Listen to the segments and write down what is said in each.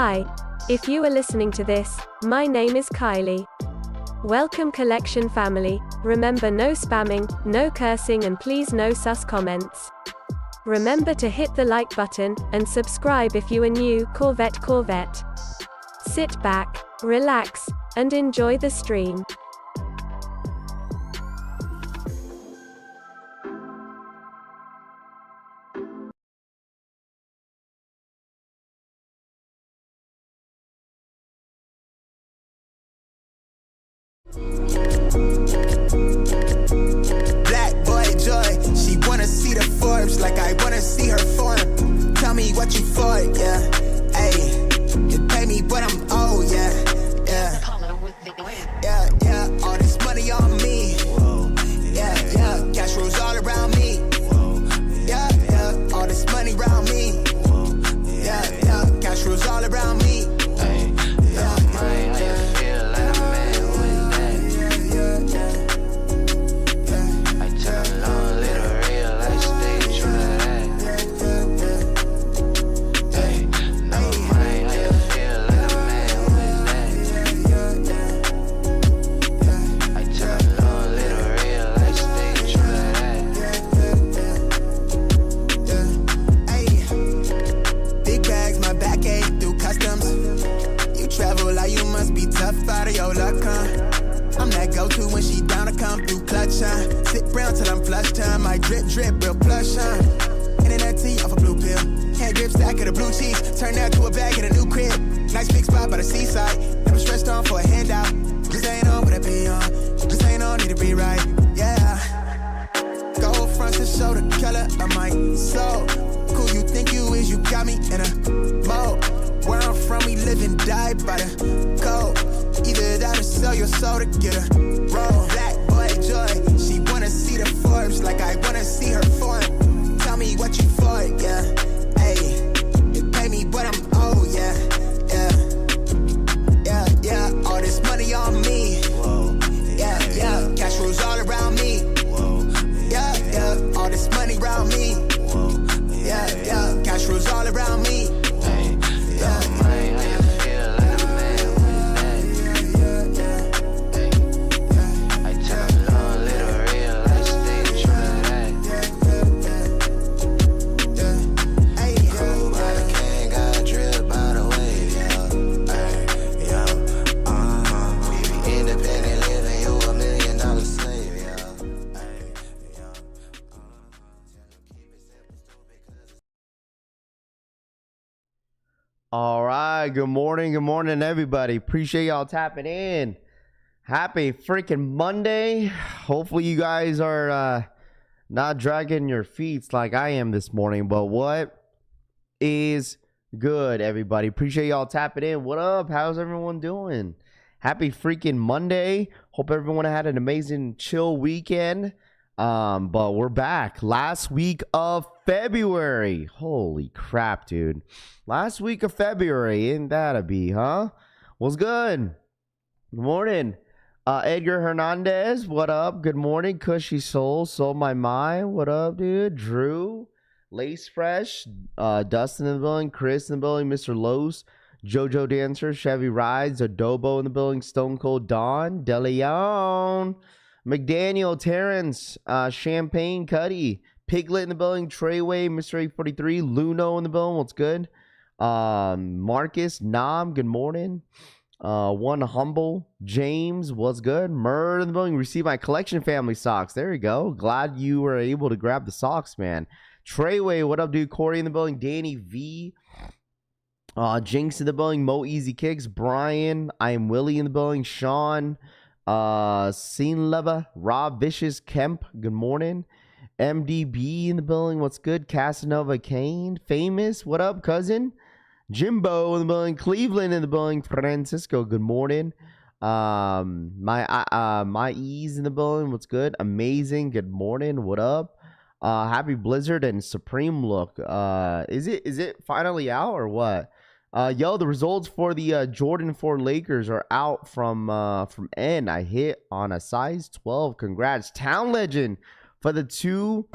Hi, if you are listening to this, my name is Kylie. Welcome collection family. Remember, no spamming, no cursing, and please no sus comments. Remember to hit the like button and subscribe if you are new. Corvette. Sit back, relax, and enjoy the stream. Black boy joy, she wanna see the Forbes like I wanna see her form. Tell me what you for, yeah. Ayy, you pay me but I'm old, yeah. Yeah, all this money on me. Yeah, cash rolls all around me. Yeah, all this money around me. Yeah, cash rolls all around me. I'm that go-to when she down to come through clutch, huh? Sit brown till I'm flush time. My drip, real plush, huh? Internet tea off a blue pill. Hand grip stack of the blue cheese. Turn that to a bag in a new crib. Nice big spot by the seaside. Never stressed on for a handout. Just ain't on what I be on. Just ain't on, need to be right, yeah. Gold fronts to show the color of my soul. Cool you think you is, you got me in a mode. Where I'm from, we live and die by the code. Either that or sell your soul to get a roll. Black boy joy, she wanna see the Forbes like I wanna see her form. Tell me what you for, yeah. Ayy, you pay me but I'm old, yeah. Yeah, all this money on me. Yeah, cash rolls all around me. Yeah, all this money around me. Yeah, cash rolls all around me. All right, good morning everybody. Appreciate y'all tapping in. Happy freaking Monday. Hopefully you guys are not dragging your feet like I am this morning, but what is good, everybody? Appreciate y'all tapping in. What up? How's everyone doing? Happy freaking Monday. Hope everyone had an amazing chill weekend. But we're back. Last week of February. Holy crap, dude. Last week of February. Ain't that a bee, huh? What's good? Good morning. Edgar Hernandez, what up? Good morning. Cushy Soul, Soul My Mind. What up, dude? Drew, Lace Fresh, Dustin in the building, Chris in the building, Mr. Los, Jojo Dancer, Chevy Rides, Adobo in the building, Stone Cold Dawn, DeLeon, McDaniel, Terrence, Champagne, Cuddy, Piglet in the building, Treyway, Mr. 843, Luno in the building, what's good? Marcus, Nam, good morning. One Humble, James, what's good? Murr in the building, receive my collection family socks. There you go. Glad you were able to grab the socks, man. Treyway, what up, dude? Corey in the building, Danny V. Jinx in the building, Mo Easy Kicks, Brian, I am Willie in the building, Sean, Scene Lover, Rob Vicious, Kemp, good morning. MDB in the building, what's good? Casanova Kane, Famous, what up, cousin? Jimbo in the building, Cleveland in the building, Francisco, good morning. My Ease in the building, what's good? Amazing, good morning, what up? Happy Blizzard and Supreme Look. Is it finally out or what? Yo, the results for the Jordan 4 Lakers are out from N. I hit on a size 12. Congrats. Town Legend for the $2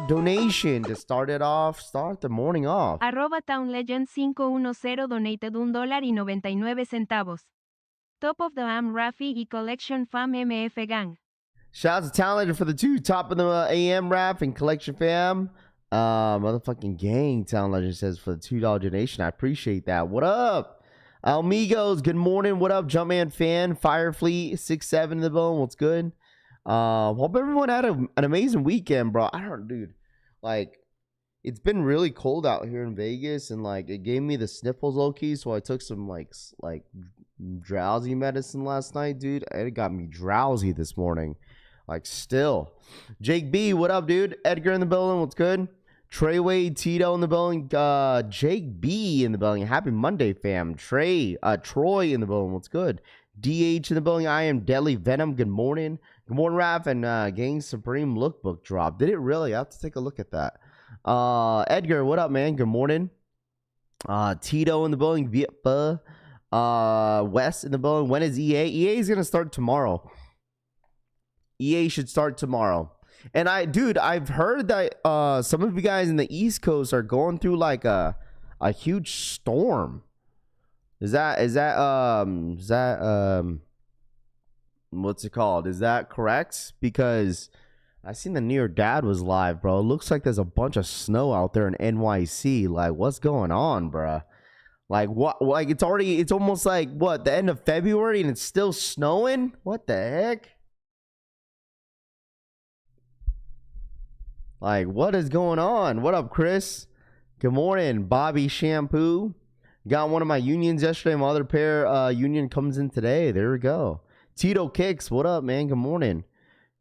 donation to start the morning off. @TownLegend510 donated $1.99. Top of the AM Rafi y Collection Fam MF Gang. Shout out to Town Legend for the 2 top of the AM Rap and Collection Fam. Motherfucking gang, Town Legend says for the $2 donation. I appreciate that. What up? Almigos, good morning. What up, Jumpman fan? Firefleet 67 in the bone. What's good? Hope everyone had an amazing weekend, bro. Dude, like, it's been really cold out here in Vegas, and like it gave me the sniffles low key, so I took some like drowsy medicine last night, dude. It got me drowsy this morning. Like, still. Jake B, what up, dude? Edgar in the building, what's good? Treyway Tito in the building. Jake B in the building. Happy Monday, fam. Troy in the building, what's good? DH in the building. I am Deadly Venom. Good morning. Good morning, Raph. And Gang Supreme lookbook drop. Did it really? I have to take a look at that. Edgar, what up, man? Good morning. Tito in the building. Wes in the building. When is EA? EA is gonna start tomorrow. EA should start tomorrow. And I've heard that some of you guys in the East Coast are going through like a huge storm. Is that what's it called? Is that correct? Because I seen the New York Dad was live, bro. It looks like there's a bunch of snow out there in NYC. Like, what's going on, bro? Like, what? Like, it's almost like what, the end of February and it's still snowing? What the heck? Like, what is going on? What up, Chris? Good morning, Bobby Shampoo. Got one of my unions yesterday. My other pair union comes in today. There we go. Tito Kicks, what up, man? Good morning.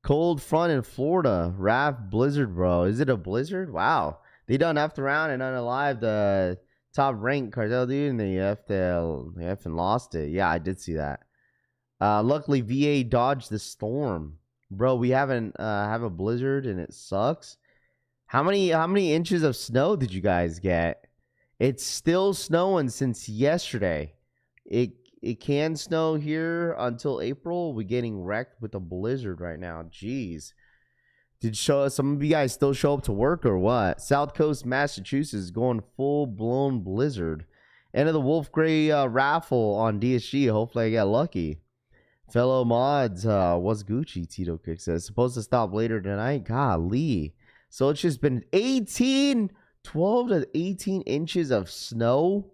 Cold front in Florida. Raft blizzard, bro. Is it a blizzard? Wow. They done after round and unalive the top ranked cartel, dude, and they effing lost it. Yeah, I did see that. Luckily, VA dodged the storm. Bro, we haven't have a blizzard and it sucks. How many inches of snow did you guys get? It's still snowing since yesterday. It can snow here until April. We're getting wrecked with a blizzard right now. Jeez. Some of you guys still show up to work or what? South Coast, Massachusetts is going full-blown blizzard. End of the Wolf Gray raffle on DSG. Hopefully I get lucky. Fellow mods, what's Gucci? Tito Kick says. Supposed to stop later tonight? Golly. So it's just been 12 to 18 inches of snow.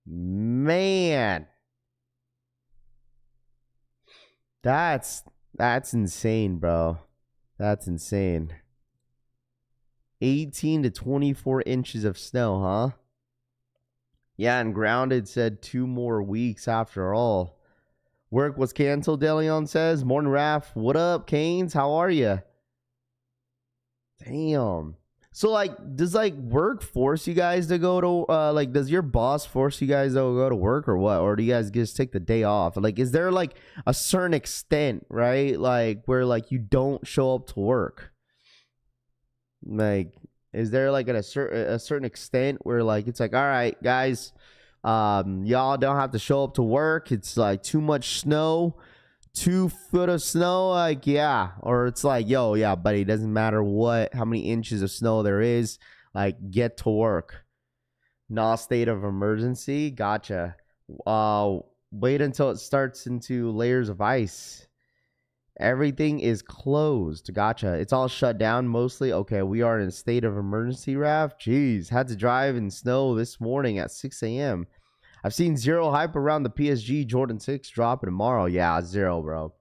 Man. That's insane, bro. That's insane. 18 to 24 inches of snow, huh? Yeah, and Grounded said 2 more weeks after all. Work was canceled, Deleon says. Morning, Raph. What up, Canes? How are you? Damn. So, like, does, like, work force you guys to go to, like, does your boss force you guys to go to work or what? Or do you guys just take the day off? Like, is there, like, a certain extent, right? Like, where, like, you don't show up to work? Like, is there, like, a certain extent where, like, it's like, all right, guys, y'all don't have to show up to work. It's, like, too much snow. 2 foot of snow, like, yeah. Or it's like, yo, yeah, buddy, it doesn't matter how many inches of snow there is, like, get to work. No state of emergency. Gotcha. Wait until it starts into layers of ice. Everything is closed. Gotcha. It's all shut down mostly. Okay, we are in a state of emergency, Raph. Jeez, had to drive in snow this morning at 6 a.m. I've seen zero hype around the PSG Jordan 6 dropping tomorrow. Yeah, zero, bro.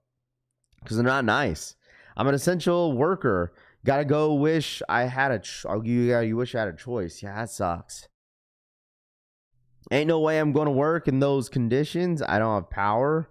Because they're not nice. I'm an essential worker. Gotta go wish I had you wish I had a choice. Yeah, that sucks. Ain't no way I'm going to work in those conditions. I don't have power.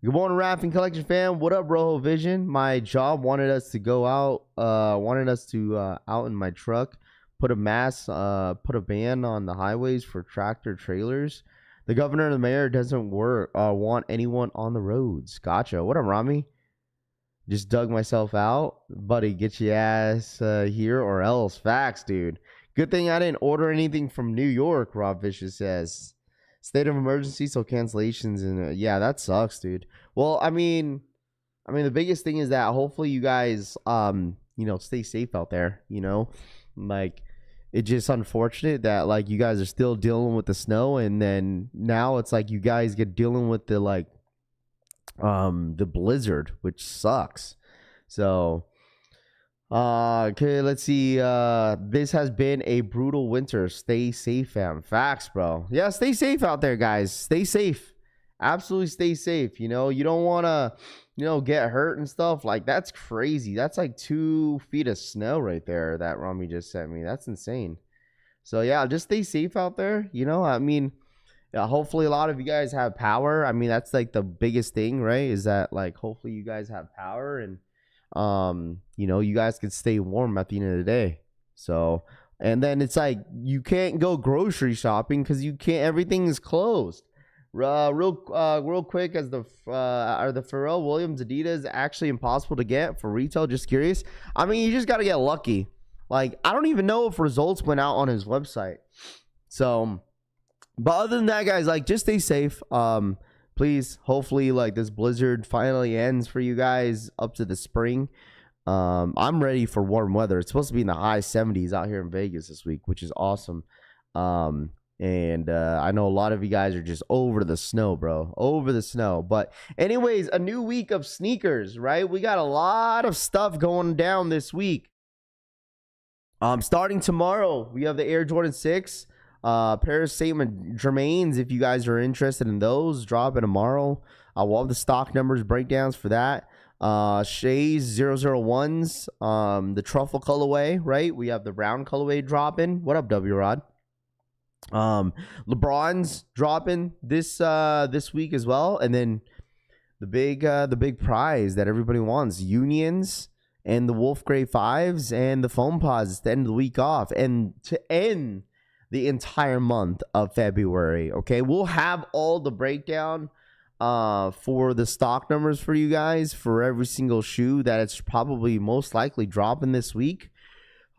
Good morning, Raph and Collection fam. What up, Rojo Vision? My job wanted us to go out. Out in my truck. Put a ban on the highways for tractor trailers. The governor and the mayor doesn't want anyone on the roads. Gotcha. What up, Rami? Just dug myself out. Buddy, get your ass here or else. Facts, dude. Good thing I didn't order anything from New York, Rob Vicious says. State of emergency, so cancellations. And yeah, that sucks, dude. Well, I mean, I mean, the biggest thing is that hopefully you guys, stay safe out there, like, it's just unfortunate that, like, you guys are still dealing with the snow, and then now it's like you guys get dealing with the, like, the blizzard, which sucks. So, okay, let's see. This has been a brutal winter. Stay safe, fam. Facts, bro. Yeah, stay safe out there, guys. Stay safe. Absolutely stay safe. You don't want to, get hurt and stuff. Like, that's crazy. That's like 2 feet of snow right there that Rami just sent me. That's insane. So, yeah, just stay safe out there. I mean, yeah, hopefully a lot of you guys have power. I mean, that's like the biggest thing, right? Is that, like, hopefully you guys have power and, you guys can stay warm at the end of the day. So, and then it's like, you can't go grocery shopping because everything is closed. Real quick, are the Pharrell Williams Adidas actually impossible to get for retail? Just curious. I mean, you just got to get lucky. Like, I don't even know if results went out on his website. So, but other than that, guys, like, just stay safe. Please, hopefully, like, this blizzard finally ends for you guys up to the spring. I'm ready for warm weather. It's supposed to be in the high 70s out here in Vegas this week, which is awesome. And I know a lot of you guys are just over the snow, bro. Over the snow. But anyways, a new week of sneakers, right? We got a lot of stuff going down this week. Starting tomorrow, we have the Air Jordan 6. Paris Saint Germains, if you guys are interested in those, dropping tomorrow. We'll have the stock numbers breakdowns for that. Shay's 001s, the truffle colorway, right? We have the round colorway dropping. What up, W Rod? LeBron's dropping this week as well, and then the big prize that everybody wants, Unions and the Wolf Gray 5s and the foam pods to end the week off and to end the entire month of February. Okay, we'll have all the breakdown for the stock numbers for you guys for every single shoe that it's probably most likely dropping this week.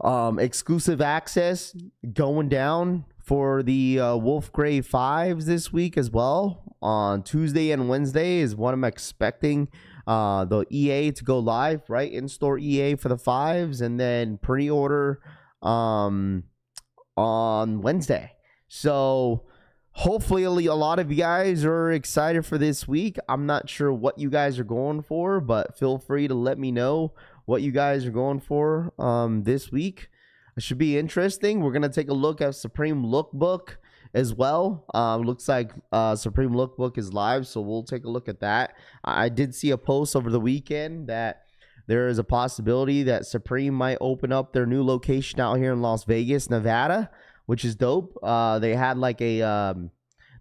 Exclusive access going down for the Wolf Gray 5s this week as well. On Tuesday and Wednesday is what I'm expecting the EA to go live, right? In-store EA for the 5s, and then pre-order on Wednesday. So hopefully a lot of you guys are excited for this week. I'm not sure what you guys are going for, but feel free to let me know what you guys are going for this week. It should be interesting. We're going to take a look at Supreme Lookbook as well. Looks like Supreme Lookbook is live, so we'll take a look at that. I did see a post over the weekend that there is a possibility that Supreme might open up their new location out here in Las Vegas, Nevada, which is dope. They had like a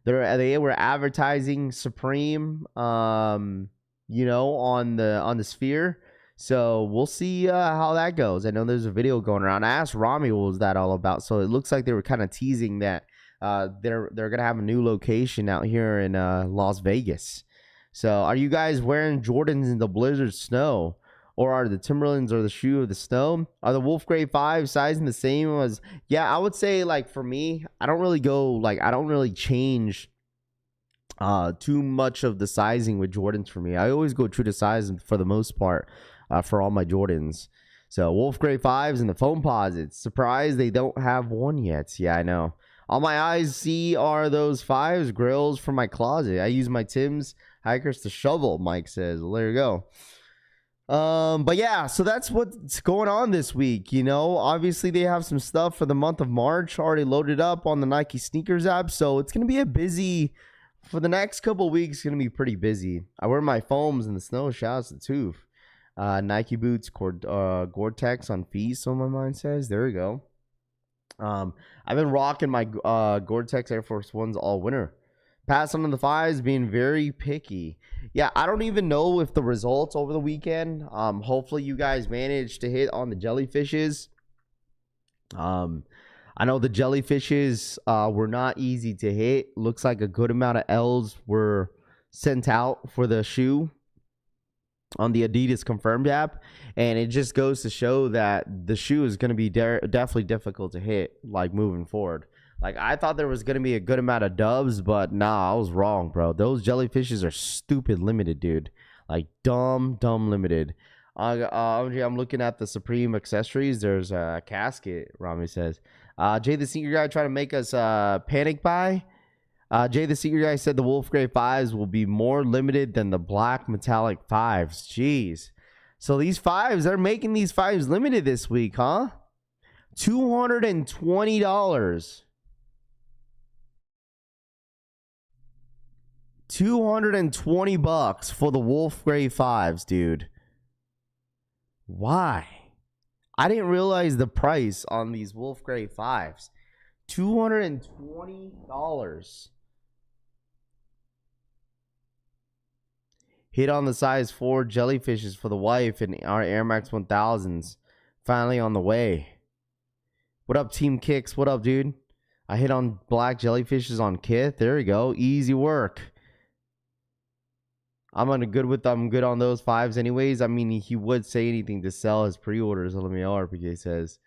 they were advertising Supreme on the Sphere. So we'll see how that goes. I know there's a video going around. I asked Rami what was that all about. So it looks like they were kind of teasing that they're gonna have a new location out here in Las Vegas. So are you guys wearing Jordans in the blizzard snow? Or are the Timberlands or the shoe of the snow? Are the Wolf Gray 5 sizing the same as? Yeah, I would say, like, for me, I don't really change too much of the sizing with Jordans for me. I always go true to size for the most part for all my Jordans. So Wolf Gray 5s and the foam posits. Surprised they don't have one yet. Yeah, I know. All my eyes see are those 5s grills from my closet. I use my Tim's hikers to shovel, Mike says. Well, there you go. But yeah, so that's what's going on this week. Obviously they have some stuff for the month of March already loaded up on the Nike sneakers app. So it's going to be a busy for the next couple of weeks. It's going to be pretty busy. I wear my foams in the snow. Shouts to Tooth. Nike boots, Gore-Tex on fees. So my mind says, there we go. I've been rocking my, Gore-Tex Air Force Ones all winter. Pass on the 5s, being very picky. Yeah, I don't even know if the results over the weekend. Hopefully you guys managed to hit on the jellyfishes. I know the jellyfishes were not easy to hit. Looks like a good amount of L's were sent out for the shoe on the Adidas Confirmed app. And it just goes to show that the shoe is going to be definitely difficult to hit, like, moving forward. Like, I thought there was going to be a good amount of dubs, but nah, I was wrong, bro. Those jellyfishes are stupid limited, dude. Like dumb limited. I'm looking at the Supreme accessories. There's a casket, Rami says. Jay the Sneaker Guy trying to make us panic buy. Jay the Sneaker Guy said the Wolf Gray 5s will be more limited than the black metallic 5s. Jeez. So these 5s, they're making these 5s limited this week, huh? $220. $220 for the Wolf Gray 5s, dude. Why? I didn't realize the price on these Wolf Gray 5s. $220. Hit on the size 4 jellyfishes for the wife and our Air Max 1000s. Finally on the way. What up, Team Kicks? What up, dude? I hit on black jellyfishes on Kith. There we go. Easy work. I'm good on those 5s anyways. I mean, he would say anything to sell his pre-orders. LMAO RPK says.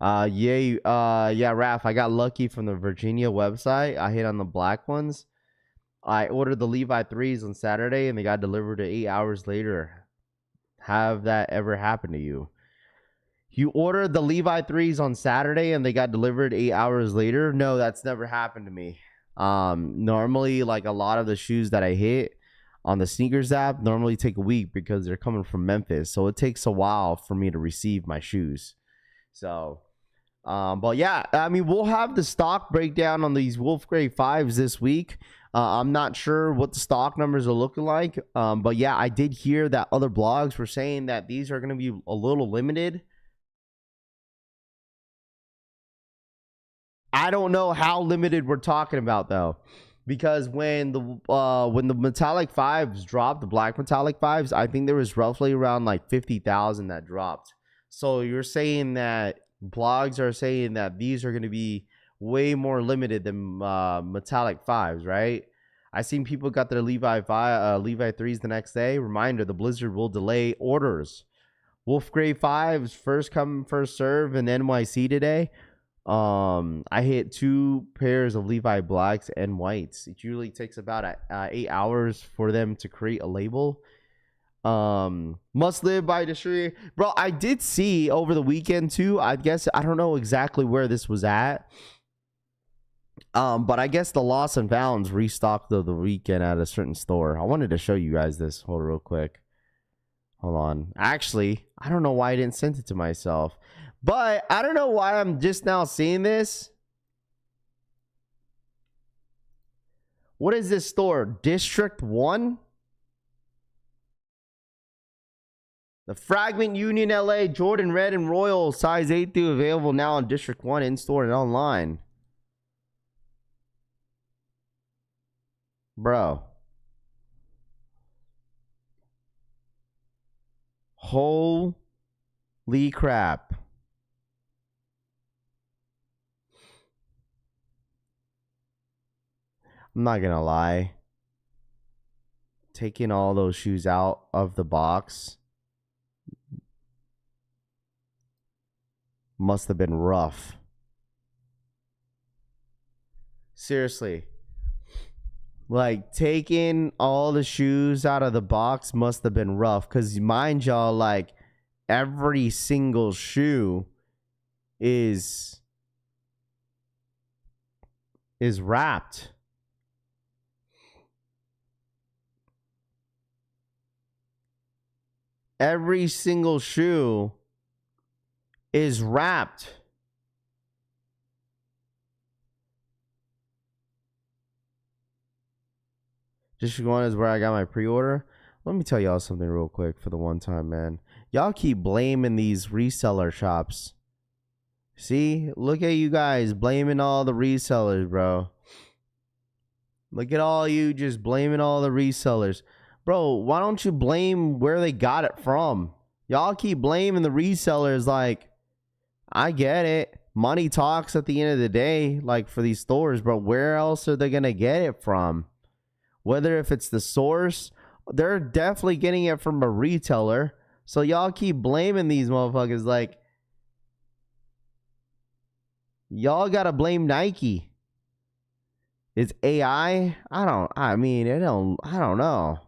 Yeah, Raph, I got lucky from the Virginia website. I hit on the black ones. I ordered the Levi 3s on Saturday and they got delivered 8 hours later. Have that ever happened to you? You ordered the Levi 3s on Saturday and they got delivered 8 hours later? No, that's never happened to me. Normally, like a lot of the shoes that I hit on the sneakers app normally take a week because they're coming from Memphis. So it takes a while for me to receive my shoes. So, but yeah, I mean, we'll have the stock breakdown on these Wolf Gray 5s this week. I'm not sure what the stock numbers are looking like. But yeah, I did hear that other blogs were saying that these are going to be a little limited. I don't know how limited we're talking about though. Because when the metallic 5s dropped, the black metallic 5s, I think there was roughly around like 50,000 that dropped. So you're saying that blogs are saying that these are going to be way more limited than metallic 5s, right? I seen people got their Levi 3s the next day. Reminder, the Blizzard will delay orders. Wolf Gray 5s, first come, first serve in NYC today. I hit 2 pairs of Levi blacks and whites. It usually takes about 8 hours for them to create a label. Must live by distributor. Bro, I did see over the weekend too. I guess I don't know exactly where this was at. But I guess the Lost and Founds restocked the weekend at a certain store. I wanted to show you guys this. Hold real quick. Hold on. Actually, I don't know why I didn't send it to myself. But I don't know why I'm just now seeing this. What is this store? District 1? The Fragment Union LA Jordan Red and Royal size 8 available now on District 1 in store and online. Bro. Holy crap. I'm not gonna lie. Taking all those shoes out of the box must have been rough. Seriously. Like, taking all the shoes out of the box must have been rough. Because mind y'all, like, every single shoe is wrapped. Every single shoe is wrapped. District 1 is where I got my pre-order. Let me tell y'all something real quick for the one time, man. Y'all keep blaming these reseller shops. See? Look at you guys blaming all the resellers, bro. Look at all you just blaming all the resellers. Bro, why don't you blame where they got it from? Y'all keep blaming the resellers. Like, I get it. Money talks at the end of the day, like for these stores, but where else are they going to get it from? Whether if it's the source, they're definitely getting it from a retailer. So y'all keep blaming these motherfuckers. Like, y'all got to blame Nike. It's AI? I don't know.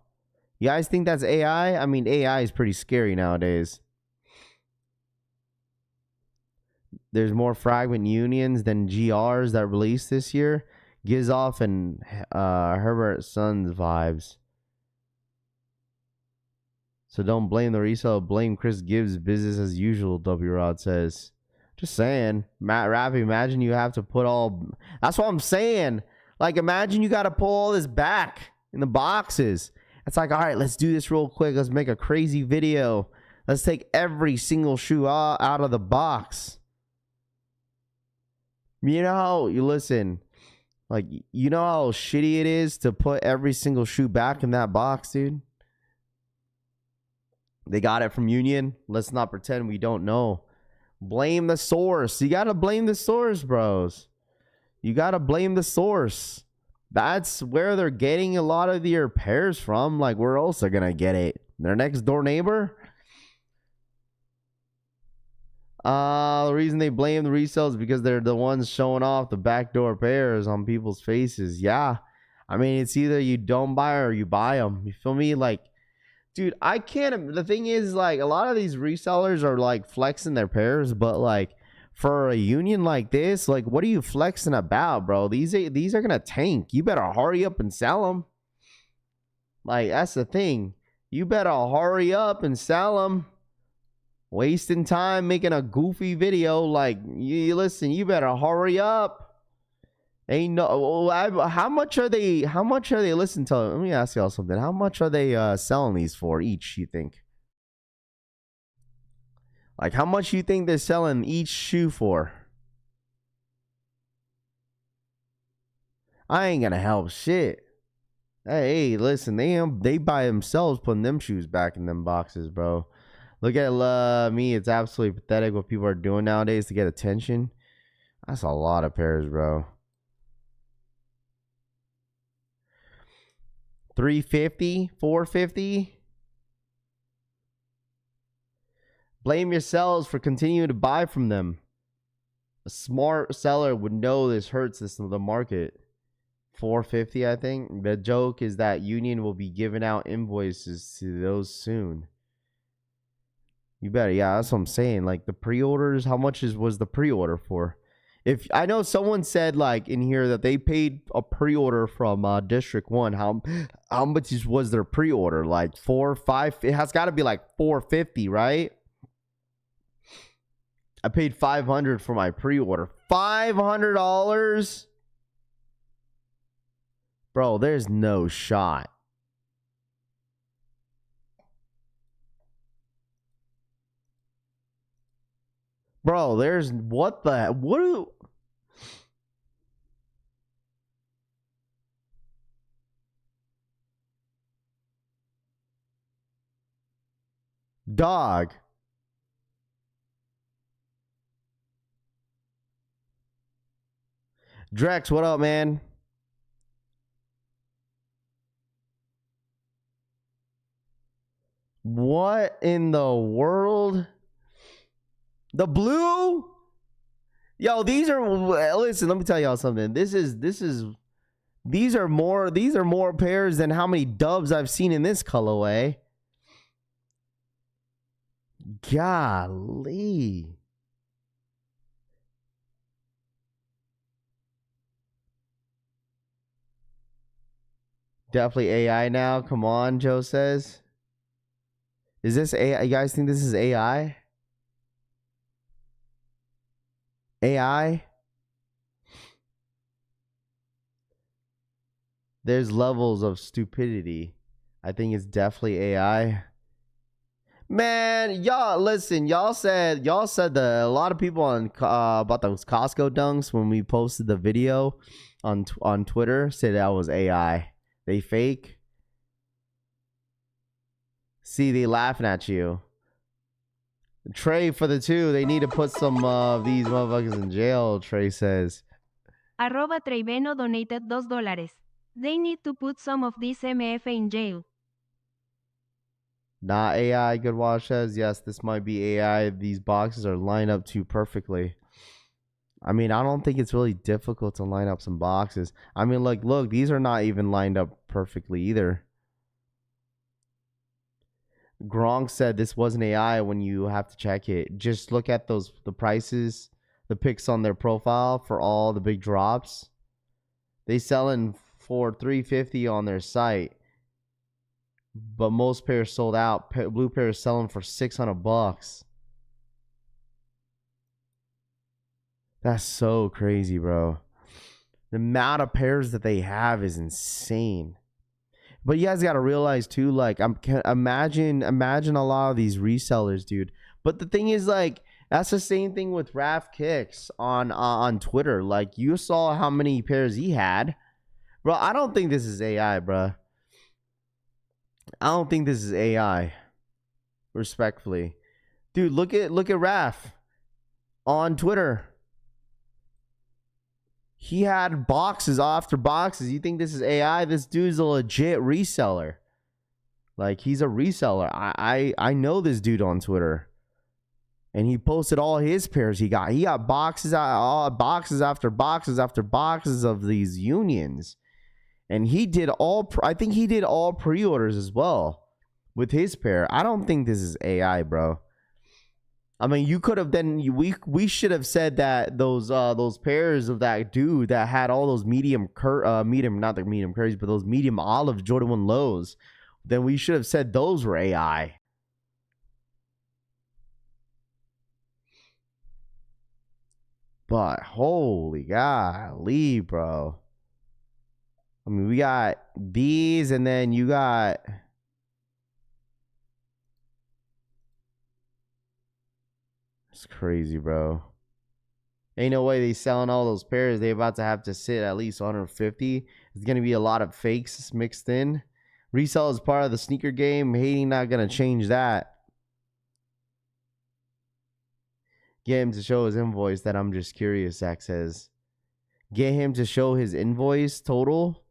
You guys think that's AI? I mean, AI is pretty scary nowadays. There's more Fragment unions than GRs that released this year. Gives off and Herbert Sons vibes. So don't blame the resale, blame Chris Gibbs. Business as usual, W Rod says. Just saying. Matt Rappy, imagine you have to put all... That's what I'm saying. Like, imagine you got to pull all this back in the boxes. It's like, all right, let's do this real quick. Let's make a crazy video. Let's take every single shoe out of the box. You know how... You listen... Like, you know how shitty it is to put every single shoe back in that box, dude? They got it from Union. Let's not pretend we don't know. Blame the source. You got to blame the source, bros. You got to blame the source. That's where they're getting a lot of your pairs from. Like, where else are going to get it? Their next door neighbor? The reason they blame the resellers is because they're the ones showing off the backdoor pairs on people's faces. Yeah. I mean, it's either you don't buy or you buy them. You feel me? Like, dude, I can't. The thing is, like, a lot of these resellers are like flexing their pairs, but like for a union like this, like, what are you flexing about, bro? These are gonna tank. You better hurry up and sell them. Like, that's the thing. You better hurry up and sell them. Wasting time making a goofy video. Like, you listen, you better hurry up. Ain't no... How much are they listening to? Let me ask y'all something. How much are they selling these for each, you think? Like, how much you think they're selling each shoe for? I ain't gonna help shit. Hey, listen, they by themselves putting them shoes back in them boxes, bro. Look at me. It's absolutely pathetic what people are doing nowadays to get attention. That's a lot of pairs, bro. 350, 450. Blame yourselves for continuing to buy from them. A smart seller would know this hurts the market. 450, I think. The joke is that Union will be giving out invoices to those soon. You better, yeah, that's what I'm saying. Like, the pre-orders, how much was the pre-order for? If I know someone said, like, in here that they paid a pre-order from District 1, how much was their pre-order? Like 4, 5, it has got to be like 450, right? I paid $500 for my pre-order. $500? Bro, there's no shot. Bro, there's what? Dog. Drex, what up, man? What in the world? The blue? Yo, these are, listen, let me tell y'all something. These are more pairs than how many dubs I've seen in this colorway. Golly. Definitely AI now. Come on, Joe says. Is this AI? You guys think this is AI? AI? There's levels of stupidity. I think it's definitely AI. Man, y'all listen. Y'all said that a lot of people on about those Costco dunks when we posted the video on Twitter said that was AI. They fake. See, they laughing at you. Trey, for the 2, they need to put some of these motherfuckers in jail, Trey says. Arroba Treyveno donated $2. They need to put some of these MF in jail. Not AI, Good Wash says. Yes, this might be AI. These boxes are lined up too perfectly. I mean, I don't think it's really difficult to line up some boxes. I mean, like, look, these are not even lined up perfectly either. Gronk said this wasn't AI when you have to check it. Just look at the prices, the picks on their profile for all the big drops. They selling for $350 on their site, but most pairs sold out. Blue pairs selling for $600. That's so crazy, bro. The amount of pairs that they have is insane. But you guys got to realize too, like, imagine a lot of these resellers, dude. But the thing is, like, that's the same thing with Raf Kicks on Twitter. Like, you saw how many pairs he had, bro. I don't think this is AI, bro. I don't think this is AI. Respectfully, dude, look at Raf on Twitter. He had boxes after boxes. You think this is AI? This dude's a legit reseller. Like, he's a reseller. I know this dude on Twitter. And he posted all his pairs he got. He got boxes after boxes after boxes of these unions. And he did I think he did all pre-orders as well with his pair. I don't think this is AI, bro. I mean, you could have we should have said that those pairs of that dude that had all those medium not the medium curries, but those medium olive Jordan 1 lows, then we should have said those were AI. But holy golly, bro. I mean, we got these, and then you got it's crazy, bro. Ain't no way they selling all those pairs. They about to have to sit at least 150. There's gonna be a lot of fakes mixed in. Resell is part of the sneaker game. Hating not gonna change that. Get him to show his invoice. That I'm just curious, Zach says. Get him to show his invoice total.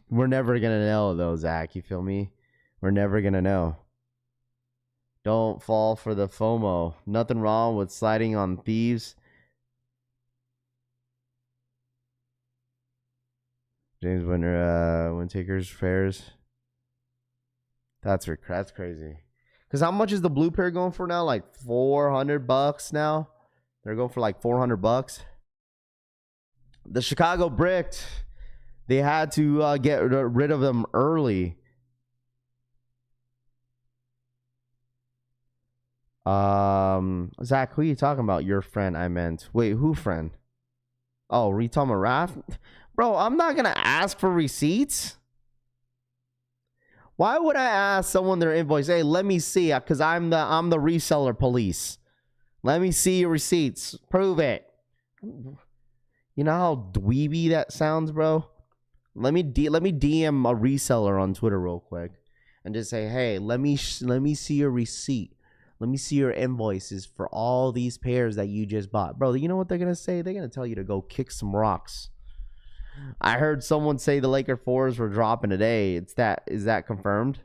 We're never gonna know though, Zach. You feel me? We're never gonna know. Don't fall for the FOMO. Nothing wrong with sliding on thieves. James Winter, when takers fairs. That's crazy. Because how much is the blue pair going for now? Like $400 now. They're going for like $400. The Chicago Bricked. They had to get rid of them early. Zach, who are you talking about? Your friend, I meant. Wait, who friend? Oh, Retoma Raph? Bro, I'm not gonna ask for receipts. Why would I ask someone their invoice? Hey, let me see, because I'm the reseller police. Let me see your receipts. Prove it. You know how dweeby that sounds, bro? Let me DM a reseller on Twitter real quick and just say, hey, let me see your receipt. Let me see your invoices for all these pairs that you just bought. Bro, you know what they're going to say? They're going to tell you to go kick some rocks. I heard someone say the Laker 4s were dropping today. Is that confirmed?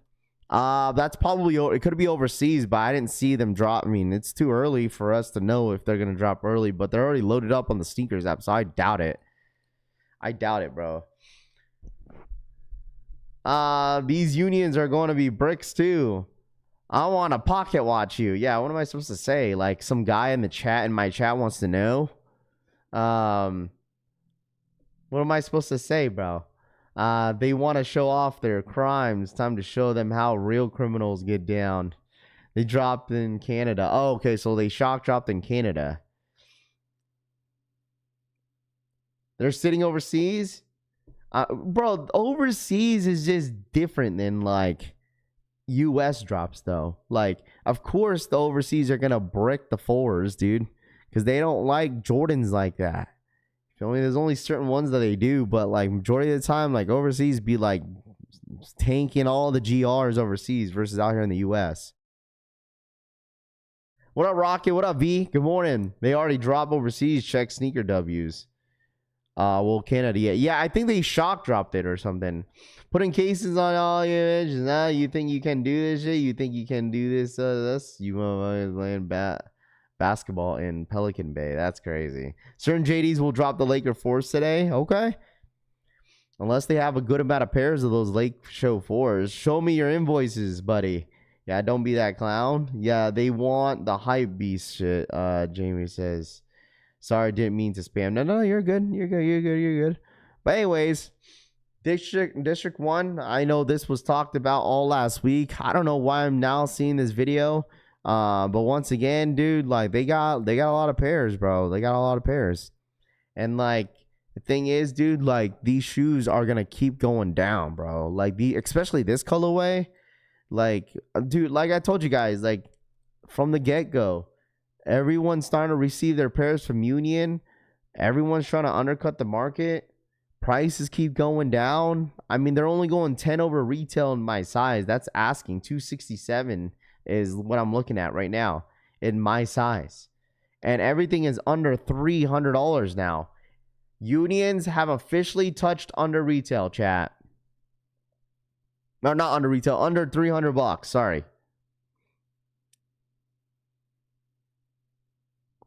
That's probably, it could be overseas, but I didn't see them drop. I mean, it's too early for us to know if they're going to drop early, but they're already loaded up on the sneakers app, so I doubt it. I doubt it, bro. These unions are going to be bricks too. I want to pocket watch you. Yeah, what am I supposed to say? Like, some guy in my chat wants to know. What am I supposed to say, bro? They want to show off their crimes. Time to show them how real criminals get down. They dropped in Canada. Oh, okay, so they shock dropped in Canada. They're sitting overseas? Bro, overseas is just different than, like, US drops, though. Like, of course the overseas are gonna brick the 4s, dude, because they don't like Jordans like that. There's only certain ones that they do, but like majority of the time, like overseas be like tanking all the GRs overseas versus out here in the US. What up, Rocket? What up, V? Good morning. They already dropped overseas. Check sneaker W's. Well, Canada, yeah, I think they shock dropped it or something. Putting cases on all your images. Now you think you can do this shit? You think you can do this? You playing basketball in Pelican Bay. That's crazy. Certain JDs will drop the Laker 4s today. Okay. Unless they have a good amount of pairs of those Lake Show 4s. Show me your invoices, buddy. Yeah, don't be that clown. Yeah, they want the hype beast shit, Jamie says. Sorry, didn't mean to spam. No, you're good. You're good. But anyways, District 1, I know this was talked about all last week. I don't know why I'm now seeing this video. But once again, dude, like they got a lot of pairs, bro. They got a lot of pairs. And like the thing is, dude, like these shoes are gonna keep going down, bro. Like especially this colorway. Like, dude, like I told you guys, like from the get-go, everyone's starting to receive their pairs from Union. Everyone's trying to undercut the market. Prices keep going down. I mean, they're only going 10 over retail in my size. That's asking. 267 is what I'm looking at right now in my size. And everything is under $300 now. Unions have officially touched under retail, chat. No, not under retail, under $300. Sorry.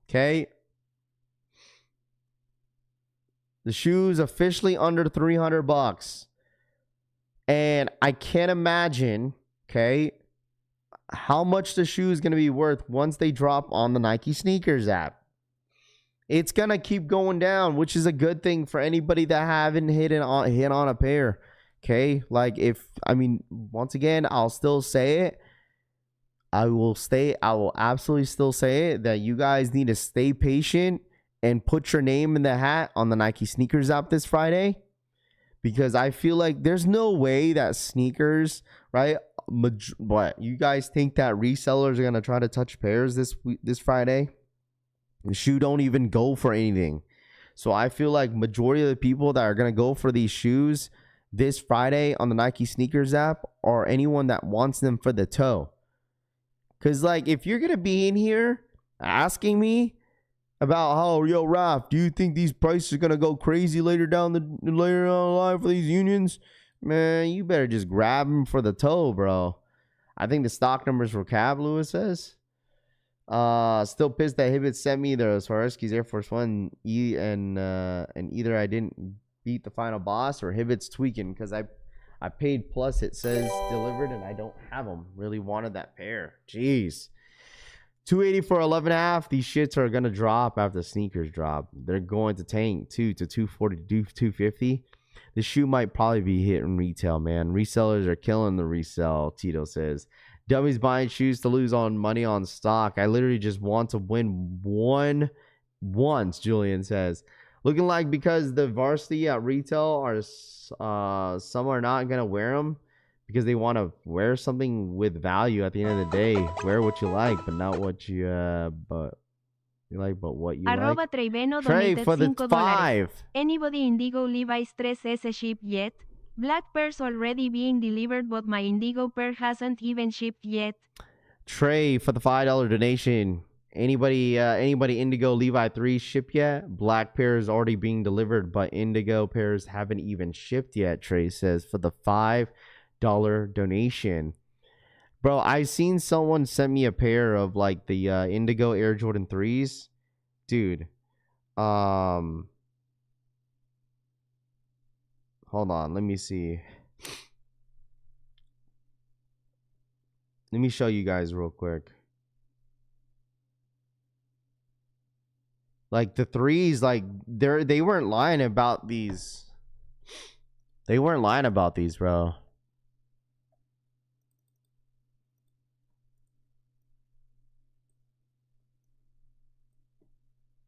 Okay. The shoe's officially under $300. And I can't imagine, okay, how much the shoe is going to be worth once they drop on the Nike Sneakers app. It's going to keep going down, which is a good thing for anybody that haven't hit on a pair. Okay? Like once again, I'll still say it. I will absolutely still say it that you guys need to stay patient and put your name in the hat on the Nike Sneakers app this Friday, because I feel like there's no way that sneakers, right? What, you guys think that resellers are gonna try to touch pairs this Friday? The shoe don't even go for anything, so I feel like majority of the people that are gonna go for these shoes this Friday on the Nike Sneakers app are anyone that wants them for the toe. Because like if you're gonna be in here asking me about how, yo, Raph, do you think these prices are gonna go crazy later down the line for these Unions? Man, you better just grab them for the toe, bro. I think the stock numbers for Cab, Lewis says. Still pissed that Hibbett sent me the Swarovski's Air Force One and either I didn't beat the final boss or Hibbett's tweaking because I paid plus it says delivered and I don't have them. Really wanted that pair. Jeez. 280 for 11.5. These shits are gonna drop after the sneakers drop. They're going to tank too to 240 to 250. The shoe might probably be hitting retail, man. Resellers are killing the resell, Tito says. Dummies buying shoes to lose on money on stock. I literally just want to win once, Julian says. Looking like because the varsity at retail are some are not gonna wear them because they want to wear something with value at the end of the day. Wear what you like, but not what you but what you Arroba like. Treiveno Trey donated for the $5. 5. Anybody Indigo Levi's 3S shipped yet? Black pairs already being delivered, but my Indigo pair hasn't even shipped yet. Trey for the $5 donation. Anybody Indigo Levi 3 shipped yet? Black pairs already being delivered, but Indigo pairs haven't even shipped yet, Trey says for the $5 donation. Bro, I seen someone send me a pair of like the Indigo Air Jordan 3s. Dude. Hold on, let me see. Let me show you guys real quick. Like the 3s, like they weren't lying about these. They weren't lying about these, bro.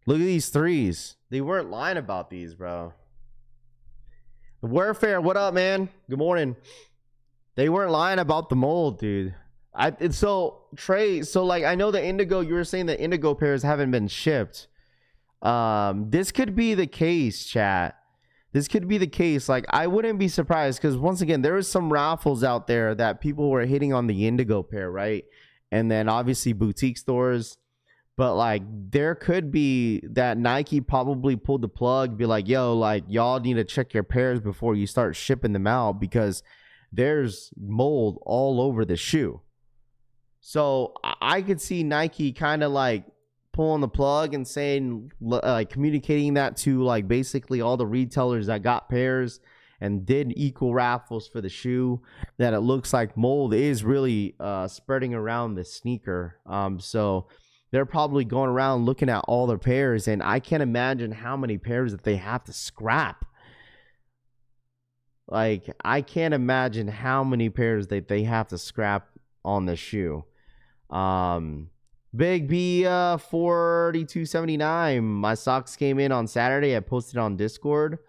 Look at these 3s. They weren't lying about these, bro. The Warfare, what up, man? Good morning. They weren't lying about the mold, dude. Trey, so like I know the Indigo, you were saying the Indigo pairs haven't been shipped. This could be the case, chat. This could be the case. Like I wouldn't be surprised because once again, there was some raffles out there that people were hitting on the Indigo pair, right? And then obviously boutique stores. But like there could be that Nike probably pulled the plug, be like, yo, like y'all need to check your pairs before you start shipping them out because there's mold all over the shoe. So I could see Nike kind of like pulling the plug and saying, like communicating that to like basically all the retailers that got pairs and did equal raffles for the shoe, that it looks like mold is really spreading around the sneaker. So they're probably going around looking at all their pairs, and I can't imagine how many pairs that they have to scrap. Like, I can't imagine how many pairs that they have to scrap on the shoe. Big B 4279. My socks came in on Saturday. I posted on Discord.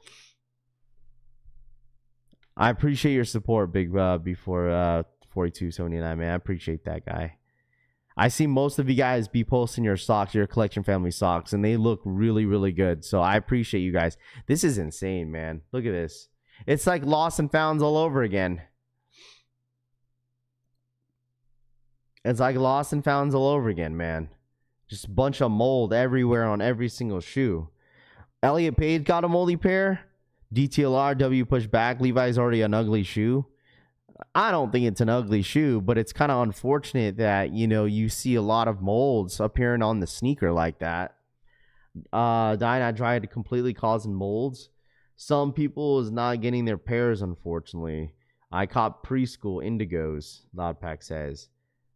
I appreciate your support, Big B 4279, man. I appreciate that, guy. I see most of you guys be posting your socks, your collection family socks, and they look really, really good. So I appreciate you guys. This is insane, man. Look at this. It's like lost and founds all over again. It's like lost and founds all over again, man. Just a bunch of mold everywhere on every single shoe. Elliot Page got a moldy pair. DTLR W pushed back. Levi's already an ugly shoe. I don't think it's an ugly shoe, but it's kind of unfortunate that, you know, you see a lot of molds appearing on the sneaker like that. Dyna tried to completely causing molds. Some people is not getting their pairs, unfortunately. I caught preschool indigos, Loudpack says.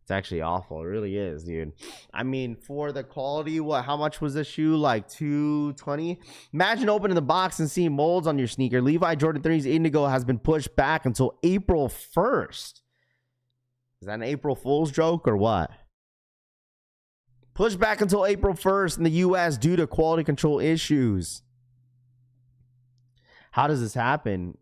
It's actually awful. It really is, dude. I mean, for the quality, how much was the shoe? Like $220? Imagine opening the box and seeing molds on your sneaker. Levi Jordan 3's Indigo has been pushed back until April 1st. Is that an April Fool's joke or what? Pushed back until April 1st in the US due to quality control issues. How does this happen?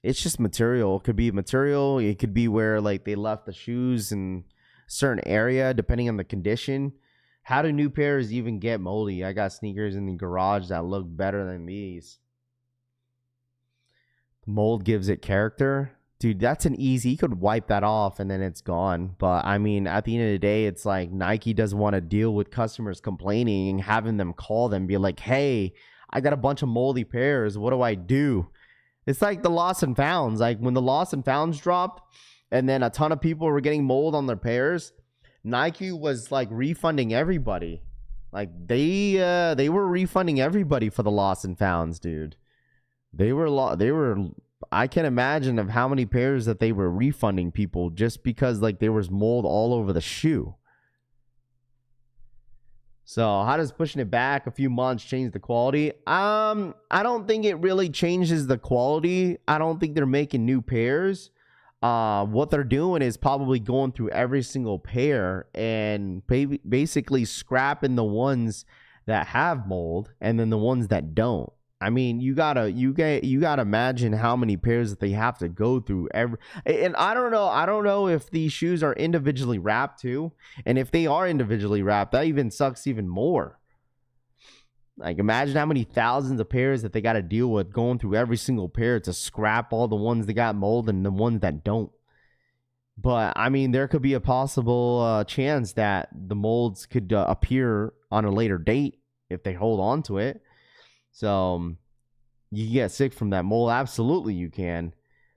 It's just material. It could be material. It could be where, like, they left the shoes in a certain area, depending on the condition. How do new pairs even get moldy? I got sneakers in the garage that look better than these. Mold gives it character. Dude, that's an easy. You could wipe that off and then it's gone. But, I mean, at the end of the day, it's like Nike doesn't want to deal with customers complaining and having them call them, be like, hey, I got a bunch of moldy pairs. What do I do? It's like the lost and founds. Like when the lost and founds dropped and then a ton of people were getting mold on their pairs, Nike was like refunding everybody. Like they were refunding everybody for the lost and founds, dude. They were I can't imagine of how many pairs that they were refunding people just because like there was mold all over the shoe. So how does pushing it back a few months change the quality? I don't think it really changes the quality. I don't think they're making new pairs. What they're doing is probably going through every single pair and basically scrapping the ones that have mold and then the ones that don't. I mean, you gotta imagine how many pairs that they have to go through and I don't know if these shoes are individually wrapped too. And if they are individually wrapped, that even sucks even more. Like imagine how many thousands of pairs that they got to deal with going through every single pair to scrap all the ones that got mold and the ones that don't. But I mean, there could be a possible chance that the molds could appear on a later date if they hold on to it. So you can get sick from that mold. Absolutely you can.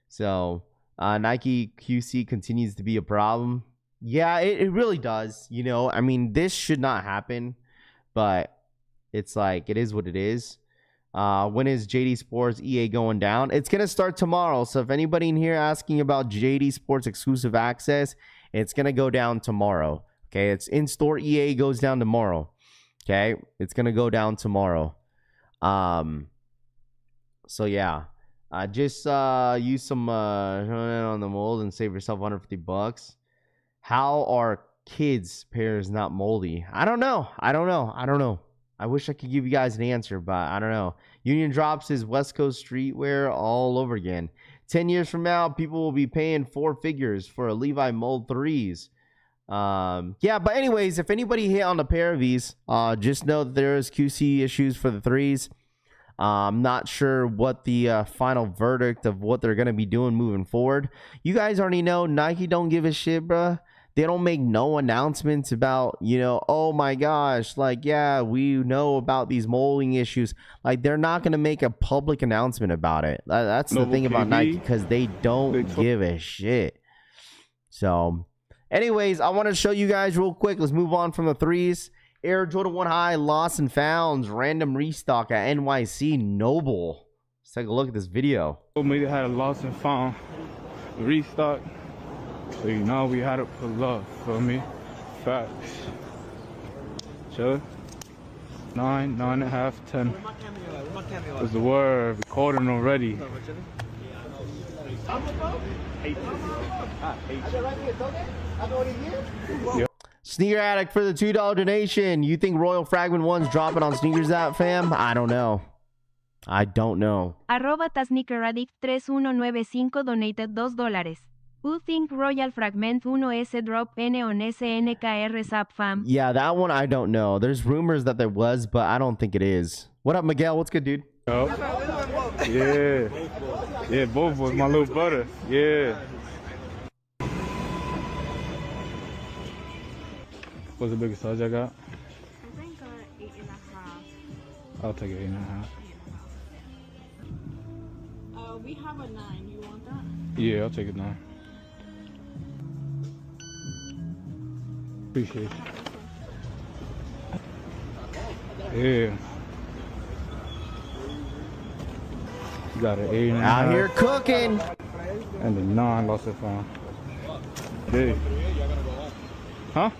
So Nike QC continues to be a problem. Yeah, it really does. You know, I mean, this should not happen, but it's like, it is what it is. When is JD Sports EA going down? It's going to start tomorrow. So if anybody in here asking about JD Sports exclusive access, it's going to go down tomorrow. Okay. It's in-store EA goes down tomorrow. Okay. It's going to go down tomorrow. So yeah, just use some on the mold and save yourself $150. How are kids pairs not moldy? I don't know. I wish I could give you guys an answer, but I don't know. Union drops his West Coast streetwear all over again. 10 years from now, people will be paying 4 figures for a Levi mold 3s. Yeah, but anyways, if anybody hit on a pair of these, just know that there is QC issues for the 3s. I'm not sure what the final verdict of what they're going to be doing moving forward. You guys already know Nike don't give a shit, bruh. They don't make no announcements about, you know, oh my gosh, like, yeah, we know about these molding issues. Like, they're not going to make a public announcement about it. That's the thing about Nike, because they don't give a shit. So, anyways, I want to show you guys real quick. Let's move on from the 3s. Air Jordan 1 High, Lost and Founds, random restock at NYC Noble. Let's take a look at this video. We had a lost and found restock. So you know we had to put love, feel me? Facts. Chill. 9, 9.5, 10. What's the word? Recording already. Yep. Sneaker Addict for the $2 donation. You think Royal Fragment 1's dropping on Sneakers app, fam? I don't know. I don't know. @tasneakeraddict3195 donated $2. Who think Royal Fragment 1S drop N on SNKR app fam? Yeah, that one I don't know. There's rumors that there was, but I don't think it is. What up, Miguel? What's good, dude? Yep. Yeah. Yeah, both was my little brother. Yeah. What's the biggest size I got? I think 8.5. I'll take it 8.5. We have a 9. You want that? Yeah, I'll take it 9. Appreciate you. Yeah. You got an 8.5. Out here cooking. And the 9 lost it from. Yeah. Huh?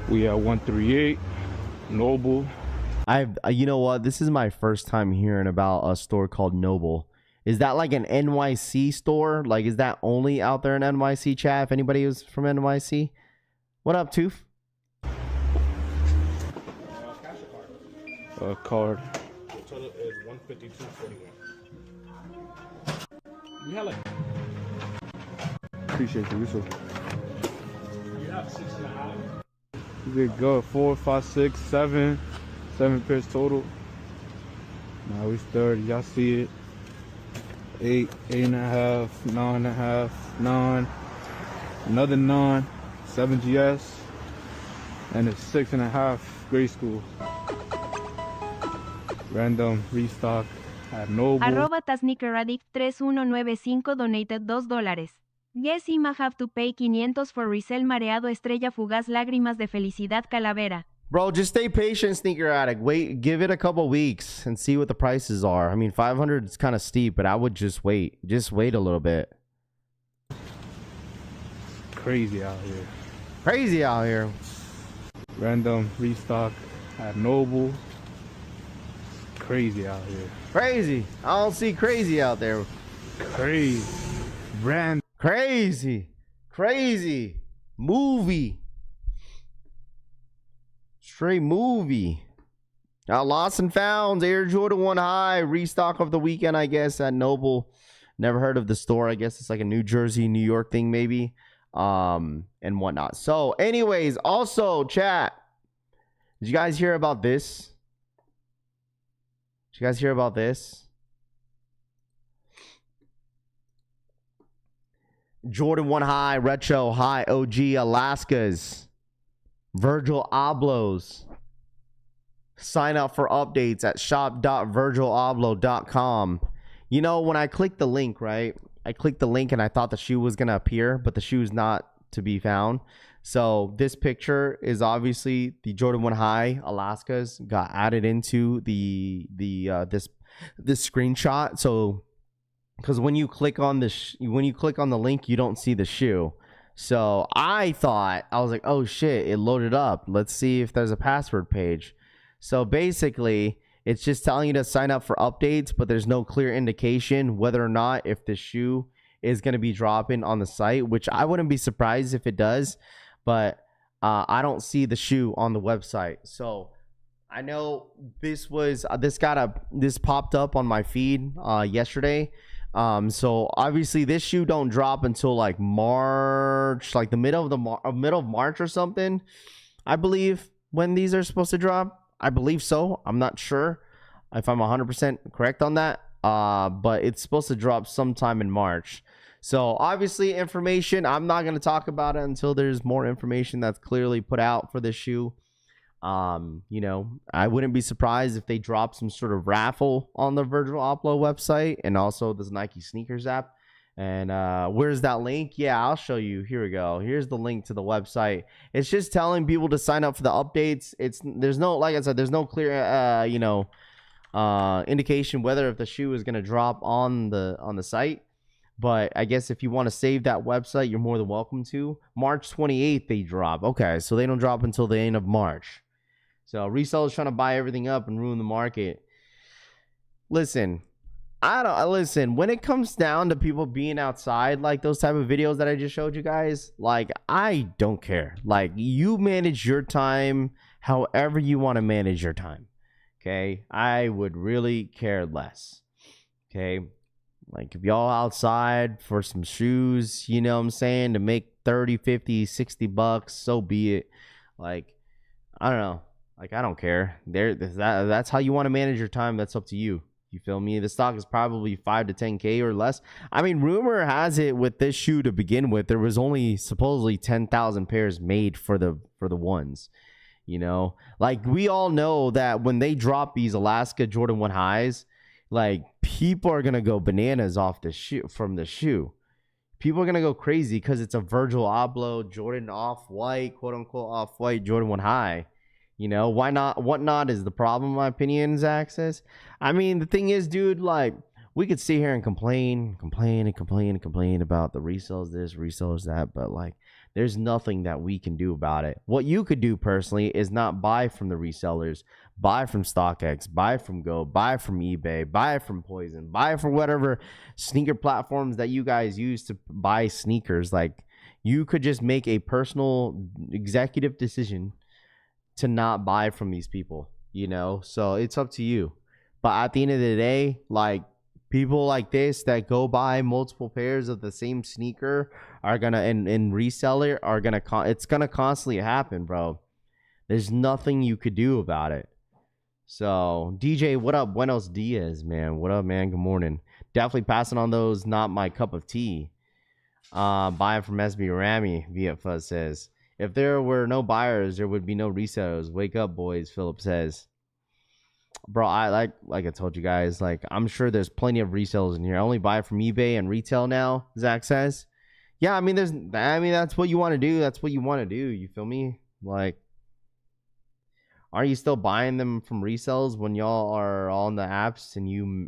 We at 138. Noble. You know what? This is my first time hearing about a store called Noble. Is that like an NYC store? Like, is that only out there in NYC, chat? If anybody is from NYC, what up, Tooth? Card. Total is 152.41. We had like. Appreciate you, Yusuf. You have 6.5. You did good. 4, 5, 6, 7. 7 pairs total. Now we 30. Y'all see it. 8, 8.5, 9.5, 9. Another 9. 7 GS. And it's 6.5 grade school. Random restock at Noble. @tasneakeraddict3195 donated $2. Guess Ima have to pay 500 for resell mareado estrella fugaz lágrimas de felicidad calavera. Bro, just stay patient, Sneaker Addict. Wait, give it a couple weeks and see what the prices are. I mean, 500 is kind of steep, but I would just wait. Just wait a little bit. Crazy out here. Crazy out here. Random restock at Noble. Crazy out here. Crazy. I don't see crazy out there. Crazy. Random. Crazy. Crazy. Movie. Straight movie. Lost and Founds, Air Jordan 1 High, restock of the weekend, I guess, at Noble. Never heard of the store. I guess it's like a New Jersey, New York thing, maybe. And whatnot. So, anyways, also, chat. Did you guys hear about this? Did you guys hear about this? Jordan 1 High, Retro High OG Alaskas. Virgil Abloh's. Sign up for updates at shop.virgilabloh.com. You know, when I clicked the link, right? I clicked the link and I thought the shoe was going to appear, but the shoe is not to be found. So this picture is obviously the Jordan 1 High Alaskas got added into this screenshot. So because when you click on the link, you don't see the shoe. So I was like, oh shit, it loaded up. Let's see if there's a password page. So basically, it's just telling you to sign up for updates, but there's no clear indication whether or not if the shoe is going to be dropping on the site, which I wouldn't be surprised if it does, but I don't see the shoe on the website. So I know this popped up on my feed yesterday. So obviously this shoe don't drop until like March, like the middle of March or something, I believe, when these are supposed to drop. I believe so. I'm not sure if I'm 100% correct on that. But it's supposed to drop sometime in March. So obviously information, I'm not going to talk about it until there's more information that's clearly put out for this shoe. You know, I wouldn't be surprised if they drop some sort of raffle on the Virgil Abloh website and also this Nike sneakers app. And where's that link? Yeah, I'll show you. Here we go. Here's the link to the website. It's just telling people to sign up for the updates. There's no, like I said, there's no clear indication whether if the shoe is going to drop on the site. But I guess if you want to save that website, you're more than welcome to. March 28th they drop. Okay, so they don't drop until the end of March. So resellers trying to buy everything up and ruin the market. Listen, listen, when it comes down to people being outside, like those type of videos that I just showed you guys, like, I don't care. Like, you manage your time however you want to manage your time. Okay, I would really care less. Okay, like if y'all outside for some shoes, you know what I'm saying, to make 30, 50, 60 bucks, so be it. Like, I don't know. Like, I don't care. That's how you want to manage your time. That's up to you. You feel me? The stock is probably 5 to 10K or less. I mean, rumor has it with this shoe to begin with, there was only supposedly 10,000 pairs made for the ones. You know, like, we all know that when they drop these Alaska Jordan 1 highs, like, people are gonna go bananas off the shoe from the shoe. People are gonna go crazy because it's a Virgil Abloh Jordan off-white, quote unquote off-white Jordan 1 high. You know, why not? What not is the problem, in my opinion, Zach says. I mean, the thing is, dude, like, we could sit here and complain about the resellers this, resellers that, but like, there's nothing that we can do about it. What you could do personally is not buy from the resellers, buy from StockX, buy from Go, buy from eBay, buy from Poison, buy from whatever sneaker platforms that you guys use to buy sneakers. Like, you could just make a personal executive decision to not buy from these people, you know? So it's up to you. But at the end of the day, like, people like this that go buy multiple pairs of the same sneaker are gonna, and reseller are gonna, it's gonna constantly happen, bro. There's nothing you could do about it. So DJ, what up? Buenos dias, man. What up, man? Good morning. Definitely passing on those. Not my cup of tea. Buying from SB Ramy, VFuzz says. If there were no buyers, there would be no resellers. Wake up, boys, Philip says. Bro, I like I told you guys, like, I'm sure there's plenty of resellers in here. I only buy from eBay and retail now, Zach says. Yeah, I mean, that's what you want to do. That's what you want to do. You feel me? Like, are you still buying them from resellers when y'all are on the apps and you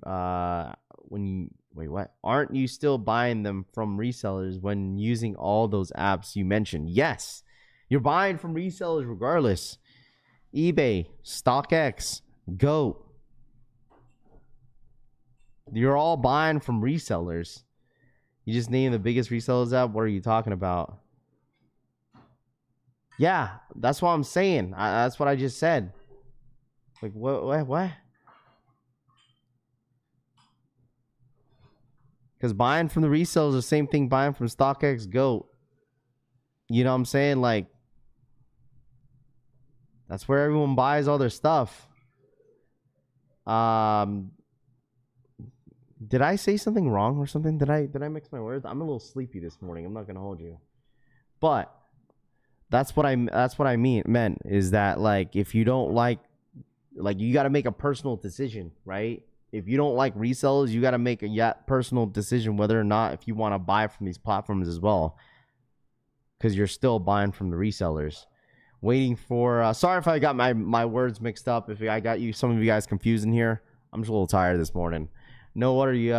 wait, what? Aren't you still buying them from resellers when using all those apps you mentioned? Yes. You're buying from resellers regardless. eBay, StockX, Go. You're all buying from resellers. You just named the biggest resellers app. What are you talking about? Yeah, that's what I'm saying. That's what I just said. Like, what? Because buying from the resellers is the same thing buying from StockX, Go. You know what I'm saying? Like, that's where everyone buys all their stuff. Did I say something wrong or something? Did I mix my words? I'm a little sleepy this morning. I'm not gonna hold you. But that's what I meant is that, like, if you don't like you got to make a personal decision, right? If you don't like resellers, you got to make a personal decision whether or not if you want to buy from these platforms as well, because you're still buying from the resellers. Waiting for sorry if I got my words mixed up, if I got some of you guys confused in here. I'm just a little tired this morning. No, what are you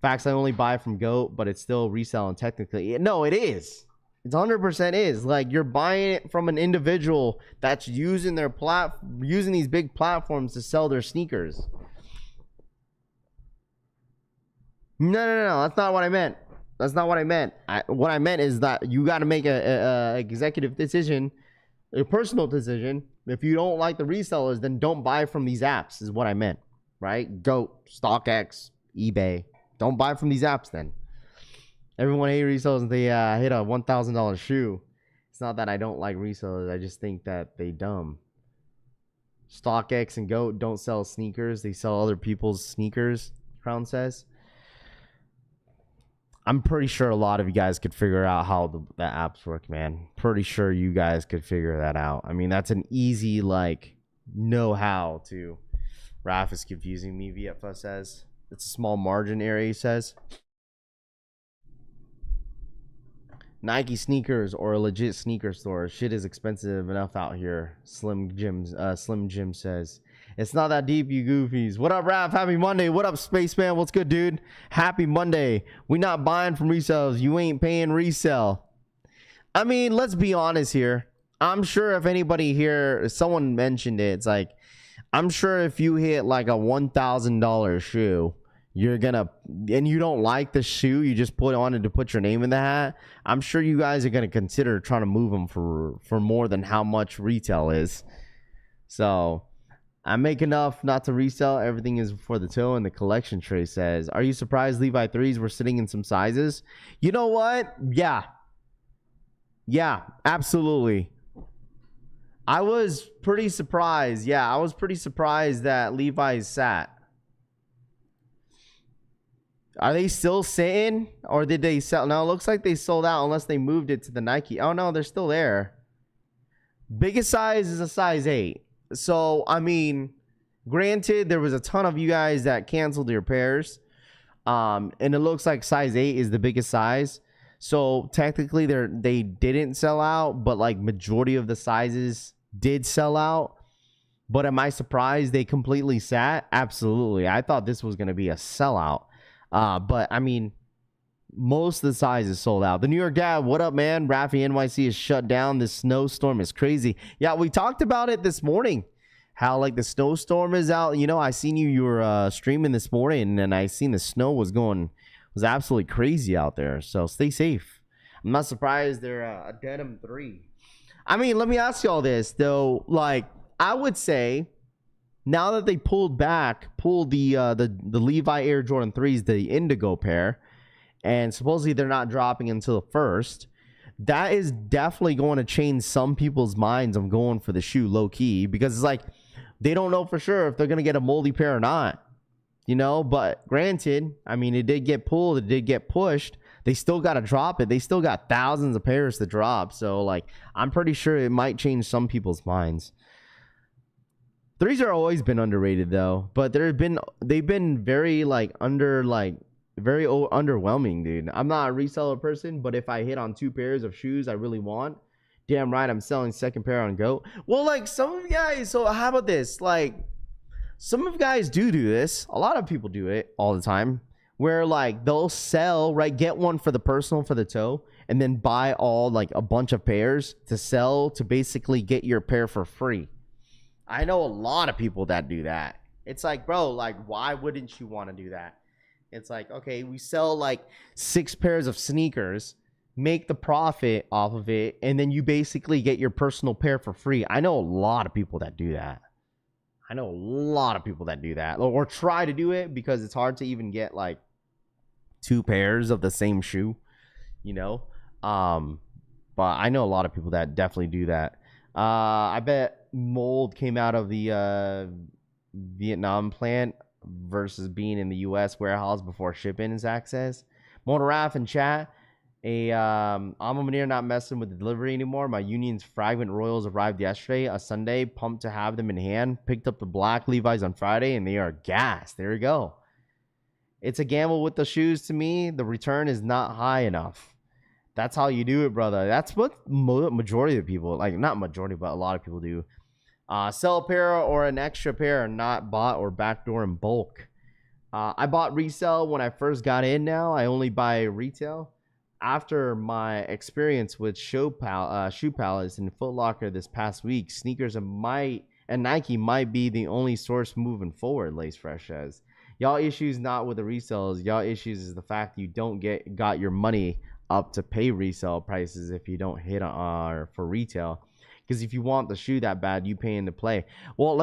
facts? I only buy from Goat, but it's still reselling technically. No, it is. It's 100% is. Like, you're buying it from an individual that's using their using these big platforms to sell their sneakers. No, that's not what I meant. That's not what I meant. What I meant is that you got to make a executive decision, a personal decision. If you don't like the resellers, then don't buy from these apps, is what I meant, right? Goat, StockX, eBay. Don't buy from these apps then. Everyone hates resellers and they hit a $1,000 shoe. It's not that I don't like resellers. I just think that they dumb. StockX and Goat don't sell sneakers. They sell other people's sneakers, Crown says. I'm pretty sure a lot of you guys could figure out how the apps work, man. Pretty sure you guys could figure that out. I mean, that's an easy, like, know-how to. Raph is confusing me, VFS says. It's a small margin area, he says. Nike sneakers or a legit sneaker store. Shit is expensive enough out here. Slim Jim says. It's not that deep, you goofies. What up, Raph? Happy Monday. What up, Spaceman? What's good, dude? Happy Monday. We not buying from resales. You ain't paying resale. I mean, let's be honest here. I'm sure if anybody here, someone mentioned it, it's like, I'm sure if you hit like a $1,000 shoe, you're gonna, and you don't like the shoe, you just put on it to put your name in the hat, I'm sure you guys are gonna consider trying to move them for more than how much retail is. So I make enough not to resell. Everything is for the toe. And the collection tray says, are you surprised Levi 3s were sitting in some sizes? You know what? Yeah, absolutely. I was pretty surprised. Yeah, I was pretty surprised that Levi's sat. Are they still sitting, or did they sell? No, it looks like they sold out unless they moved it to the Nike. Oh no, they're still there. Biggest size is a size 8. So, I mean, granted, there was a ton of you guys that canceled your pairs. And it looks like size 8 is the biggest size. So, technically, they didn't sell out, but like majority of the sizes did sell out. But am I surprised they completely sat? Absolutely. I thought this was going to be a sellout. But, I mean, most of the sizes sold out. The New York Dad, what up, man? Raffy NYC is shut down. This snowstorm is crazy. Yeah, we talked about it this morning. How, like, the snowstorm is out. You know, I seen you were streaming this morning, and I seen the snow was absolutely crazy out there. So stay safe. I'm not surprised they're a denim 3. I mean, let me ask you all this, though. Like, I would say, now that they pulled the Levi Air Jordan 3s, the Indigo pair, and supposedly they're not dropping until the 1st, that is definitely going to change some people's minds on going for the shoe low key, because it's like they don't know for sure if they're going to get a moldy pair or not, you know. But granted, I mean, it did get pulled, it did get pushed, they still got to drop it, they still got thousands of pairs to drop. So like, I'm pretty sure it might change some people's minds. 3s are always been underrated though, but they've been very very underwhelming, dude. I'm not a reseller person, but if I hit on 2 pairs of shoes I really want, damn right I'm selling second pair on GOAT. Well, like, some of you guys, so how about this? Like, some of you guys do this. A lot of people do it all the time, where like they'll sell, right, get one for the personal for the toe, and then buy all like a bunch of pairs to sell to basically get your pair for free. I know a lot of people that do that. It's like, bro, like, why wouldn't you want to do that? It's like, okay, we sell like 6 pairs of sneakers, make the profit off of it, and then you basically get your personal pair for free. I know a lot of people that do that. Or try to do it, because it's hard to even get like 2 pairs of the same shoe, you know? But I know a lot of people that definitely do that. I bet mold came out of the Vietnam plant versus being in the U.S. warehouse before shipping, as access. Motoraf in chat. I'm a Munir not messing with the delivery anymore. My Union's Fragment Royals arrived yesterday, a Sunday. Pumped to have them in hand. Picked up the black Levi's on Friday, and they are gassed. There you go. It's a gamble with the shoes to me. The return is not high enough. That's how you do it, brother. That's what majority of people, like, not majority, but a lot of people do. Sell a pair or an extra pair, not bought or backdoor in bulk. I bought resale when I first got in. Now I only buy retail. After my experience with Shoe Palace and Foot Locker this past week, sneakers and Nike might be the only source moving forward. Lace Fresh says, y'all issues not with the resales. Y'all issues is the fact you don't got your money up to pay resale prices if you don't hit for retail. Because if you want the shoe that bad, you pay in to play. Well,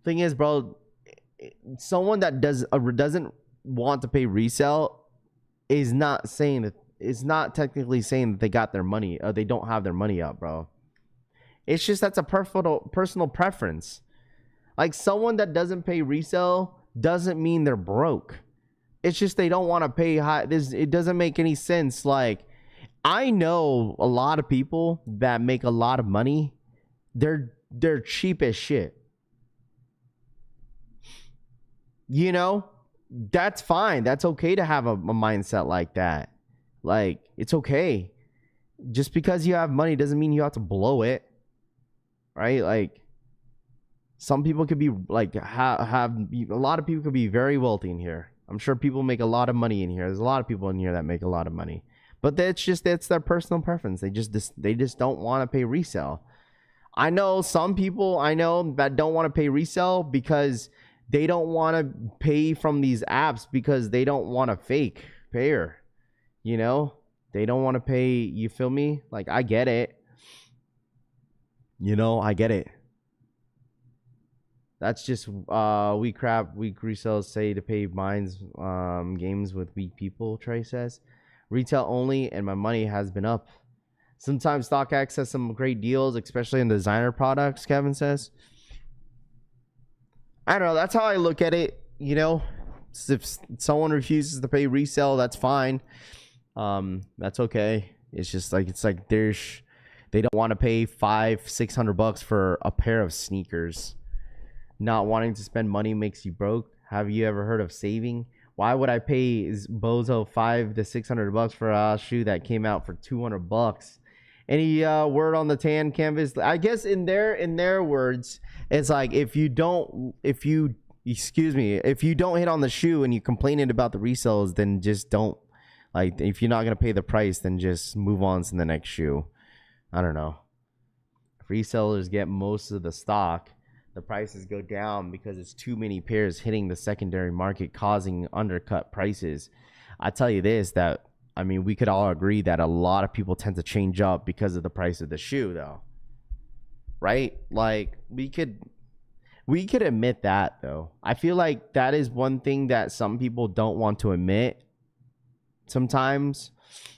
thing is, bro, someone that doesn't want to pay resale is not technically saying that they got their money, or they don't have their money up, bro. It's just that's a personal preference. Like, someone that doesn't pay resale doesn't mean they're broke. It's just they don't want to pay high. It doesn't make any sense. Like, I know a lot of people that make a lot of money. They're cheap as shit. You know, that's fine. That's okay to have a mindset like that. Like, it's okay. Just because you have money doesn't mean you have to blow it, right? Like, some people could be like have a lot of people could be very wealthy in here. I'm sure people make a lot of money in here. There's a lot of people in here that make a lot of money, but that's their personal preference. They just don't want to pay resale. I know some people that don't want to pay resale because they don't want to pay from these apps because they don't want a fake payer. You know, they don't want to pay. You feel me? Like, I get it. You know, I get it. That's just weak resellers say to pay mines games with weak people, Trey says. Retail only, and my money has been up. Sometimes StockX has some great deals, especially in designer products, Kevin says. I don't know. That's how I look at it. You know, if someone refuses to pay resale, that's fine. That's okay. It's just like, they don't want to pay $500-600 for a pair of sneakers. Not wanting to spend money makes you broke. Have you ever heard of saving? Why would I pay bozo $500-600 for a shoe that came out for $200? Any word on the tan canvas? I guess in their words, it's like, if you don't hit on the shoe and you complaining about the resales, then just don't. Like, if you're not gonna pay the price, then just move on to the next shoe. I don't know. Resellers get most of the stock. The prices go down because it's too many pairs hitting the secondary market, causing undercut prices. I tell you this, that I mean, we could all agree that a lot of people tend to change up because of the price of the shoe, though, right? Like, we could admit that, though. I feel like that is one thing that some people don't want to admit sometimes,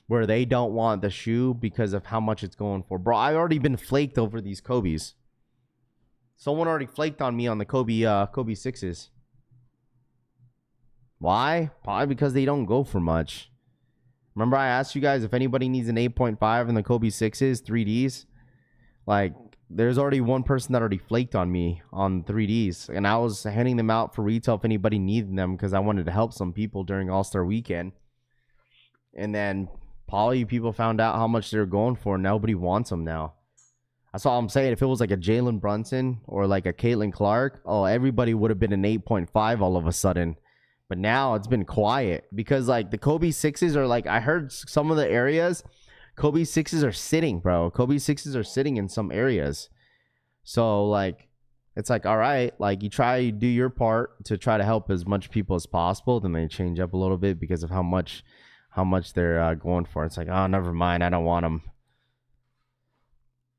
where they don't want the shoe because of how much it's going for. Bro, I've already been flaked over these Kobe's. Someone already flaked on me on the Kobe 6s. Why? Probably because they don't go for much. Remember I asked you guys if anybody needs an 8.5 in the Kobe 6s, 3Ds? Like, there's already one person that already flaked on me on 3Ds. And I was handing them out for retail if anybody needed them because I wanted to help some people during All-Star Weekend. And then probably people found out how much they're going for. And nobody wants them now. That's all I'm saying. If it was like a Jalen Brunson or like a Caitlin Clark, oh, everybody would have been an 8.5 all of a sudden. But now it's been quiet because like the Kobe 6s are like, I heard some of the areas, Kobe 6s are sitting, bro. Kobe 6s are sitting in some areas. So like, it's like, all right, like you do your part to try to help as much people as possible. Then they change up a little bit because of how much they're going for. It's like, oh, never mind. I don't want them.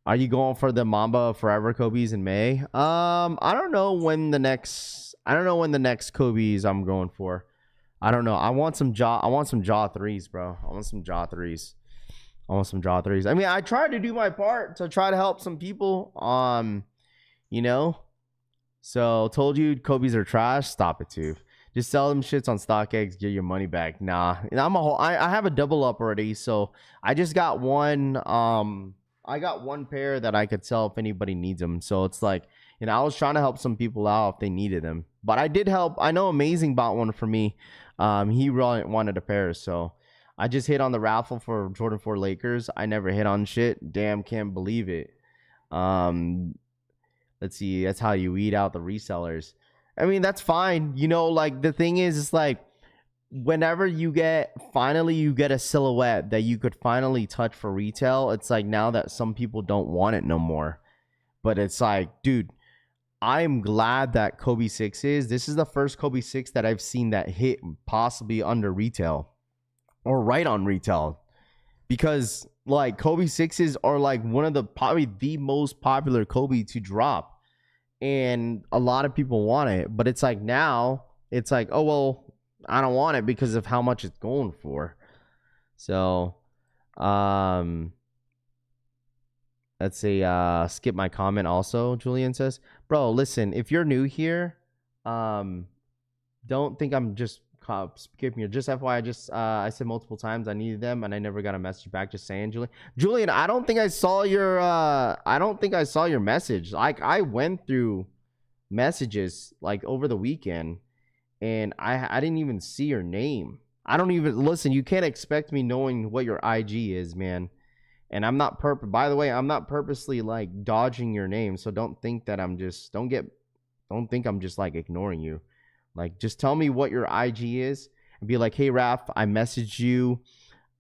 Are you going for the Mamba Forever Kobe's in May? I don't know when the next Kobe's I'm going for. I don't know. I want some jaw 3s, bro. I want some jaw 3s. I mean, I tried to do my part to try to help some people. You know. So told you Kobe's are trash. Stop it, too. Just sell them shits on StockX, get your money back. Nah. And I have a double up already, so I just got one. I got one pair that I could sell if anybody needs them. So it's like, you know, I was trying to help some people out if they needed them. But I did help. I know Amazing bought one for me. He really wanted a pair. So I just hit on the raffle for Jordan 4 Lakers. I never hit on shit. Damn, can't believe it. Let's see. That's how you weed out the resellers. I mean, that's fine. You know, like the thing is, it's like, whenever you get a silhouette that you could finally touch for retail, it's like now that some people don't want it no more. But it's like, dude, I'm glad that Kobe 6 this is the first Kobe 6 that I've seen that hit possibly under retail or right on retail, because like Kobe 6s are like one of the probably the most popular Kobe to drop, and a lot of people want it. But it's like now it's like, oh well, I don't want it because of how much it's going for. So, let's say, skip my comment also, Julian says. Bro, listen, if you're new here, don't think I'm just skipping you. Just FYI, I said multiple times I needed them and I never got a message back. Just saying, Julian. Julian, I don't think I saw your message. Like, I went through messages like over the weekend. And I didn't even see your name. I don't even listen. You can't expect me knowing what your IG is, man. And I'm not by the way, I'm not purposely like dodging your name. So don't think that I'm just don't think I'm just like ignoring you. Like just tell me what your IG is and be like, hey Raph, I messaged you.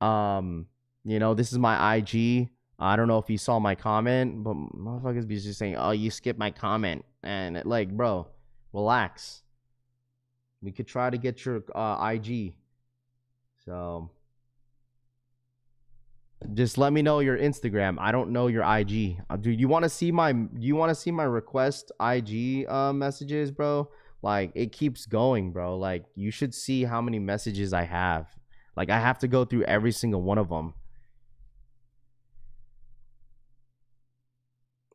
You know, this is my IG. I don't know if you saw my comment, but motherfuckers be just saying, oh, you skipped my comment. And like, bro, relax. We could try to get your IG. So just let me know your Instagram. I don't know your IG. Dude, you want to see my request IG messages, bro? Like it keeps going, bro. Like you should see how many messages I have. Like I have to go through every single one of them.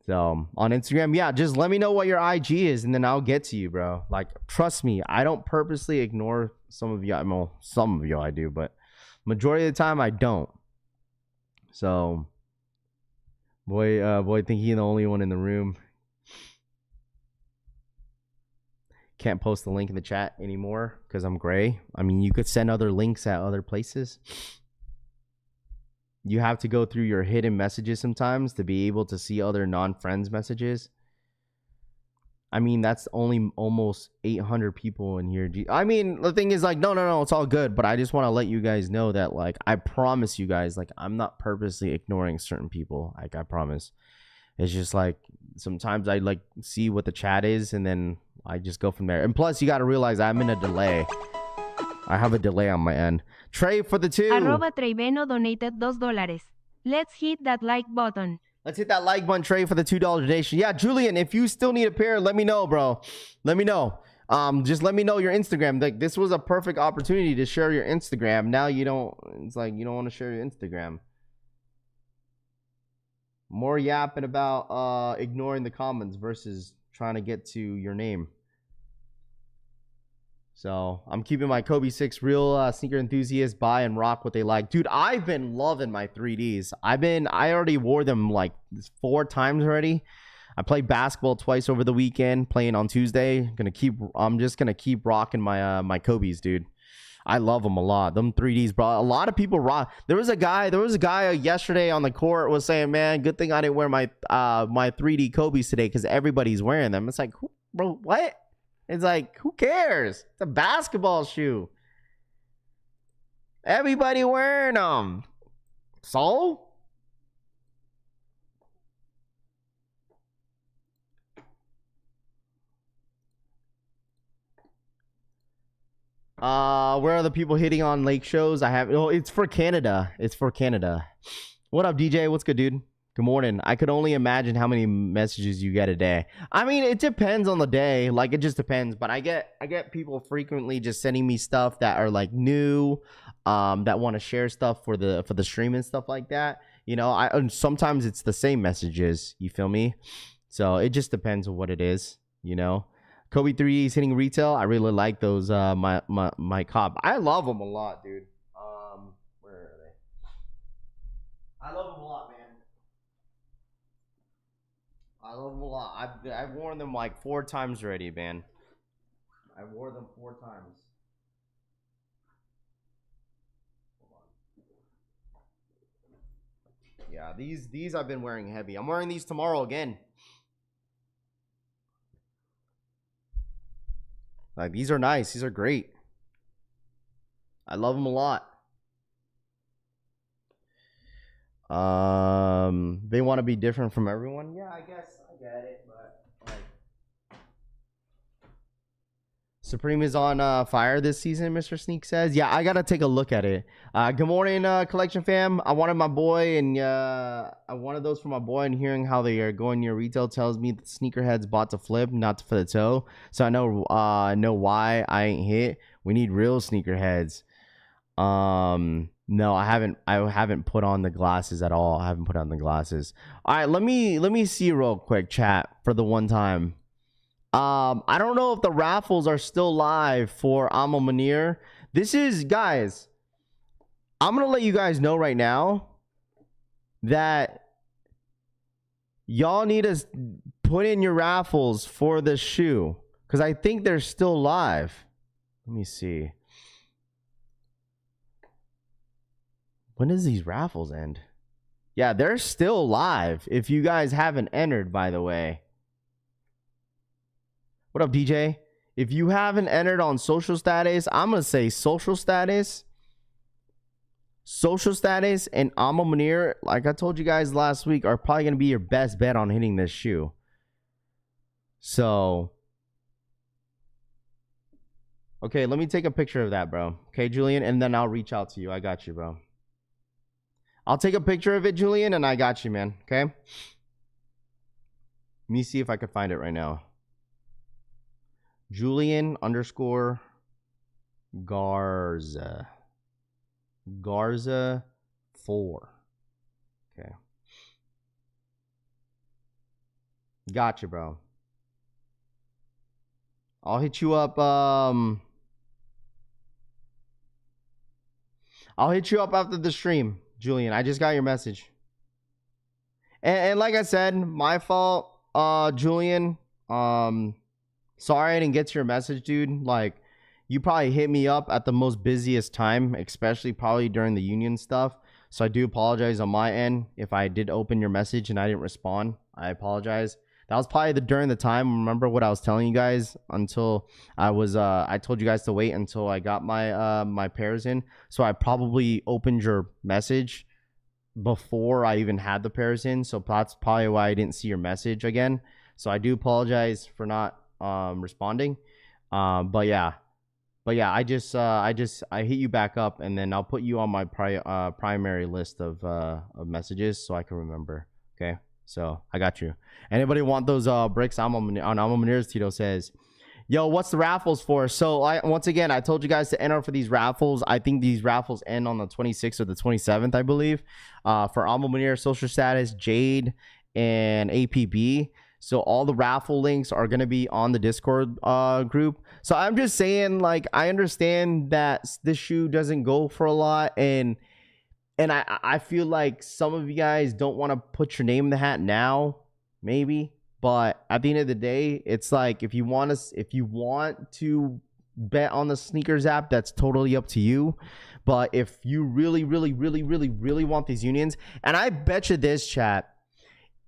So on Instagram, yeah, just let me know what your IG is and then I'll get to you, bro. Like, trust me, I don't purposely ignore some of you. Well, some of you I do, but majority of the time I don't. So, boy, think he's the only one in the room. Can't post the link in the chat anymore because I'm gray. I mean, you could send other links at other places. You have to go through your hidden messages sometimes to be able to see other non-friends messages. I mean, that's only almost 800 people in here. I mean, the thing is like, no, it's all good. But I just want to let you guys know that, like, I promise you guys, like, I'm not purposely ignoring certain people. Like, I promise. It's just like, sometimes I like see what the chat is and then I just go from there. And plus, you got to realize I'm in a delay. I have a delay on my end. Trey for the 2. @Treyveno donated $2. Let's hit that like button. Let's hit that like button, Trey, for the $2 donation. Yeah, Julian, if you still need a pair, let me know, bro. Let me know. Just let me know your Instagram. Like this was a perfect opportunity to share your Instagram. Now you don't. It's like you don't want to share your Instagram. More yapping about ignoring the comments versus trying to get to your name. So I'm keeping my Kobe 6 real sneaker enthusiasts buy and rock what they like. Dude, I've been loving my 3Ds. I already wore them like 4 times already. I played basketball twice over the weekend, playing on Tuesday. I'm just gonna keep rocking my my Kobe's, dude. I love them a lot. Them 3Ds, bro. A lot of people rock. There was a guy yesterday on the court was saying, man, good thing I didn't wear my my 3D Kobe's today because everybody's wearing them. It's like, bro, what? It's like, who cares? It's a basketball shoe. Everybody wearing them. So? Where are the people hitting on lake shows? It's for Canada. It's for Canada. What up, DJ? What's good, dude? Good morning. I could only imagine how many messages you get a day. I mean, it depends on the day. Like, it just depends. But I get people frequently just sending me stuff that are like new, that want to share stuff for the stream and stuff like that. You know, and sometimes it's the same messages. You feel me? So it just depends on what it is. You know, Kobe 3 is hitting retail. I really like those. My cop. I love them a lot, dude. Where are they? I love them a lot, man. I love them a lot. I've worn them like 4 times already, man. I wore them 4 times. Hold on. Yeah, these I've been wearing heavy. I'm wearing these tomorrow again. Like, these are nice. These are great. I love them a lot. They want to be different from everyone. Yeah, I guess I get it, but like, Supreme is on fire this season, Mr. Sneak says. Yeah, I gotta take a look at it. Good morning, collection fam. I wanted my boy, and I wanted those for my boy, and hearing how they are going near retail tells me that sneakerheads bought to flip, not for the toe. So I know why I ain't hit. We need real sneakerheads. No, I haven't put on the glasses at all. I haven't put on the glasses. All right, let me see real quick, chat, for the one time. I don't know if the raffles are still live for Amo Munir. This is, guys, I'm gonna let you guys know right now that y'all need to put in your raffles for the shoe because I think they're still live. Let me see. When does these raffles end? Yeah, they're still live. If you guys haven't entered, by the way. What up, DJ? If you haven't entered on social status, I'm going to say social status, and Alma Munir, like I told you guys last week, are probably going to be your best bet on hitting this shoe. So, okay, let me take a picture of that, bro. Okay, Julian, and then I'll reach out to you. I got you, bro. I'll take a picture of it, Julian, and I got you, man. Okay? Let me see if I can find it right now. Julian _ Garza. Garza 4. Okay. Gotcha, bro. I'll hit you up. I'll hit you up after the stream, Julian. I just got your message. And like I said, my fault, Julian. Sorry I didn't get to your message, dude. Like, you probably hit me up at the most busiest time, especially probably during the union stuff. So I do apologize on my end if I did open your message and I didn't respond. I apologize. That was probably during the time. Remember what I was telling you guys until I told you guys to wait until I got my my pairs in. So I probably opened your message before I even had the pairs in. So that's probably why I didn't see your message again. So I do apologize for not responding. But yeah, I hit you back up, and then I'll put you on my primary list of messages so I can remember. Okay, so I got you. Anybody want those bricks? On Alma Munir's, Tito says, yo, what's the raffles for? So once again, I told you guys to enter for these raffles. I think these raffles end on the 26th or the 27th, I believe. For Alma Munir, social status, Jade, and APB. So all the raffle links are going to be on the Discord group. So I'm just saying, like, I understand that this shoe doesn't go for a lot. And I feel like some of you guys don't want to put your name in the hat now, maybe. But at the end of the day, it's like, if you want to bet on the sneakers app, that's totally up to you. But if you really want these unions, and I bet you this, chat,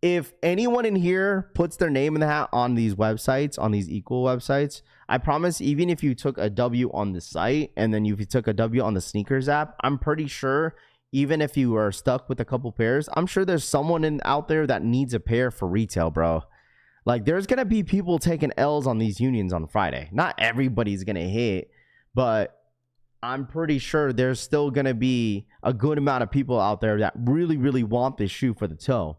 if anyone in here puts their name in the hat on these websites, on these equal websites, I promise, even if you took a W on the site and then if you took a W on the sneakers app, I'm pretty sure, even if you are stuck with a couple pairs, I'm sure there's someone out there that needs a pair for retail, bro. Like, there's going to be people taking L's on these unions on Friday. Not everybody's going to hit, but I'm pretty sure there's still going to be a good amount of people out there that really want this shoe for the toe.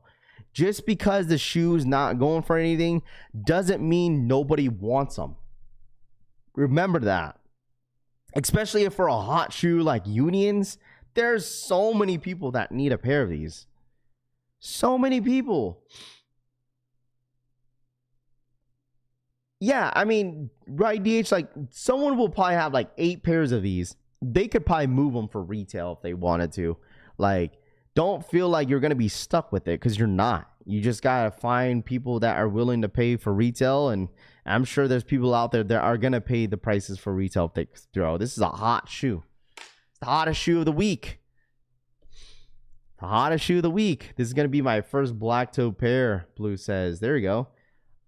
Just because the shoe's not going for anything doesn't mean nobody wants them. Remember that. Especially if for a hot shoe like unions, there's so many people that need a pair of these. So many people. Yeah, I mean, right, DH, like, someone will probably have like 8 pairs of these. They could probably move them for retail if they wanted to. Like, don't feel like you're going to be stuck with it, because you're not. You just got to find people that are willing to pay for retail. And I'm sure there's people out there that are going to pay the prices for retail if they throw. This is a hot shoe. It's the hottest shoe of the week. The hottest shoe of the week. This is going to be my first black toe pair, Blue says. There you go.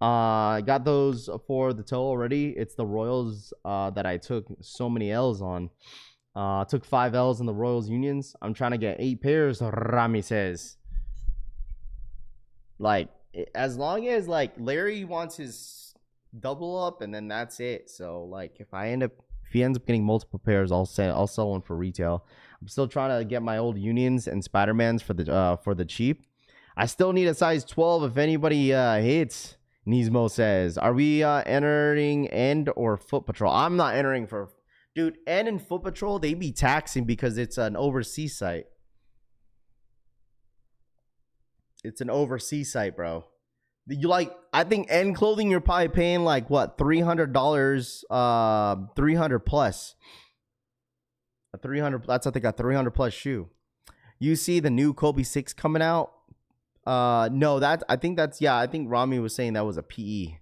I got those for the toe already. It's the Royals that I took so many L's on. Took 5 L's in the Royals unions. I'm trying to get 8 pairs, Rami says. Like, as long as, like, Larry wants his double up, and then that's it. So, like, if he ends up getting multiple pairs, I'll sell one for retail. I'm still trying to get my old unions and Spider-Mans for the cheap. I still need a size 12 if anybody hits. Nismo says, are we entering End or Foot Patrol? I'm not entering for... Dude, End and Foot Patrol, they be taxing because it's an overseas site. It's an overseas site, bro. I think End Clothing, you're probably paying like, what, $300, 300 plus. That's, I think, a 300 plus shoe. You see the new Kobe 6 coming out? No, I think Rami was saying that was a PE.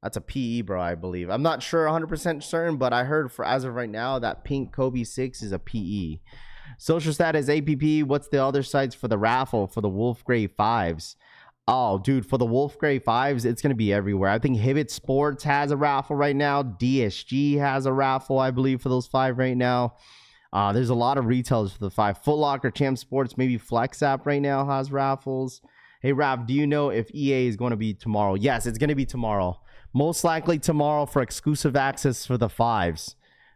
That's a PE, bro, I believe. I'm not sure 100% certain, but I heard as of right now that pink Kobe 6 is a PE. Social status APP. What's the other sites for the raffle for the Wolf Gray 5s? Oh, dude, for the Wolf Gray 5s, it's going to be everywhere. I think Hibbett Sports has a raffle right now. DSG has a raffle, I believe, for those 5 right now. There's a lot of retailers for the 5. Foot Locker, Champ Sports, maybe Flex App right now has raffles. Hey, Raph, do you know if EA is going to be tomorrow? Yes, it's going to be tomorrow. Most likely tomorrow for exclusive access for the 5s.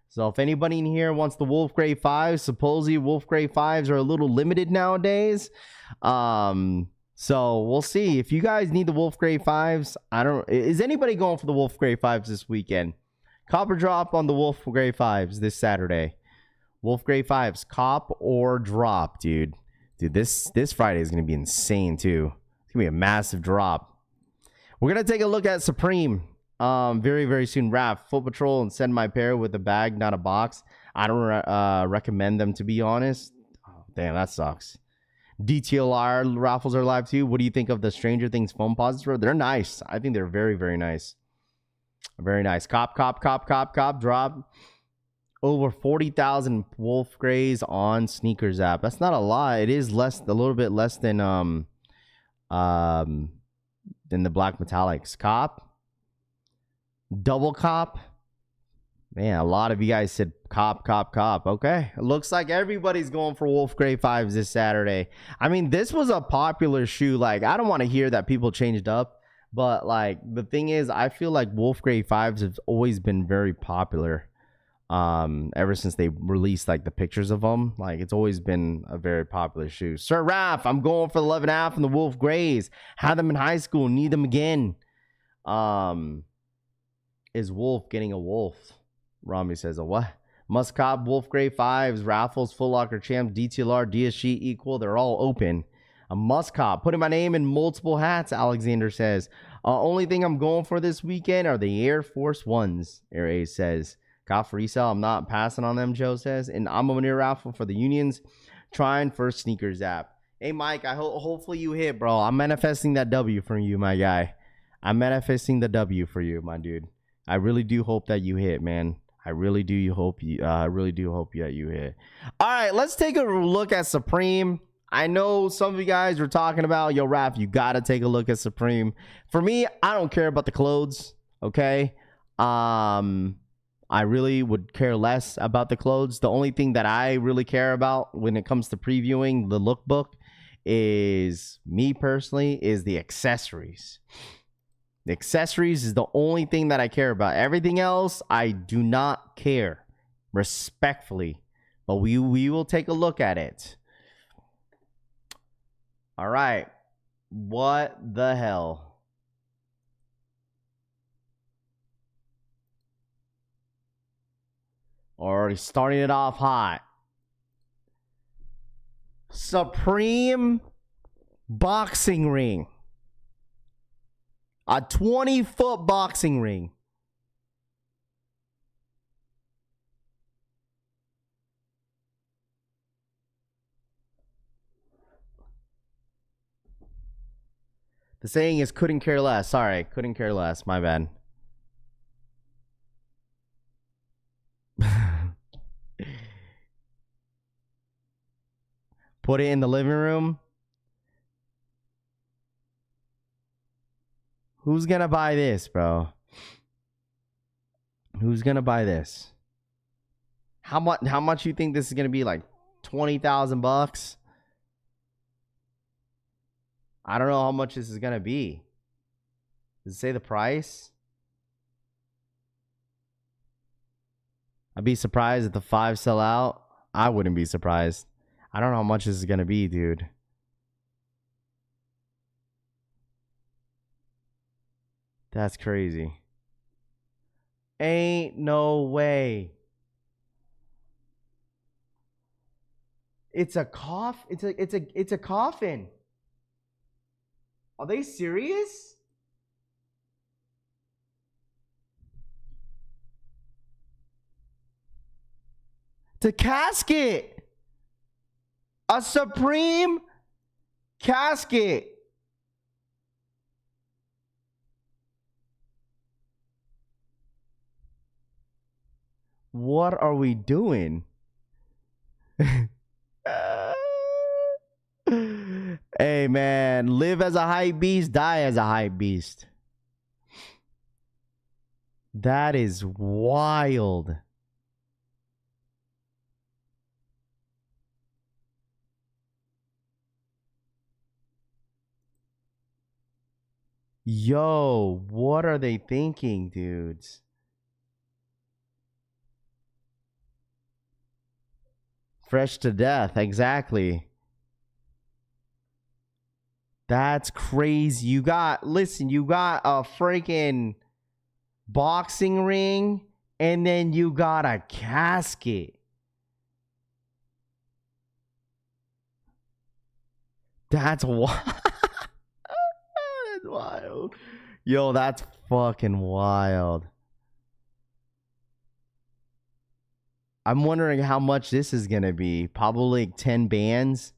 So if anybody in here wants the Wolf Gray 5s, supposedly Wolf Gray 5s are a little limited nowadays. So we'll see. If you guys need the Wolf Gray 5s, is anybody going for the Wolf Gray 5s this weekend? Cop or drop on the Wolf Gray 5s this Saturday. Wolf Gray 5s, cop or drop, dude. Dude, this Friday is going to be insane, too. It's going to be a massive drop. We're going to take a look at Supreme very, very soon. Raph, Foot Patrol, and send my pair with a bag, not a box. I don't recommend them, to be honest. Oh, damn, that sucks. DTLR raffles are live, too. What do you think of the Stranger Things foam posits? They're nice. I think they're very, very nice. Very nice. Cop, drop. Over 40,000 Wolf Grays on Sneakers app. That's not a lot. It is a little bit less than the Black Metallics. Cop, double cop. Man, a lot of you guys said cop. Okay, it looks like everybody's going for Wolf Gray 5s this Saturday. I mean, this was a popular shoe. Like, I don't want to hear that people changed up, but like the thing is, I feel like Wolf Gray 5s have always been very popular. Ever since they released like the pictures of them, like it's always been a very popular shoe. Sir Raph, I'm going for the 11.5 and the Wolf Grays. Had them in high school, need them again. Is Wolf getting a Wolf? Rami says a what? Must cop Wolf Gray 5s, raffles, Foot Locker, Champs, DTLR, DSG equal. They're all open. A must cop. Putting my name in multiple hats, Alexander says. Only thing I'm going for this weekend are the Air Force Ones, Air A says. Cop for resale. I'm not passing on them, Joe says. And I'm a near raffle for the Unions. Trying for Sneakers app. Hey, Mike, hopefully you hit, bro. I'm manifesting that W for you, my guy. I'm manifesting the W for you, my dude. I really do hope that you hit, man. I really do hope you that you hit. All right, let's take a look at Supreme. I know some of you guys were talking about, yo, Raph, you got to take a look at Supreme. For me, I don't care about the clothes, okay? I really would care less about the clothes. The only thing that I really care about when it comes to previewing the lookbook is, me personally, is the accessories. The accessories is the only thing that I care about. Everything else, I do not care, respectfully. But we will take a look at it. All right. What the hell? Already starting it off hot. Supreme boxing ring. A 20-foot boxing ring. The saying is couldn't care less. Sorry, couldn't care less. My bad. Put it in the living room. Who's gonna buy this, bro? Who's gonna buy this? How much you think this is gonna be? Like $20,000? I don't know how much this is gonna be. Does it say the price? I'd be surprised if the 5 sell out. I wouldn't be surprised. I don't know how much this is gonna be, dude. That's crazy. Ain't no way. It's a it's a coffin. Are they serious? It's a casket. A Supreme casket. What are we doing? Hey, man, live as a hype beast, die as a hype beast. That is wild. Yo, what are they thinking, dudes? Fresh to death, exactly. That's crazy. You got a freaking boxing ring, and then you got a casket. That's wild. That's wild. Yo, that's fucking wild. I'm wondering how much this is gonna be. Probably like 10 bands.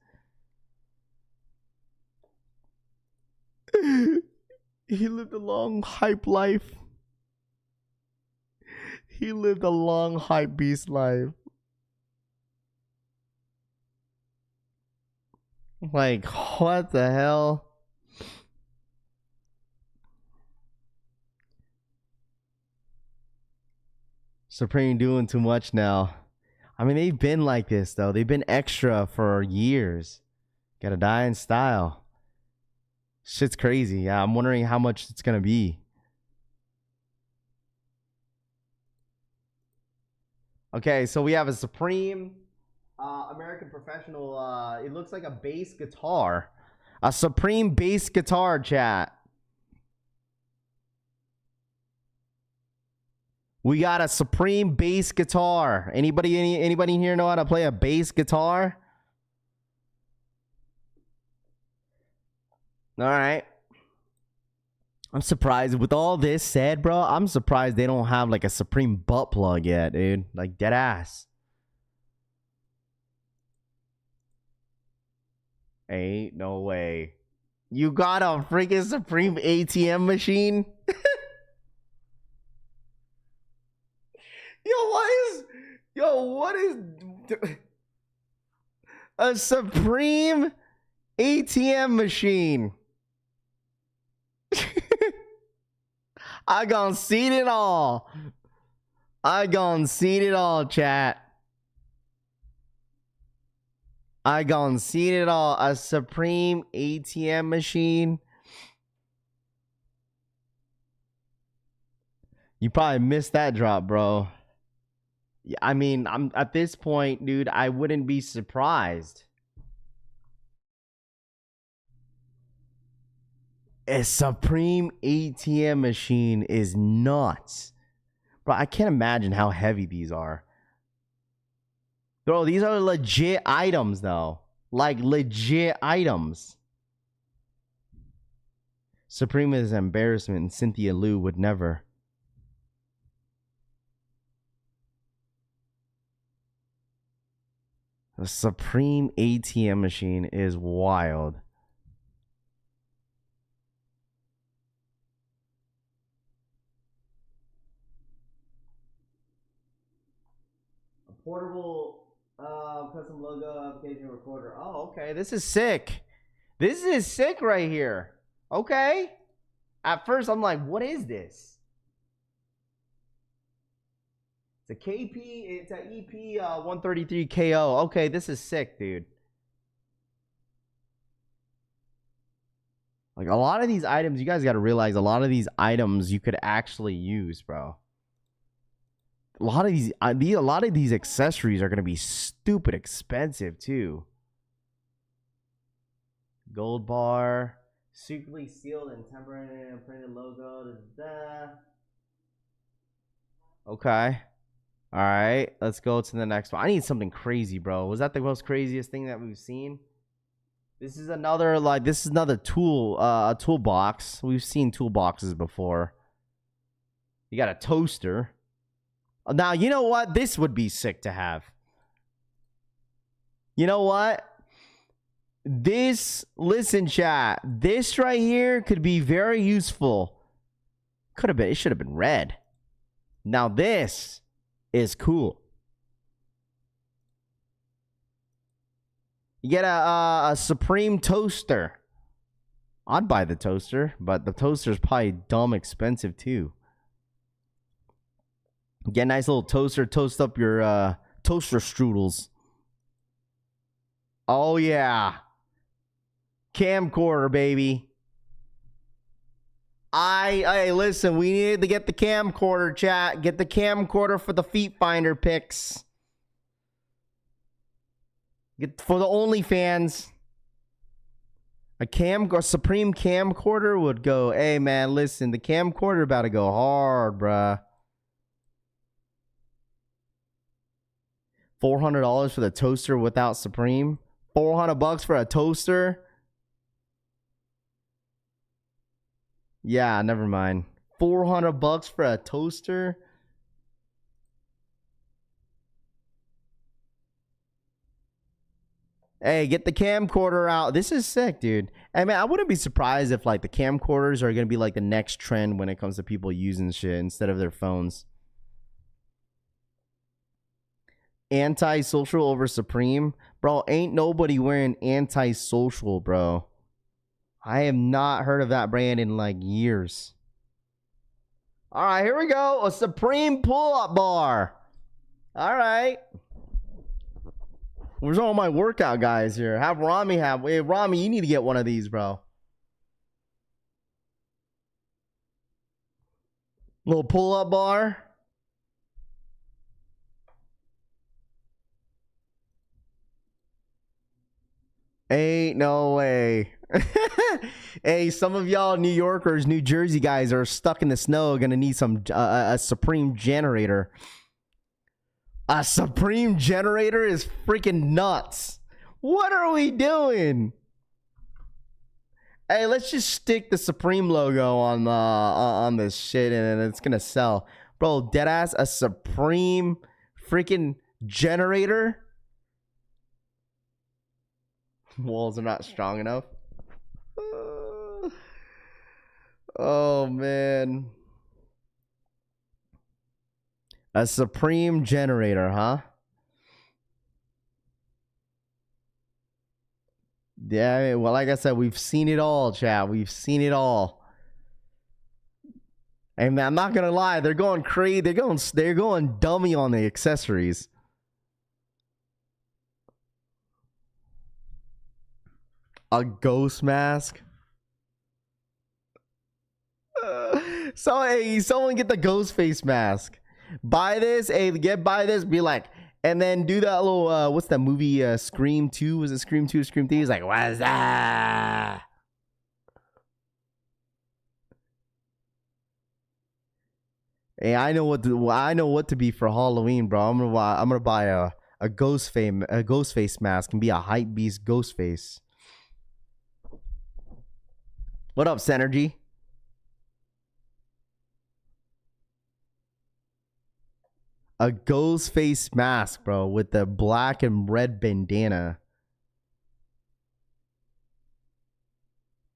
He lived a long hype life. He lived a long hype beast life. Like, what the hell? Supreme doing too much now. I mean, they've been like this, though. They've been extra for years. Gotta die in style. Shit's crazy. Yeah, I'm wondering how much it's gonna be. Okay, so we have a Supreme American Professional. It looks like a bass guitar. A Supreme bass guitar, chat. We got a Supreme bass guitar. Anybody here know how to play a bass guitar? All right. I'm surprised. With all this said, bro, I'm surprised they don't have like a Supreme butt plug yet, dude. Like, dead ass. Ain't no way. You got a freaking Supreme ATM machine? What is a Supreme ATM machine? I gone seen it all. Chat. I gone seen it all. A Supreme ATM machine. You probably missed that drop, bro. I mean, I'm at this point, dude, I wouldn't be surprised. A Supreme ATM machine is nuts. Bro, I can't imagine how heavy these are. Bro, these are legit items, though. Like, legit items. Supreme is an embarrassment, and Cynthia Liu would never. The Supreme ATM machine is wild. A portable custom logo application recorder. Oh, okay. This is sick. This is sick right here. Okay. At first, I'm like, what is this? It's a KP, it's an EP 133 KO. Okay, this is sick, dude. Like, a lot of these items, you guys got to realize, a lot of these items you could actually use, bro. A lot of these accessories are going to be stupid expensive, too. Gold bar. Secretly sealed and temporary printed logo. Okay. All right, let's go to the next one. I need something crazy, bro. Was that the most craziest thing that we've seen? This is another tool, a toolbox. We've seen toolboxes before. You got a toaster. Now, you know what? This would be sick to have. You know what? Listen, chat. This right here could be very useful. It should have been red. Now this is cool. You get a Supreme toaster. I'd buy the toaster, but the toaster's probably dumb expensive too. Get a nice little toaster, toast up your toaster strudels. Oh yeah. Camcorder, baby. Hey, listen, we needed to get the camcorder, chat. Get the camcorder for the feet finder pics. Get for the OnlyFans. A Supreme camcorder would go, hey man, listen, the camcorder about to go hard, bruh. $400 for the toaster without Supreme. $400 for a toaster. Yeah, never mind. $400 for a toaster. Hey, get the camcorder out. This is sick, dude. I mean, I wouldn't be surprised if like the camcorders are gonna be like the next trend when it comes to people using shit instead of their phones. Anti-social over Supreme, bro. Ain't nobody wearing anti-social, bro. I have not heard of that brand in like years. All right, here we go. A Supreme pull-up bar. All right. Where's all my workout guys here? Have Rami have. Hey, Rami, you need to get one of these, bro. Little pull-up bar. Ain't no way. Hey, some of y'all New Yorkers, New Jersey guys are stuck in the snow. Gonna need some a Supreme generator. A Supreme generator is freaking nuts. What are we doing? Hey, let's just stick the Supreme logo on this shit and it's gonna sell, bro. Deadass, a Supreme freaking generator. Walls are not strong enough. Oh man. A Supreme generator, huh? Yeah, well, like I said, we've seen it all, chat. We've seen it all. And I'm not gonna lie, they're going crazy. They're going dummy on the accessories. A ghost mask. So hey, someone get the ghost face mask. Buy this, hey, buy this, be like, and then do that little what's that movie, Scream 2? Was it Scream 2 or Scream 3? He's like, what's that? Hey, I know what to be for Halloween, bro. I'm gonna buy a ghost face mask and be a hype beast ghost face. What up, Synergy? A ghost face mask, bro, with the black and red bandana.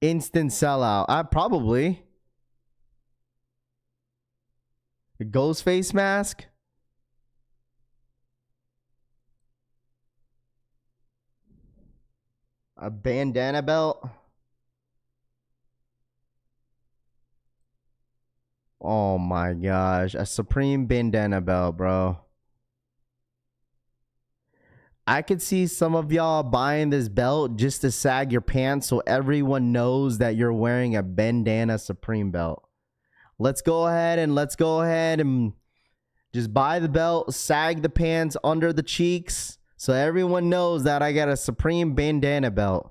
Instant sellout. Probably. A ghost face mask. A bandana belt. Oh my gosh, a Supreme bandana belt, bro. I could see some of y'all buying this belt just to sag your pants so everyone knows that you're wearing a bandana Supreme belt. Let's go ahead and just buy the belt, sag the pants under the cheeks so everyone knows that I got a Supreme bandana belt.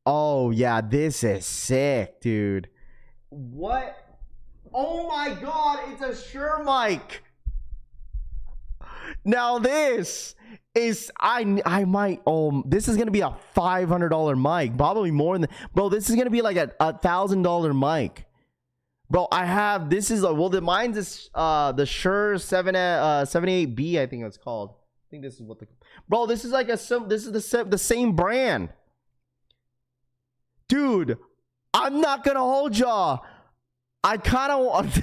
Oh, yeah, this is sick, dude. What? Oh, my God, it's a Shure mic. Now, this is, I might, this is going to be a $500 mic. Probably more than, bro, this is going to be like a $1,000 mic. Bro, this is, mine's is, the Shure 78B, I think it's called. I think this is what bro, this is like this is the same brand. Dude, I'm not gonna hold y'all. I kind of want.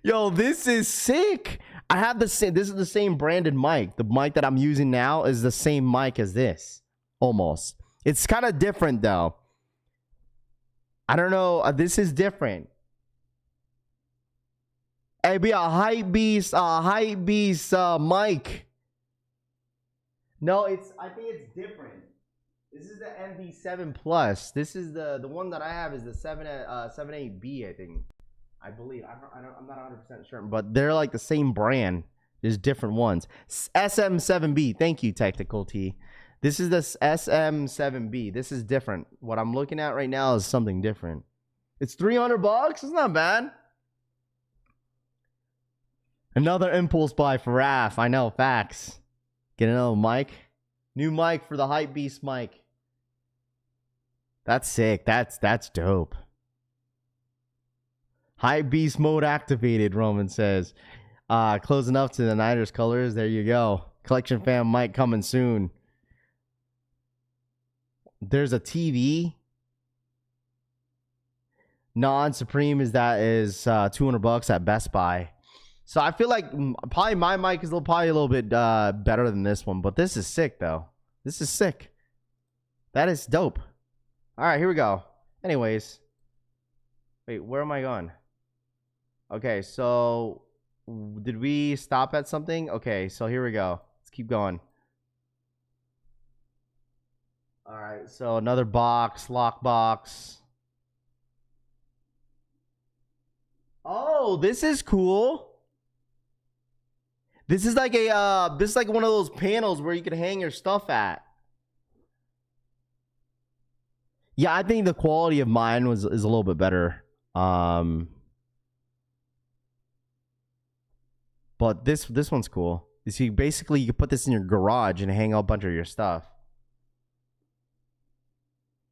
Yo, this is sick. I have the same. This is the same branded mic. The mic that I'm using now is the same mic as this, almost. It's kind of different though. I don't know. This is different. Hey, be a hype beast mic. No, I think it's different. This is the MV7 Plus. This is the one that I have is the 78B, I think. I believe. I'm not 100% sure, but they're like the same brand. There's different ones. SM7B. Thank you, Tactical T. This is the SM7B. This is different. What I'm looking at right now is something different. It's $300. It's not bad. Another impulse buy for Raph. I know, facts. Get another mic. New mic for the Hype Beast mic. That's sick. That's dope. Hype Beast mode activated, Roman says. Close enough to the Niners colors. There you go. Collection fam mic coming soon. There's a TV. Non-Supreme is $200 at Best Buy. So I feel like probably my mic is probably a little bit better than this one. But this is sick, though. This is sick. That is dope. All right, here we go. Anyways. Wait, where am I going? Okay, so did we stop at something? Okay, so here we go. Let's keep going. All right, so another box, lock box. Oh, this is cool. This is like one of those panels where you can hang your stuff at. Yeah, I think the quality of mine is a little bit better. But this one's cool. You see, basically you can put this in your garage and hang a bunch of your stuff.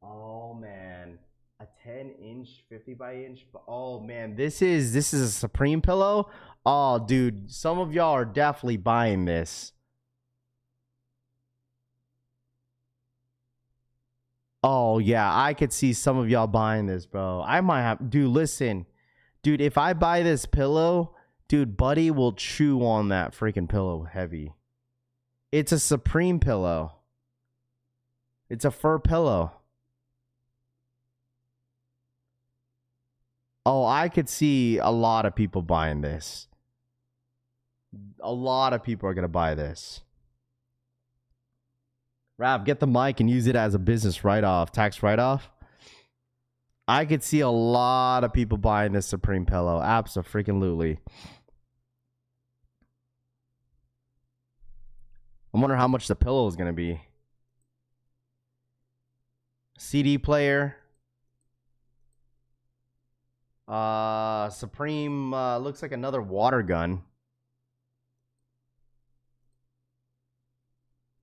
Oh man, a 10-inch, 50 by inch. Oh man, this is a Supreme pillow. Oh dude, some of y'all are definitely buying this. Oh yeah, I could see some of y'all buying this, bro. I might have. Dude, listen, dude, if I buy this pillow, dude, Buddy will chew on that freaking pillow heavy. It's a Supreme pillow. It's a fur pillow. Oh, I could see a lot of people buying this. A lot of people are going to buy this. Rav, get the mic and use it as a business write-off, tax write-off. I could see a lot of people buying this Supreme pillow. Abso-freaking-lutely. I wonder how much the pillow is going to be. CD player. Supreme looks like another water gun.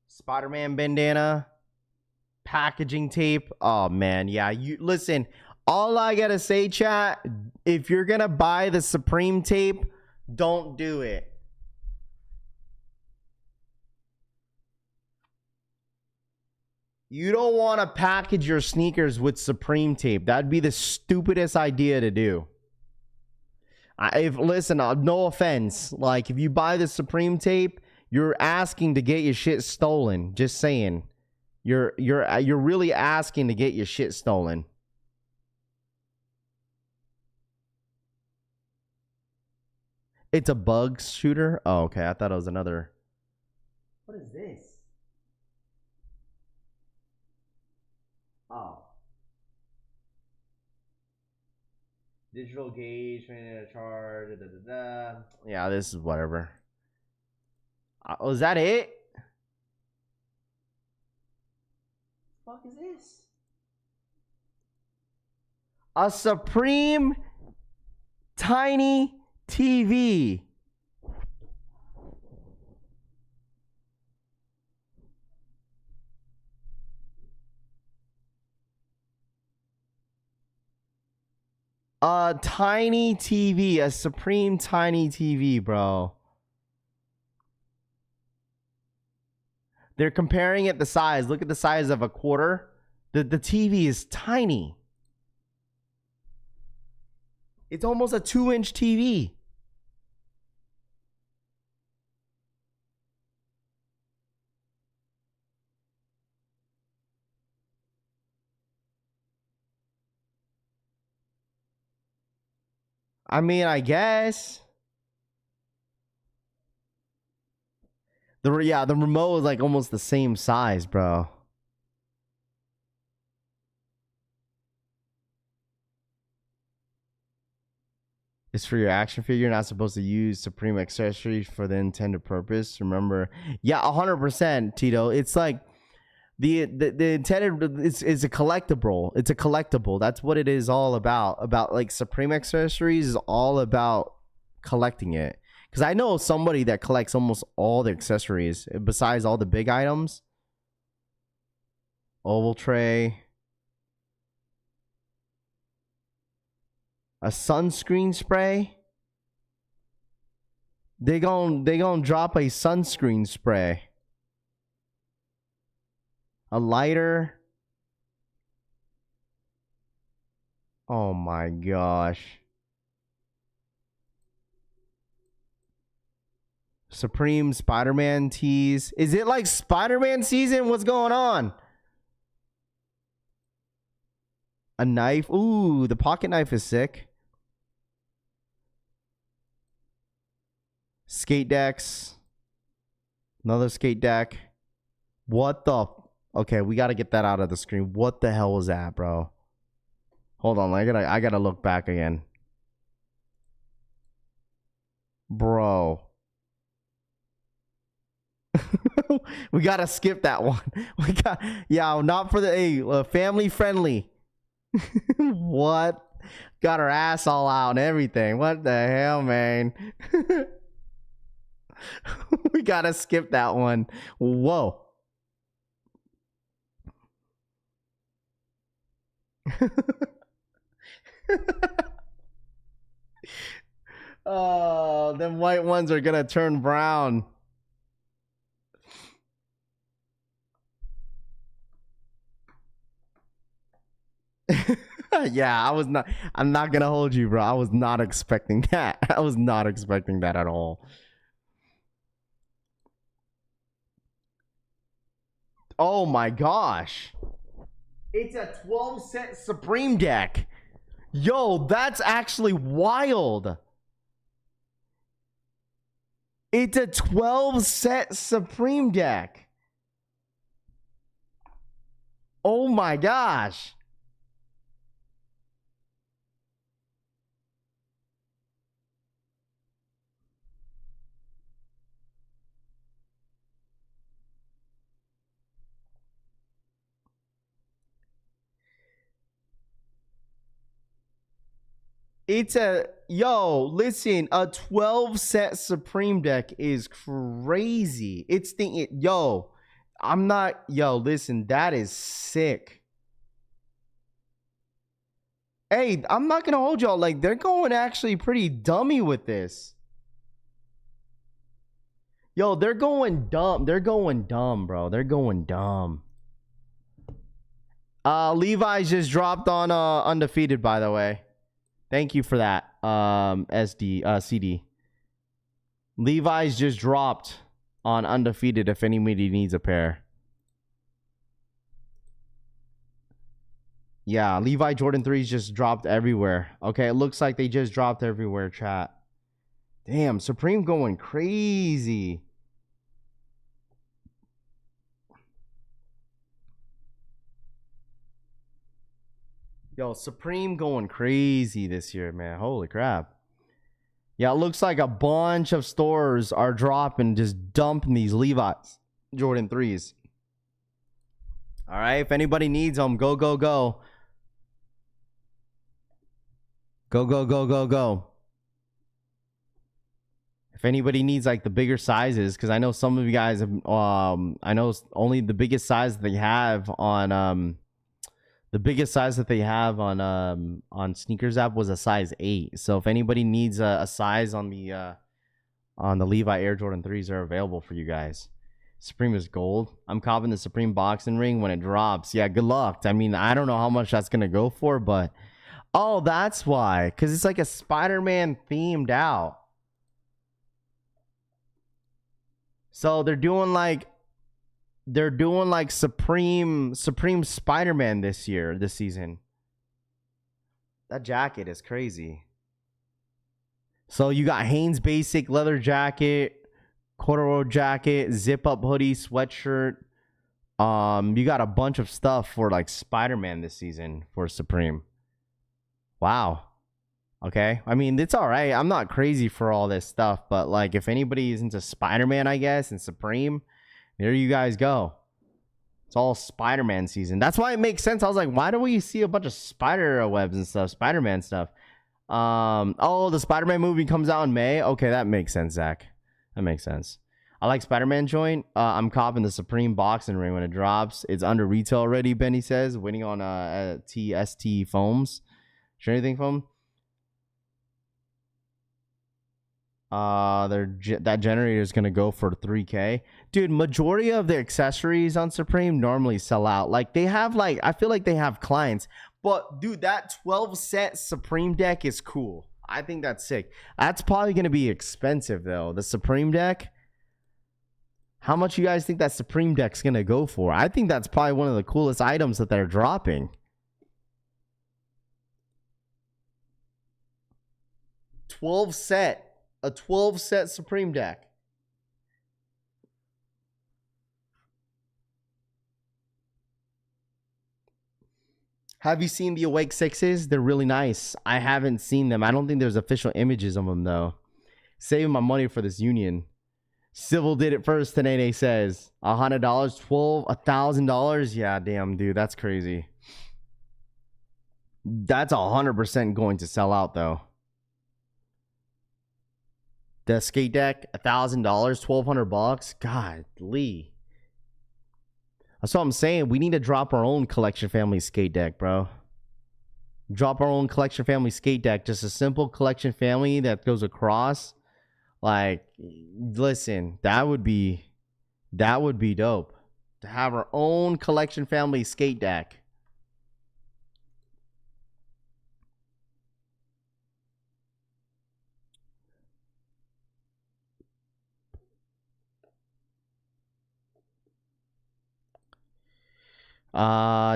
Spider-Man bandana. Packaging tape. Oh man, yeah, you listen, all I gotta say, chat, if you're gonna buy the Supreme tape, don't do it. You don't want to package your sneakers with Supreme tape. That'd be the stupidest idea to do. Listen, no offense. Like, if you buy the Supreme tape, you're asking to get your shit stolen. Just saying. You're really asking to get your shit stolen. It's a bug shooter? Oh, okay. I thought it was another. What is this? Oh. Digital gauge, charge, Yeah, this is whatever. Oh, is that it? What the fuck is this? A Supreme tiny TV. A tiny TV, a Supreme tiny TV, bro. They're comparing it the size. Look at the size of a quarter. The TV is tiny. It's almost a 2-inch TV. I mean, I guess. The remote is like almost the same size, bro. It's for your action figure. You're not supposed to use Supreme accessories for the intended purpose. Remember, yeah, 100%, Tito. It's like the intended. It's a collectible. It's a collectible. That's what it is all about. About like Supreme accessories is all about collecting it. Because I know somebody that collects almost all the accessories besides all the big items. Oval tray. A sunscreen spray. They gon' drop a sunscreen spray. A lighter. Oh my gosh. Supreme Spider-Man tees. Is it like Spider-Man season? What's going on? A knife. Ooh, the pocket knife is sick. Skate decks. Another skate deck. What the? Okay, we got to get that out of the screen. What the hell was that, bro? Hold on, I gotta look back again. Bro. We gotta skip that one. We got, yeah, not for the family friendly. What? Got her ass all out and everything. What the hell, man? We gotta skip that one. Whoa. Oh, them white ones are gonna turn brown. Yeah, I'm not gonna hold you, bro. I was not expecting that. I was not expecting that at all. Oh my gosh. It's a 12 set Supreme deck. Yo, that's actually wild. It's a 12 set Supreme deck. Oh my gosh. It's a, listen, a 12 set Supreme deck is crazy. It's listen, that is sick. Hey, I'm not gonna hold y'all, like, they're going actually pretty dummy with this. Yo, they're going dumb. They're going dumb, bro. They're going dumb. Levi's just dropped on Undefeated, by the way. Thank you for that, CD. Levi's just dropped on Undefeated if anybody needs a pair. Yeah, Levi Jordan 3s just dropped everywhere. Okay, it looks like they just dropped everywhere, chat. Damn, Supreme going crazy. Yo, Supreme going crazy this year, man. Holy crap. Yeah, it looks like a bunch of stores are dropping, just dumping these Levi's Jordan 3s. All right, if anybody needs them, go, go, go. Go, go, go, go, go. If anybody needs like the bigger sizes, because I know some of you guys have, I know only the biggest size that they have on, on Sneakers app was a size 8. So if anybody needs a size on the Levi Air Jordan 3s, are available for you guys. Supreme is gold. I'm copping the Supreme boxing ring when it drops. Yeah, good luck. I mean, I don't know how much that's gonna go for, but oh, that's why. Because it's like a Spider-Man themed out. So they're doing like Supreme Spider-Man this season. That jacket is crazy. So you got Hanes basic leather jacket, corduroy jacket, zip up hoodie, sweatshirt. You got a bunch of stuff for like Spider-Man this season for Supreme. Wow. Okay. I mean, it's all right. I'm not crazy for all this stuff, but like if anybody is into Spider-Man, I guess, and Supreme, there you guys go. It's all Spider-Man season. That's why it makes sense. I was like, why do we see a bunch of spider webs and stuff, Spider-Man stuff? Oh, the Spider-Man movie comes out in May. Okay, that makes sense, Zach. That makes sense. I like Spider-Man joint. I'm copping the Supreme boxing ring when it drops. It's under retail already, Benny says. Waiting on TST foams. Sure anything foam? That generator is gonna go for 3K. Dude, majority of the accessories on Supreme normally sell out. Like they have like, I feel like they have clients. But dude, that 12 set Supreme deck is cool. I think that's sick. That's probably gonna be expensive though. The Supreme deck. How much you guys think that Supreme deck's gonna go for? I think that's probably one of the coolest items that they're dropping. 12 set. A 12 set Supreme deck. Have you seen the Awake Sixes? They're really nice. I haven't seen them. I don't think there's official images of them though. Saving my money for this union. Civil did it first, Tanene says. $100, $1,000. Yeah, damn, dude, that's crazy. That's 100% going to sell out though. The skate deck, $1,000, $1,200. God, Lee. That's what I'm saying. We need to drop our own collection family skate deck, bro. Drop our own collection family skate deck. Just a simple collection family that goes across. Like, listen, that would be dope. To have our own collection family skate deck.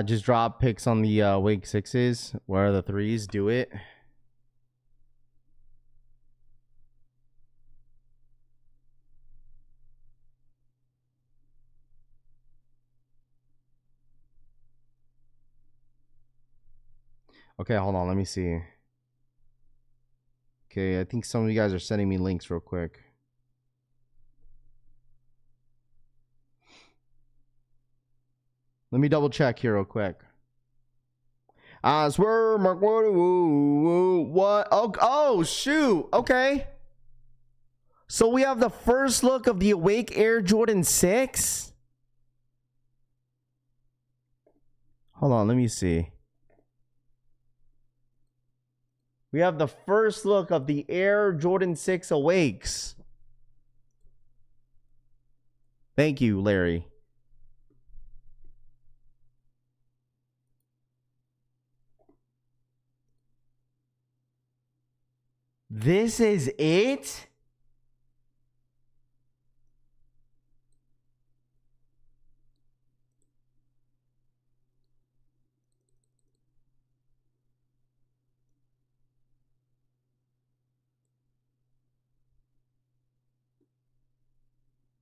Just drop picks on the Wake Sixes. Where are the threes? Do it. Okay, hold on. Let me see. Okay, I think some of you guys are sending me links real quick. Let me double check here real quick. I swear, Mark, what? Oh, shoot. Okay. So we have the first look of the Awake Air Jordan 6. Hold on, let me see. We have the first look of the Air Jordan 6 Awakes. Thank you, Larry. This is it?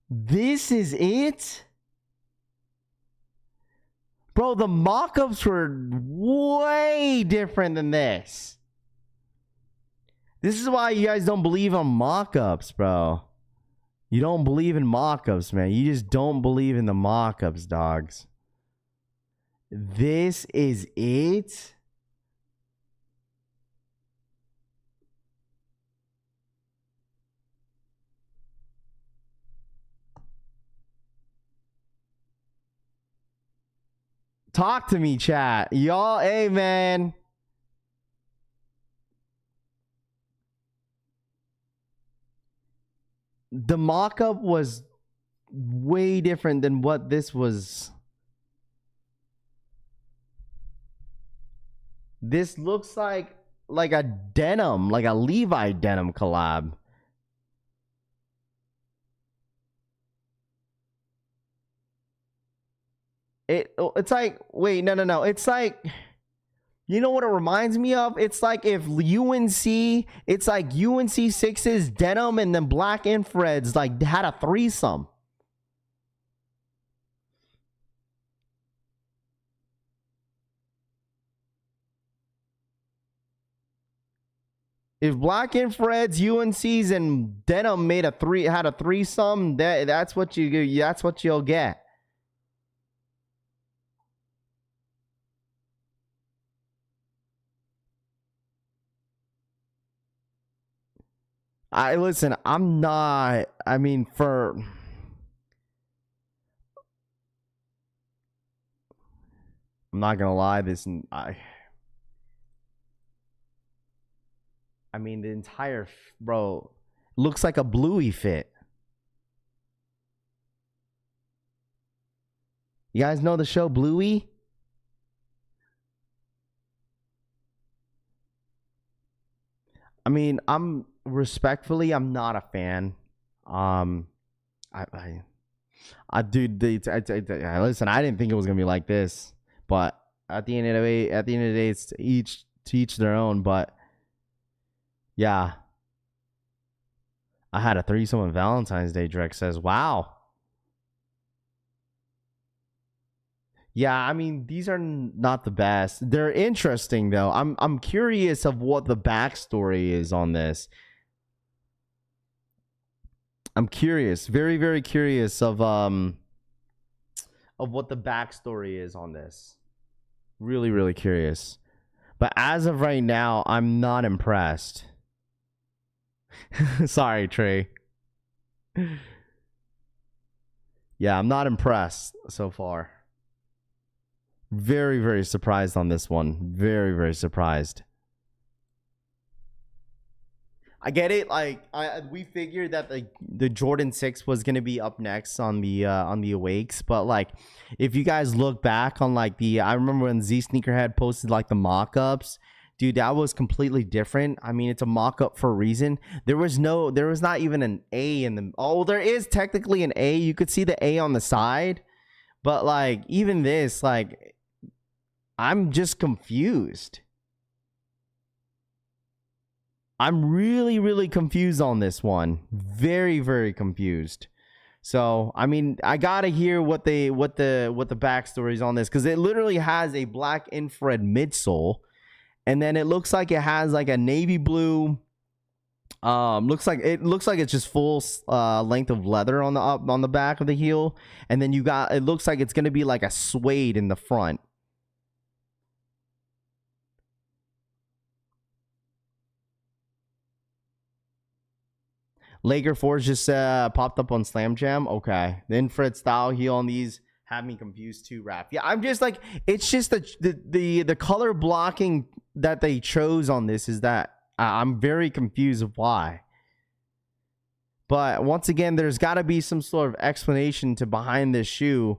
This is it? Bro, the mock-ups were way different than this. This is why you guys don't believe on mock-ups, bro. You don't believe in mock-ups, man. You just don't believe in the mock-ups, dogs. This is it? Talk to me, chat. Y'all, hey, man. The mock-up was way different than what this was. This looks like a denim, like a Levi denim collab. It's like, wait, no. It's like, You know what it reminds me of? It's like if UNC, it's like UNC 6's denim and then black infrareds like had a threesome. If black infrareds, UNC's, and denim had a threesome, that's what you'll get. Listen, I'm not. I mean, I'm not gonna lie. I mean, the entire bro looks like a bluey fit. You guys know the show Bluey? I mean, I'm not a fan. Dude, listen, I didn't think it was gonna be like this, but at the end of the day, it's to each their own. But yeah, I had a threesome on Valentine's Day. Drek says, "Wow." Yeah, I mean, these are not the best. They're interesting though. I'm curious of what the backstory is on this. I'm curious, very, very curious of what the backstory is on this. Really, really curious. But as of right now, I'm not impressed. Sorry, Trey. Yeah, I'm not impressed so far. Very, very surprised on this one. Very, very surprised. I get it. Like we figured that the Jordan 6 was gonna be up next on the Awakes, but like if you guys look back on like I remember when Z Sneakerhead posted like the mock-ups, dude, that was completely different. I mean, it's a mock-up for a reason. There was not even an A in the. Oh, there is technically an A. You could see the A on the side, but like even this, like I'm just confused. I'm really, really confused on this one. Very, very confused. So, I mean, I gotta hear what the backstory is on this, because it literally has a black infrared midsole, and then it looks like it has like a navy blue. Looks like it's just full length of leather on the back of the heel, and then it looks like it's gonna be like a suede in the front. Laker Force just popped up on Slam Jam. Okay. The infrared style heel on these have me confused too, Raph. Yeah, I'm just like, it's just the color blocking that they chose on this is that I'm very confused of why. But once again, there's got to be some sort of explanation behind this shoe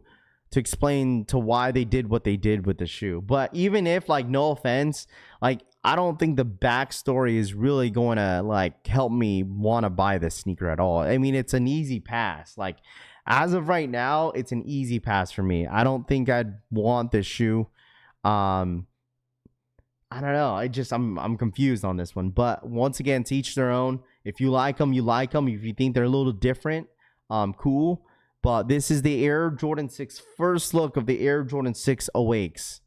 to explain to why they did what they did with the shoe. But even if, like, no offense, like, I don't think the backstory is really going to like help me want to buy this sneaker at all. I mean, it's an easy pass. Like, as of right now, it's an easy pass for me. I don't think I'd want this shoe. I don't know. I'm confused on this one. But once again, to each their own. If you like them, you like them. If you think they're a little different, cool. But this is the Air Jordan 6 first look of the Air Jordan 6 Awakes.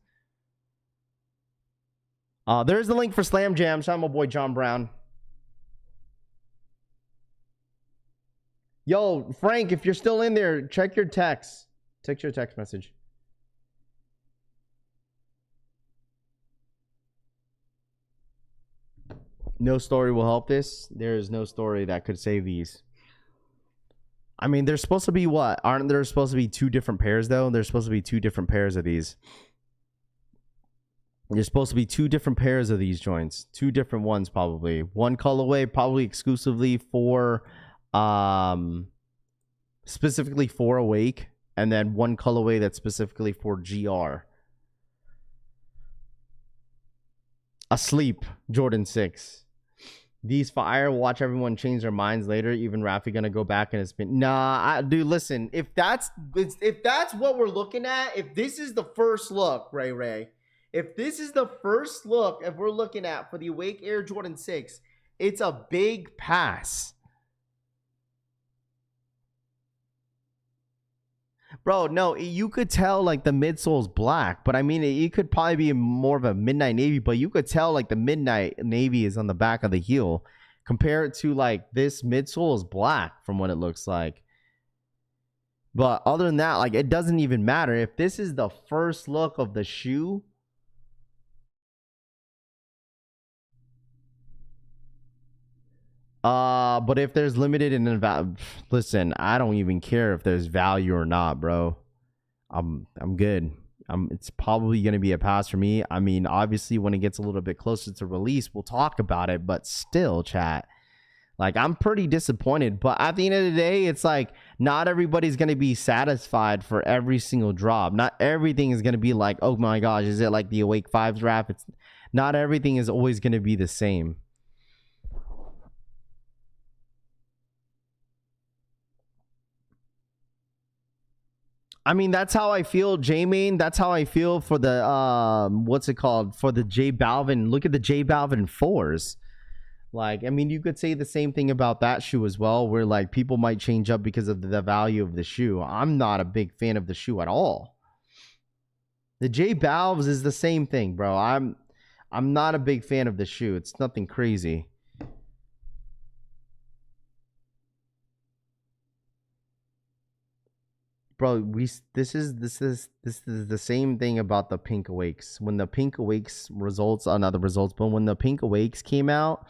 There's the link for Slam Jam. Shout out my boy John Brown. Yo, Frank, if you're still in there, check your text. Check your text message. No story will help this. There is no story that could save these. I mean, there's supposed to be what? Aren't there supposed to be two different pairs, though? There's supposed to be two different pairs of these. There's supposed to be two different pairs of these joints. Two different ones, probably. One colorway, probably exclusively for, specifically for Awake. And then one colorway that's specifically for GR. Asleep, Jordan 6. These fire. Watch everyone change their minds later. Even Rafi gonna go back and it's been dude. Listen, if that's what we're looking at, if this is the first look, Ray, If this is the first look, if we're looking at for the Awake Air Jordan 6, it's a big pass. Bro, no, you could tell like the midsole is black, but I mean, it could probably be more of a midnight navy, but you could tell like the midnight navy is on the back of the heel. Compare it to like this midsole is black from what it looks like. But other than that, like it doesn't even matter. If this is the first look of the shoe, but if there's limited and listen, I don't even care if there's value or not, bro. I'm good. It's probably gonna be a pass for me. I mean, obviously, when it gets a little bit closer to release, we'll talk about it. But still, chat, like I'm pretty disappointed. But at the end of the day, it's like not everybody's gonna be satisfied for every single drop. Not everything is gonna be like, oh my gosh, is it like the Awake 5s wrap? It's not everything is always gonna be the same. I mean, that's how I feel, J-Main. That's how I feel for the, what's it called? For the J Balvin. Look at the J Balvin 4s. Like, I mean, you could say the same thing about that shoe as well, where like people might change up because of the value of the shoe. I'm not a big fan of the shoe at all. The J Balvs is the same thing, bro. I'm not a big fan of the shoe. It's nothing crazy. Bro, this is the same thing about the Pink Awakes. When the Pink Awakes results, not the results, but when the Pink Awakes came out,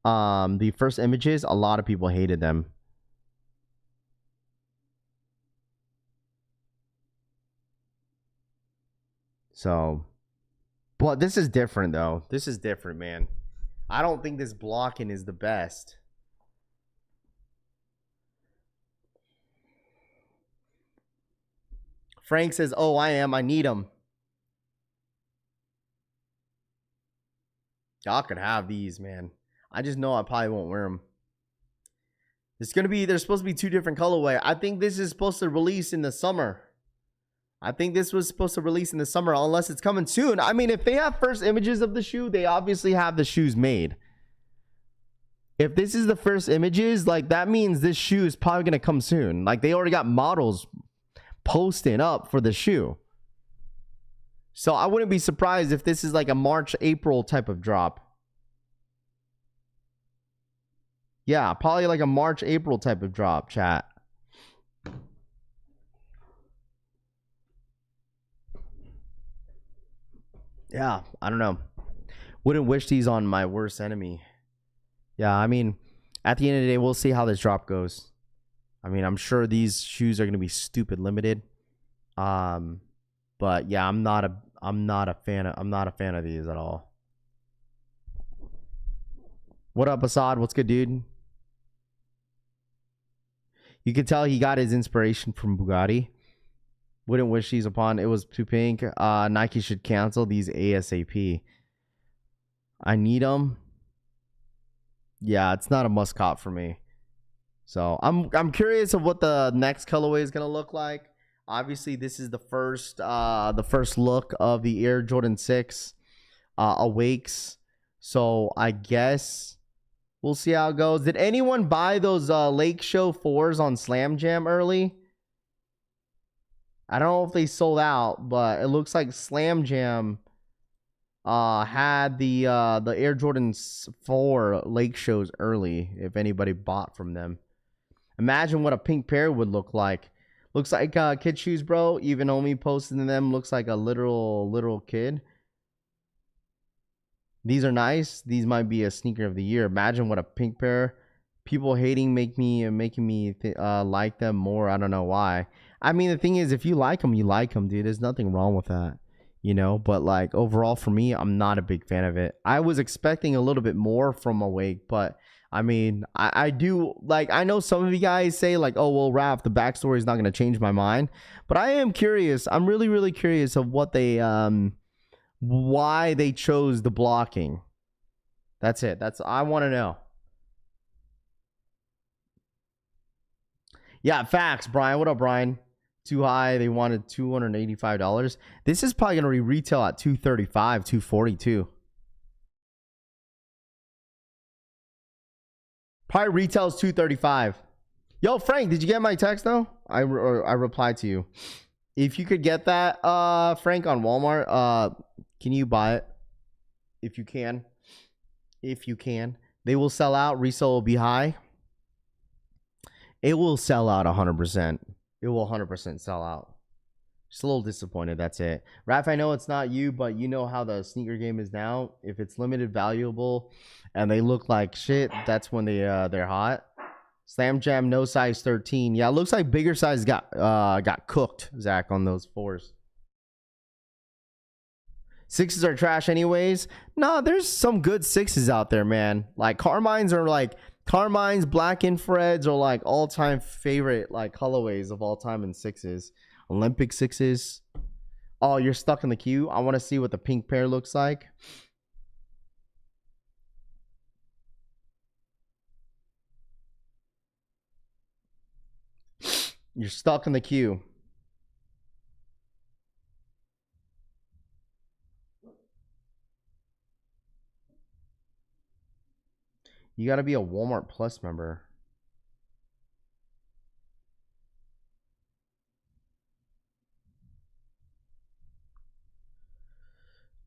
the first images, a lot of people hated them. So, but this is different though. This is different, man. I don't think this blocking is the best. Frank says, oh, I am. I need them. Y'all could have these, man. I just know I probably won't wear them. There's supposed to be 2 different colorway. I think this is supposed to release in the summer. I think this was supposed to release in the summer, unless it's coming soon. I mean, if they have first images of the shoe, they obviously have the shoes made. If this is the first images, like that means this shoe is probably going to come soon. Like they already got models posting up for the shoe. So I wouldn't be surprised if this is like a March, April type of drop. Yeah, probably like a March, April type of drop, chat. Yeah, I don't know. Wouldn't wish these on my worst enemy. Yeah, I mean, at the end of the day, we'll see how this drop goes. I mean, I'm sure these shoes are going to be stupid limited. But yeah, I'm not a fan of these at all. What up, Assad? What's good, dude? You can tell he got his inspiration from Bugatti. Wouldn't wish these upon. It was too pink. Nike should cancel these ASAP. I need them. Yeah, it's not a must cop for me. So I'm curious of what the next colorway is gonna look like. Obviously, this is the first look of the Air Jordan 6 Awakes. So I guess we'll see how it goes. Did anyone buy those Lake Show 4s on Slam Jam early? I don't know if they sold out, but it looks like Slam Jam had the Air Jordan 4 Lake Shows early. If anybody bought from them, imagine what a pink pair would look like. Looks like kid shoes, bro. Even Omi posting them looks like a little kid. These are nice. These might be a sneaker of the year. Imagine what a pink pair. People hating making me like them more. I don't know why. I mean, the thing is, if you like them, dude. There's nothing wrong with that, you know. But like overall, for me, I'm not a big fan of it. I was expecting a little bit more from Awake, but I mean, I do like. I know some of you guys say like, "Oh well, Raph, the backstory is not going to change my mind," but I am curious. I'm really curious of what they why they chose the blocking. That's it. I want to know. Yeah, facts, Brian. What up, Brian? too high. They wanted $285. This is probably gonna retail at $235, $242. Probably retails $235. Yo, Frank, did you get my text though? I replied to you. If you could get that, Frank, on Walmart, can you buy it? If you can. If you can. They will sell out. Resale will be high. It will sell out 100%. It will 100% sell out. Just a little disappointed. That's it. Raph, I know it's not you, but you know how the sneaker game is now. If it's limited valuable and they look like shit, that's when they're hot. Slam Jam, no size 13. Yeah, it looks like bigger size got cooked, Zach, on those 4s. 6s are trash anyways. No, there's some good 6s out there, man. Like Carmine's, Black Infrareds are like all-time favorite like colorways of all time in 6s. Olympic 6s. Oh, you're stuck in the queue. I want to see what the pink pair looks like. You're stuck in the queue. You got to be a Walmart Plus member.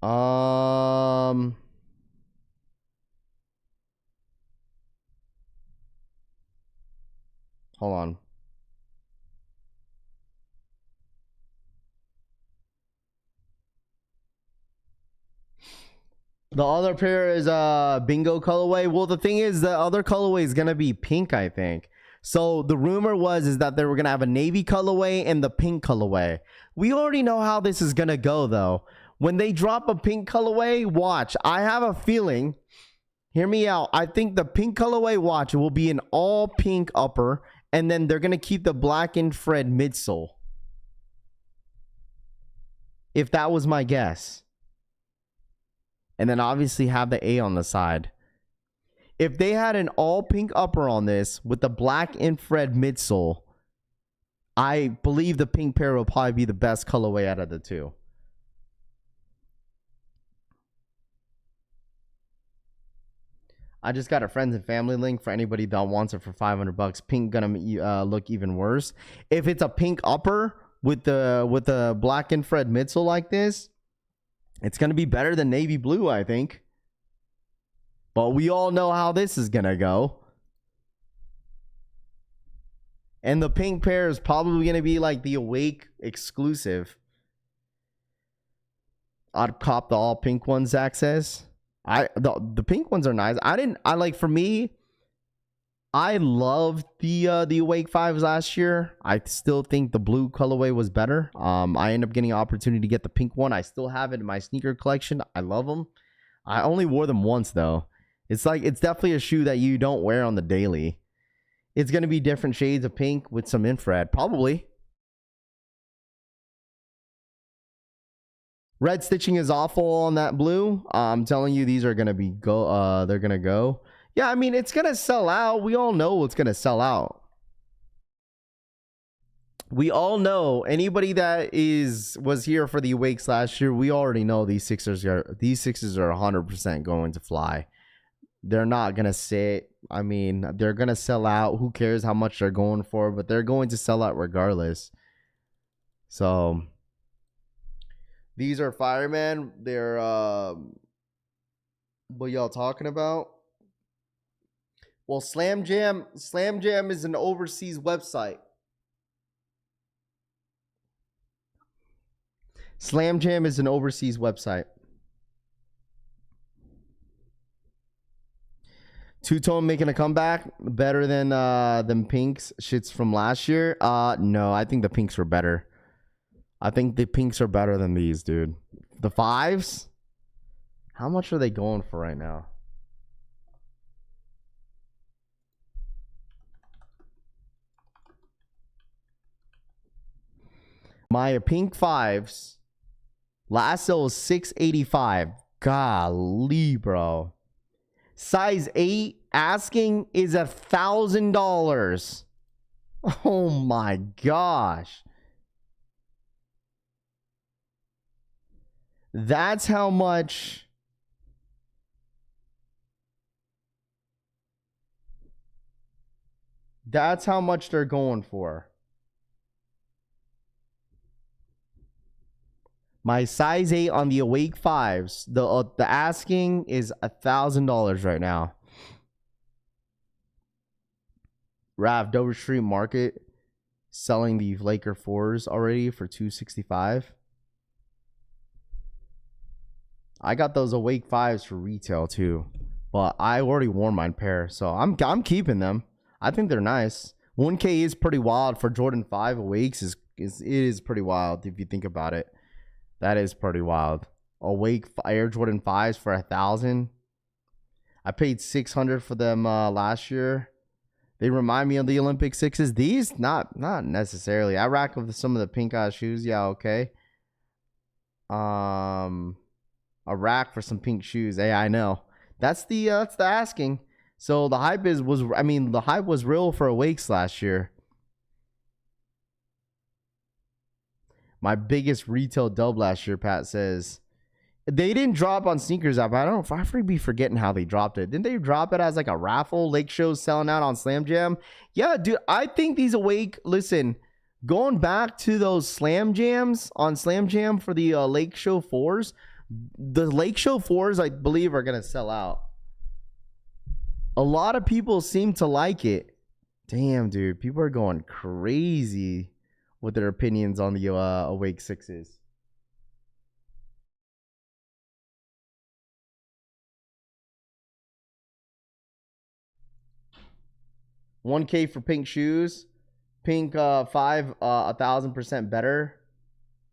Hold on. The other pair is bingo colorway. Well, the thing is, the other colorway is gonna be pink, I think. So the rumor is that they were gonna have a navy colorway and the pink colorway. We already know how this is gonna go, though. When they drop a pink colorway, watch. I have a feeling. Hear me out. I think the pink colorway, watch, will be an all pink upper, and then they're gonna keep the black infrared midsole. If that was my guess. And then obviously have the A on the side. If they had an all pink upper on this with the black infrared midsole, I believe the pink pair will probably be the best colorway out of the two. I just got a friends and family link for anybody that wants it for $500. Pink gonna look even worse. If it's a pink upper with the black infrared midsole like this, it's going to be better than navy blue, I think. But we all know how this is going to go. And the pink pair is probably going to be like the Awake exclusive. I'd cop the all pink one, Zach says. The pink ones are nice. For me, I loved the Awake 5s last year. I still think the blue colorway was better. I ended up getting an opportunity to get the pink one. I still have it in my sneaker collection. I love them. I only wore them once though. It's definitely a shoe that you don't wear on the daily. It's going to be different shades of pink with some infrared, probably. Red stitching is awful on that blue. I'm telling you, these are going to be they're going to go. Yeah, I mean, it's going to sell out. We all know it's going to sell out. We all know, anybody that was here for the Awakes last year, we already know these sixes are 100% going to fly. They're not going to sit. I mean, they're going to sell out. Who cares how much they're going for, but they're going to sell out regardless. So these are Fireman. They're what y'all talking about? Well, Slam Jam is an overseas website. Slam Jam is an overseas website. Two-tone making a comeback, better than Pink's shits from last year. No, I think the Pinks were better. I think the Pinks are better than these, dude. The 5s? How much are they going for right now? My pink 5s last sale was $685. Golly, bro. Size 8 asking is $1,000. Oh my gosh. That's how much. That's how much they're going for. My size 8 on the Awake 5s, the asking is $1,000 right now. Rav, Dover Street Market selling the Laker 4s already for $265. I got those Awake 5s for retail too, but I already wore mine pair, so I'm keeping them. I think they're nice. 1K is pretty wild for Jordan 5 Awakes. It is pretty wild if you think about it. That is pretty wild. Awake Air Jordan 5s for $1,000. I paid $600 for them last year. They remind me of the Olympic 6s. These not necessarily. I rack with some of the pink shoes. Yeah, okay. A rack for some pink shoes. Hey, I know. That's the asking. So the hype the hype was real for Awakes last year. My biggest retail dub last year, Pat says. They didn't drop on Sneakers app. I don't know if I be forgetting how they dropped it. Didn't they drop it as like a raffle? Lake Shows selling out on Slam Jam? Yeah, dude. I think these Awake, listen, going back to those Slam Jams on Slam Jam for the Lake Show 4s, the Lake Show 4s, I believe, are going to sell out. A lot of people seem to like it. Damn, dude. People are going crazy with their opinions on the Awake 6s. $1K for pink shoes. Pink 5, 1,000% better.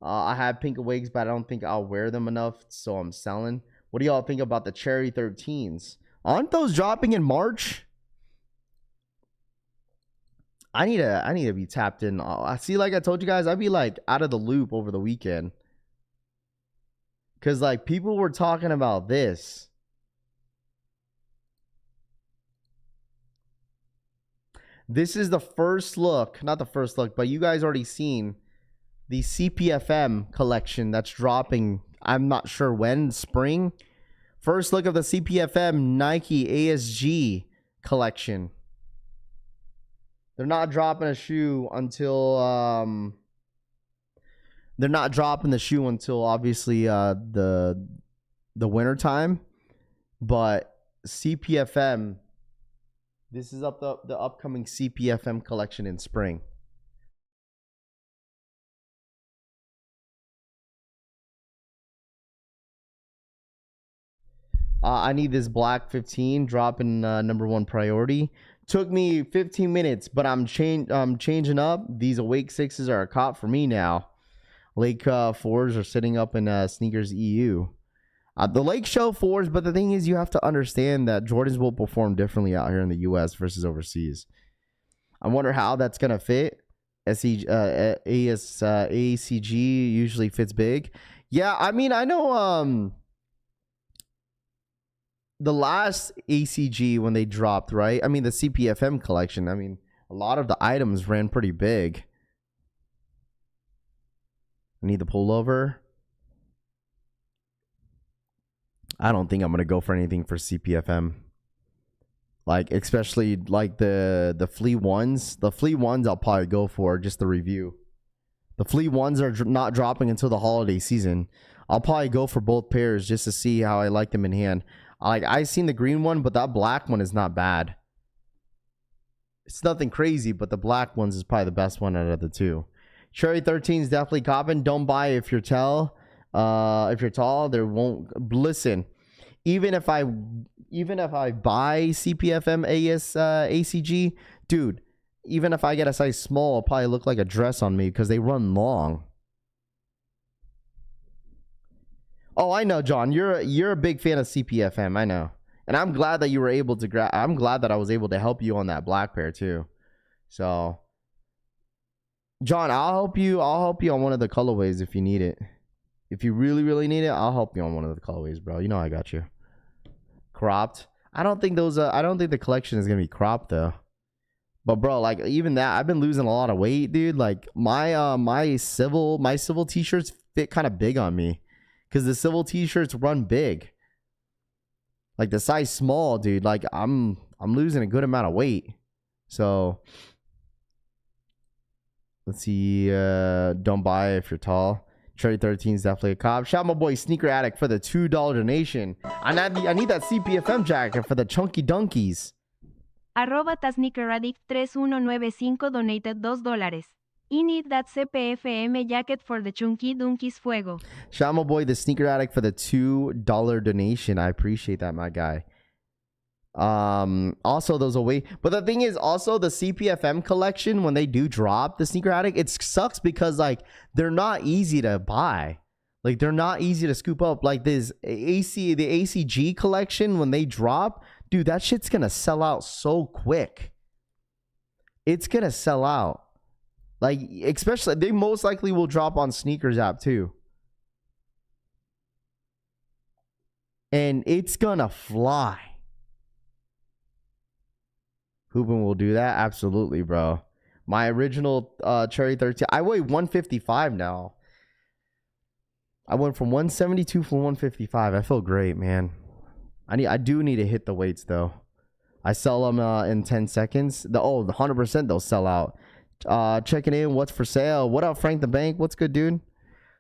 I have pink Awakes, but I don't think I'll wear them enough, so I'm selling. What do y'all think about the Cherry 13s? Aren't those dropping in March? I need to be tapped in. I see, like I told you guys, I'd be like out of the loop over the weekend. Cause like people were talking about this. This is the first look, not the first look, but you guys already seen the CPFM collection that's dropping. I'm not sure when, spring. First look of the CPFM Nike ASG collection. They're not dropping a shoe until they're not dropping the shoe until obviously the winter time. But CPFM, this is the upcoming CPFM collection in spring. I need this black 15 dropping #1 priority. Took me 15 minutes, but I'm changing up. These Awake 6s are a cop for me now. Lake 4s are sitting up in Sneakers EU. The Lake Show 4s, but the thing is, you have to understand that Jordans will perform differently out here in the US versus overseas. I wonder how that's going to fit. ACG usually fits big. Yeah, I mean, I know the last ACG when they dropped, right? I mean, the CPFM collection, I mean, a lot of the items ran pretty big. I need the pullover. I don't think I'm going to go for anything for CPFM. Like, especially like the Flea ones. The Flea ones I'll probably go for just the review. The Flea ones are not dropping until the holiday season. I'll probably go for both pairs just to see how I like them in hand. Like, I seen the green one, but that black one is not bad. It's nothing crazy, but the black ones is probably the best one out of the two. Cherry 13 is definitely copping. Don't buy if you're tall. If you're tall, there won't. Listen, even if I buy CPFM ACG, dude, even if I get a size small, it'll probably look like a dress on me because they run long. Oh, I know, John. You're a big fan of CPFM. I know, and I'm glad that you were able to I'm glad that I was able to help you on that black pair too. So, John, I'll help you. I'll help you on one of the colorways if you need it. If you really, really need it, I'll help you on one of the colorways, bro. You know I got you. Cropped. I don't think those. I don't think the collection is gonna be cropped though. But bro, like even that, I've been losing a lot of weight, dude. Like my civil t-shirts fit kind of big on me. because the civil t-shirts run big. Like the size small, dude. Like I'm losing a good amount of weight. So let's see. Don't buy if you're tall. Cherry 13 is definitely a cop. Shout out my boy Sneaker Addict for the $2 donation. I need that CPFM jacket for the chunky donkeys. Arroba tasneakeraddict3195 donated $2. I need that CPFM jacket for the chunky donkeys fuego. Shout out my boy the Sneaker Addict for the $2 donation. I appreciate that, my guy. Also those away, but the thing is also the CPFM collection, when they do drop the Sneaker Addict, it sucks because like they're not easy to buy. Like they're not easy to scoop up. Like this the ACG collection, when they drop, dude, that shit's gonna sell out so quick. It's gonna sell out. Like, especially, they most likely will drop on Sneakers app too. And it's gonna fly. Hoopin will do that? Absolutely, bro. My original Cherry 13, I weigh 155 now. I went from 172 from 155. I feel great, man. I do need to hit the weights though. I sell them in 10 seconds. The 100% they'll sell out. Checking in, what's for sale? What up, Frank the Bank? What's good, dude?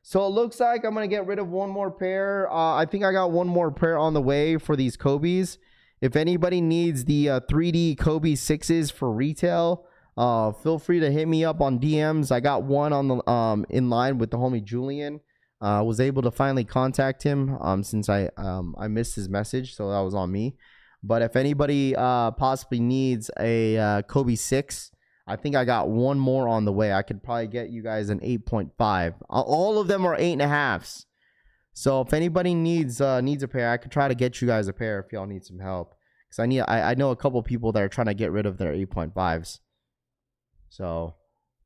So it looks like I'm gonna get rid of one more pair. I think I got one more pair on the way for these Kobe's. If anybody needs the 3D Kobe 6s for retail, feel free to hit me up on DMs. I got one on the in line with the homie Julian. Was able to finally contact him since I missed his message, so that was on me. But if anybody possibly needs a Kobe 6, I think I got one more on the way. I could probably get you guys an 8.5. All of them are 8.5s. So if anybody needs a pair, I could try to get you guys a pair if y'all need some help. Because I know a couple people that are trying to get rid of their 8.5s. So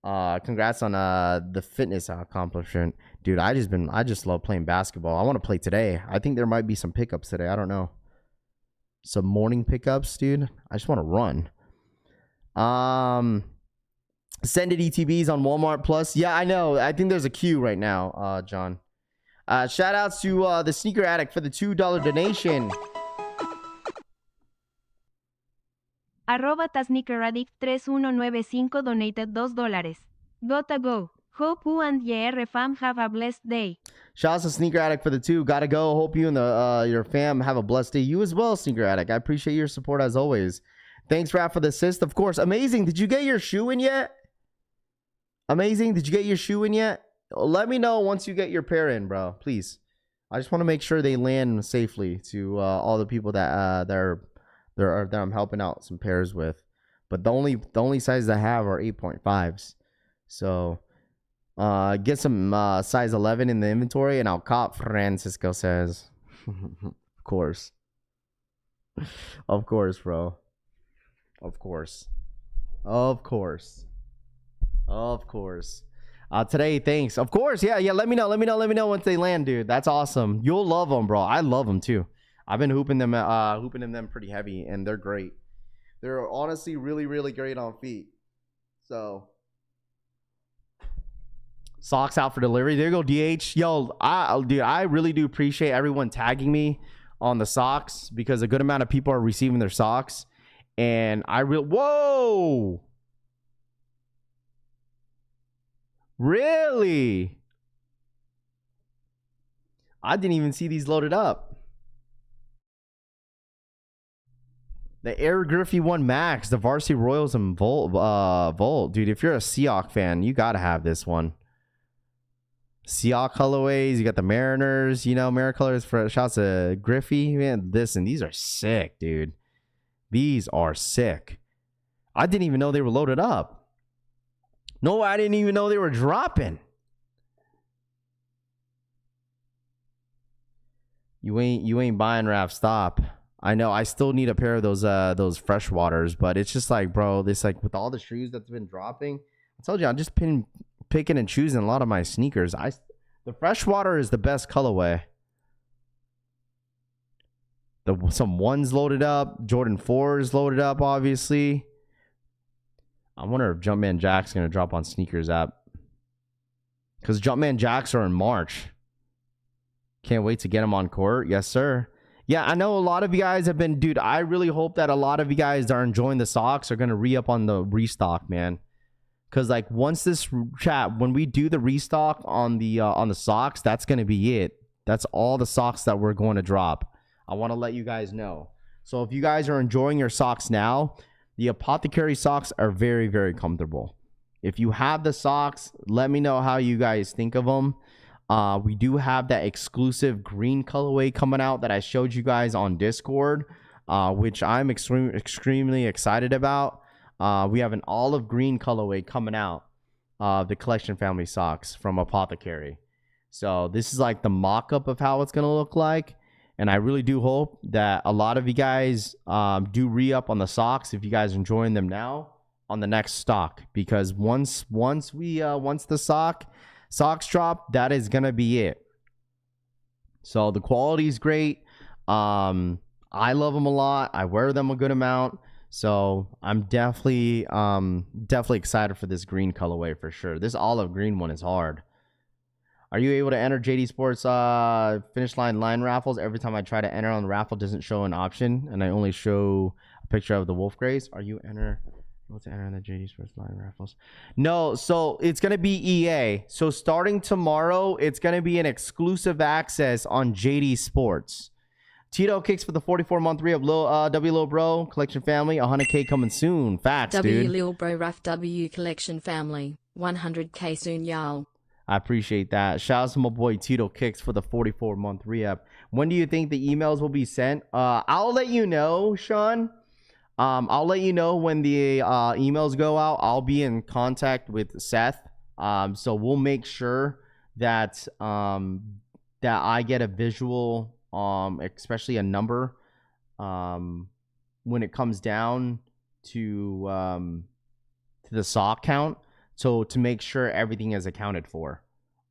congrats on the fitness accomplishment. Dude, I just love playing basketball. I want to play today. I think there might be some pickups today. I don't know. Some morning pickups, dude. I just want to run. Send it ETBs on Walmart Plus. Yeah, I know. I think there's a queue right now, John. Shout outs to the Sneaker Addict for the $2 donation. Arroba tasneakeraddict3195 donated $2. Gotta go. Hope you and your fam have a blessed day. Shout out to Sneaker Addict for the 2. Gotta go. Hope you and your fam have a blessed day. You as well, Sneaker Addict. I appreciate your support as always. Thanks, Raph, for the assist. Of course. Amazing. Did you get your shoe in yet? Amazing. Did you get your shoe in yet? Let me know once you get your pair in, bro. Please. I just want to make sure they land safely to all the people that that I'm helping out some pairs with. But the only sizes I have are 8.5s. So get some size 11 in the inventory and I'll cop, Francisco says. Of course. Of course, bro. Of course. Of course. Of course. Today, thanks. Of course, yeah. Let me know once they land, dude. That's awesome. You'll love them, bro. I love them too. I've been hooping them pretty heavy, and they're great. They're honestly really, really great on feet. So, socks out for delivery. There you go, DH. Yo, dude, I really do appreciate everyone tagging me on the socks because a good amount of people are receiving their socks, and whoa. Really? I didn't even see these loaded up. The Air Griffey 1 Max, the Varsity Royals and Volt. Dude, if you're a Seahawk fan, you got to have this one. Seahawk colorways, you got the Mariners, Mariner colors for shots of Griffey. Man, these are sick, dude. These are sick. I didn't even know they were loaded up. No, I didn't even know they were dropping. You ain't buying Raph. Stop. I know. I still need a pair of those fresh waters, but it's just like, bro, this like with all the shoes that's been dropping. I told you, I'm just picking and choosing a lot of my sneakers. The fresh water is the best colorway. Some ones loaded up. Jordan 4s loaded up, obviously. I wonder if Jumpman Jack's going to drop on Sneakers app. Because Jumpman Jacks are in March. Can't wait to get them on court. Yes, sir. Yeah, I know a lot of you guys have been, dude, I really hope that a lot of you guys that are enjoying the socks are going to re-up on the restock, man. Because, like, once this chat, when we do the restock on the socks, that's going to be it. That's all the socks that we're going to drop. I want to let you guys know. So if you guys are enjoying your socks now, the Apothecary socks are very, very comfortable. If you have the socks, let me know how you guys think of them. We do have that exclusive green colorway coming out that I showed you guys on Discord, which I'm extremely excited about. We have an olive green colorway coming out, the Collection Family socks from Apothecary. So this is like the mock-up of how it's going to look like. And I really do hope that a lot of you guys do re-up on the socks if you guys are enjoying them now on the next stock. Because once the socks drop, that is gonna be it. So the quality is great. I love them a lot. I wear them a good amount. So I'm definitely excited for this green colorway for sure. This olive green one is hard. Are you able to enter JD Sports finish line raffles? Every time I try to enter on the raffle, it doesn't show an option, and I only show a picture of the Wolf Grays. Are you able to enter on the JD Sports line raffles? No, so it's gonna be EA. So starting tomorrow, it's gonna be an exclusive access on JD Sports. Tito kicks for the 44-month re of W Lil Bro Collection Family. 100K coming soon. Facts, W dude. Lil Bro Rough W Collection Family. 100K soon, y'all. I appreciate that. Shout out to my boy Tito Kicks for the 44-month re-up. When do you think the emails will be sent? I'll let you know, Sean. I'll let you know when the emails go out. I'll be in contact with Seth. So we'll make sure that that I get a visual, especially a number, when it comes down to the sock count. So to make sure everything is accounted for.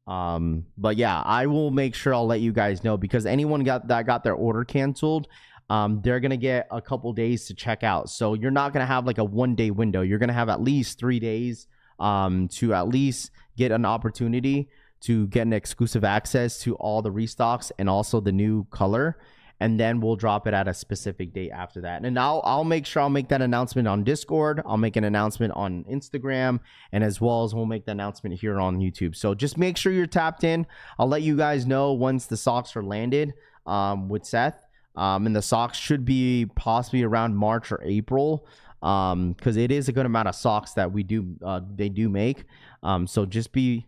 But yeah, I will make sure I'll let you guys know, because anyone that got their order canceled, they're going to get a couple days to check out. So you're not going to have like a 1-day window. You're going to have at least 3 days to at least get an opportunity to get an exclusive access to all the restocks and also the new color. And then we'll drop it at a specific date after that. And I'll make sure I'll make that announcement on Discord. I'll make an announcement on Instagram, and as well as we'll make the announcement here on YouTube. So just make sure you're tapped in. I'll let you guys know once the socks are landed with Seth. And the socks should be possibly around March or April, because it is a good amount of socks that they do make. So just be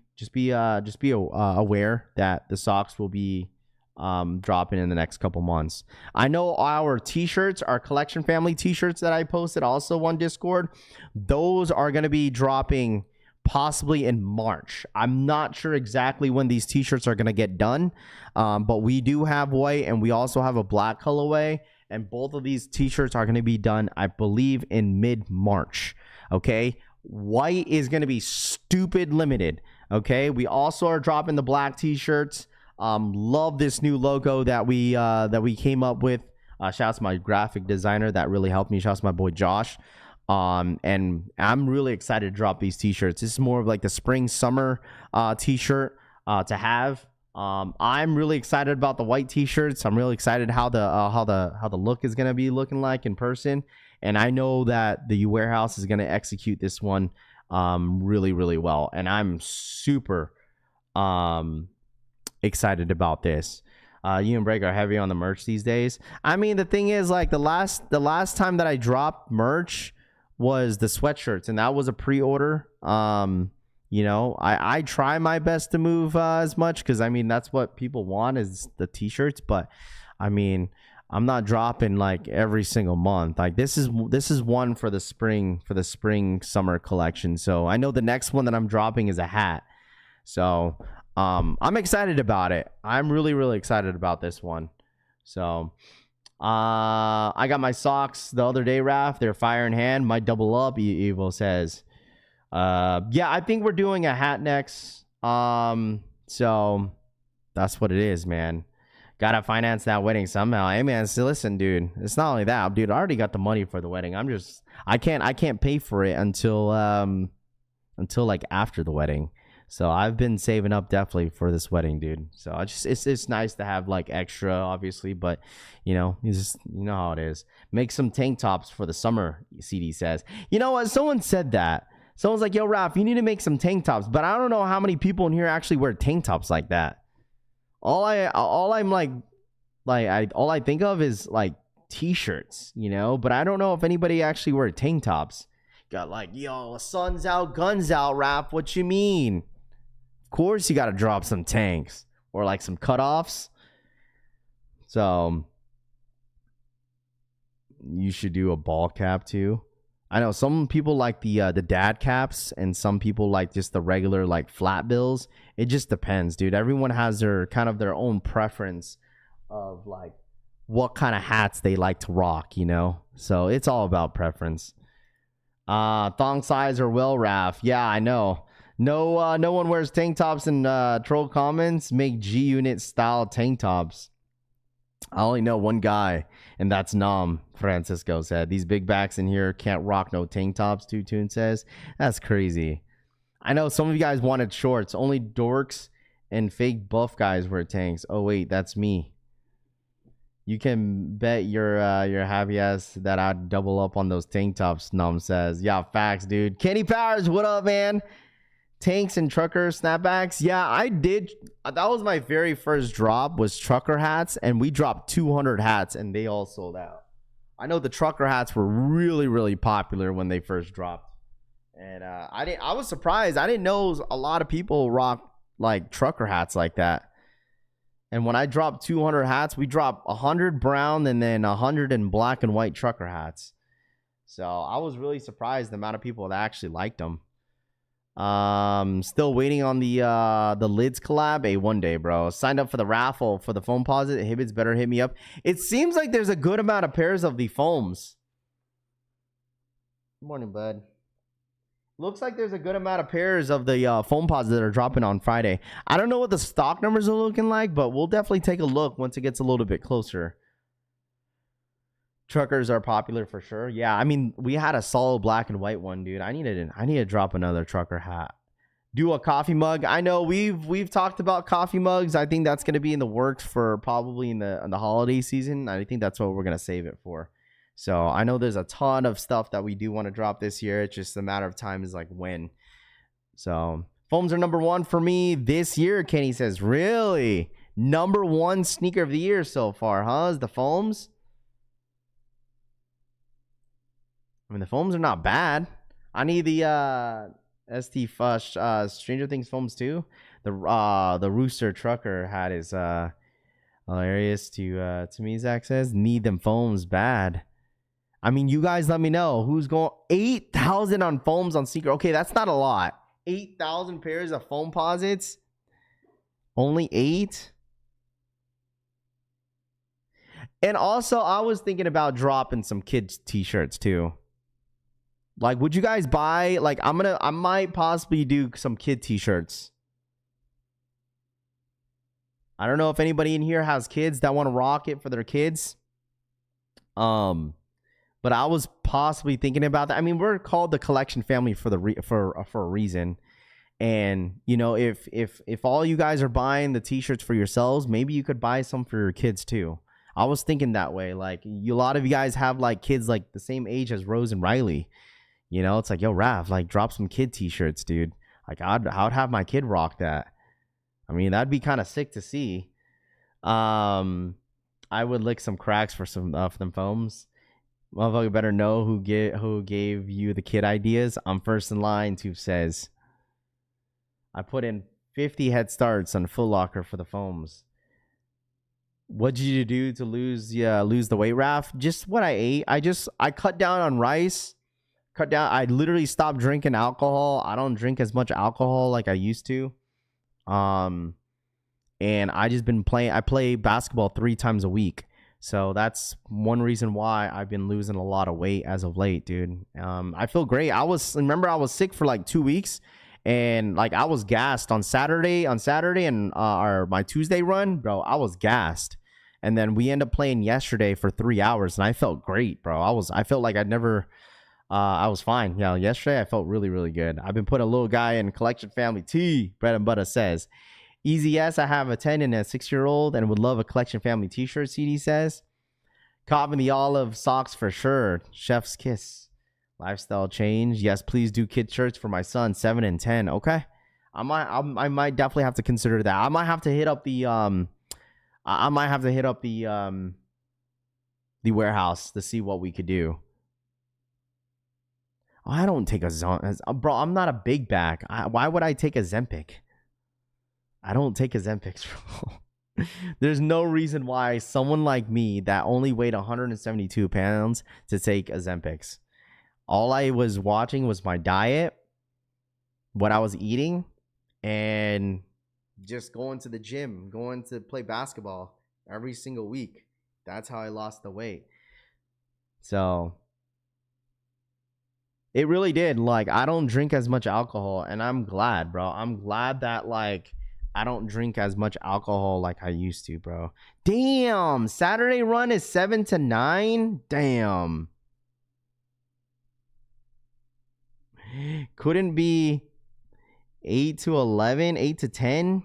aware that the socks will be dropping in the next couple months. I know our t-shirts, our Collection Family t-shirts that I posted also on Discord, those are going to be dropping possibly in March. I'm not sure exactly when these t-shirts are going to get done, but we do have white and we also have a black colorway, and both of these t-shirts are going to be done, I believe, in mid-March. Okay, white is going to be stupid limited. Okay, we also are dropping the black t-shirts. Love this new logo that we came up with. Shout out to my graphic designer that really helped me. Shout out to my boy Josh. And I'm really excited to drop these t-shirts. This is more of like the spring summer t-shirt to have. I'm really excited about the white t-shirts. I'm really excited how the look is gonna be looking like in person. And I know that the warehouse is gonna execute this one really, really well. And I'm super excited about this. You and Break are heavy on the merch these days. I mean, the thing is, like, the last time that I dropped merch was the sweatshirts, and that was a pre-order. You know, I try my best to move as much, because I mean that's what people want is the t-shirts. But I mean, I'm not dropping like every single month. Like this is one for the spring summer collection. So I know the next one that I'm dropping is a hat. So I'm excited about it. I'm really, really excited about this one. So I got my socks the other day, Raph. They're fire in hand. Might double up, Evo says. Yeah, I think we're doing a hat next. So that's what it is, man. Gotta finance that wedding somehow. Hey man, so listen, dude. It's not only that, dude. I already got the money for the wedding. I can't pay for it until like after the wedding. So I've been saving up definitely for this wedding, dude. So it's nice to have like extra, obviously, but you know how it is. Make some tank tops for the summer, CD says. You know what? Someone said that. Someone's like, yo, Raph, you need to make some tank tops, but I don't know how many people in here actually wear tank tops like that. All I think of is like t-shirts, you know, but I don't know if anybody actually wear tank tops. Got like, yo, sun's out, guns out, Raph. What you mean? Of course you got to drop some tanks or like some cutoffs. So you should do a ball cap too. I know some people like the dad caps, and some people like just the regular like flat bills. It just depends, dude. Everyone has their kind of their own preference of like what kind of hats they like to rock, you know. So it's all about preference. Thong size or well, Raph. Yeah, I know. No one wears tank tops in troll comments. Make G-Unit style tank tops. I only know one guy, and that's Nam. Francisco said these big backs in here can't rock no tank tops. Two Tune says that's crazy. I know some of you guys wanted shorts. Only dorks and fake buff guys wear tanks. Oh wait, that's me. You can bet your happy ass that I'd double up on those tank tops. Nam says, yeah, facts, dude. Kenny Powers, what up, man? Tanks and trucker snapbacks. Yeah, I did. That was my very first drop, was trucker hats, and we dropped 200 hats and they all sold out. I know the trucker hats were really, really popular when they first dropped. And I was surprised. I didn't know a lot of people rock like trucker hats like that. And when I dropped 200 hats, we dropped 100 brown and then 100 in black and white trucker hats. So I was really surprised the amount of people that actually liked them. Still waiting on the lids collab. Hey, one day, bro. Signed up for the raffle for the foam posit. Hibbits better hit me up. It seems like there's a good amount of pairs of the foams. Good morning, bud. Looks like there's a good amount of pairs of the foam posit that are dropping on Friday. I don't know what the stock numbers are looking like, but we'll definitely take a look once it gets a little bit closer. Truckers are popular for sure. Yeah, I mean, we had a solid black and white one, dude. I need to drop another trucker hat. Do a coffee mug. I know we've talked about coffee mugs. I think that's going to be in the works for probably in the holiday season. I think that's what we're going to save it for. So I know there's a ton of stuff that we do want to drop this year. It's just a matter of time is like when. So foams are number one for me this year, Kenny says. Really? Number one sneaker of the year so far, huh? Is the foams? I mean, the foams are not bad. I need the ST Fush Stranger Things foams too. The Rooster Trucker hat is hilarious to me. Zach says need them foams bad. I mean, you guys let me know who's going 8,000 on foams on sneaker. Okay, that's not a lot. 8,000 pairs of foam posits. Only 8. And also, I was thinking about dropping some kids t-shirts too. Like, would you guys buy, like, I might possibly do some kid t-shirts. I don't know if anybody in here has kids that want to rock it for their kids. But I was possibly thinking about that. I mean, we're called the collection family for a reason. And, you know, if all you guys are buying the t-shirts for yourselves, maybe you could buy some for your kids too. I was thinking that way. Like, a lot of you guys have like kids like the same age as Rose and Riley. You know, it's like, yo, Rav, like, drop some kid t-shirts, dude. Like, I would have my kid rock that. I mean, that'd be kind of sick to see. I would lick some cracks for some of them foams. Motherfucker better know who gave you the kid ideas. I'm first in line, Tube says. I put in 50 head starts on Foot Locker for the foams. What did you do to lose the weight, Raph? Just what I ate. I cut down on rice. I literally stopped drinking alcohol. I don't drink as much alcohol like I used to. And I just been playing. I play basketball 3 times a week. So that's one reason why I've been losing a lot of weight as of late, dude. I feel great. I was sick for like 2 weeks, and like I was gassed on Saturday and my Tuesday run, bro. I was gassed. And then we ended up playing yesterday for 3 hours, and I felt great, bro. I felt like I'd never I was fine. Yeah, yesterday I felt really, really good. I've been putting a little guy in collection family tee. Bread and butter says. Easy yes, I have a 10 and a 6-year-old and would love a collection family t-shirt, CD says. Cop in the olive socks for sure. Chef's kiss. Lifestyle change. Yes, please do kid shirts for my son, 7 and 10. Okay. I might definitely have to consider that. I might have to hit up the the warehouse to see what we could do. Oh, I don't take bro, I'm not a big back. Why would I take a Zempic? I don't take a Zempic, bro. There's no reason why someone like me that only weighed 172 pounds to take a Zempic. All I was watching was my diet, what I was eating, and just going to the gym, going to play basketball every single week. That's how I lost the weight. So it really did. Like, I don't drink as much alcohol, and I'm glad, bro. I'm glad that, like, I don't drink as much alcohol like I used to, bro. Damn. Saturday run is 7 to 9. Damn. Couldn't be 8 to 11, 8 to 10.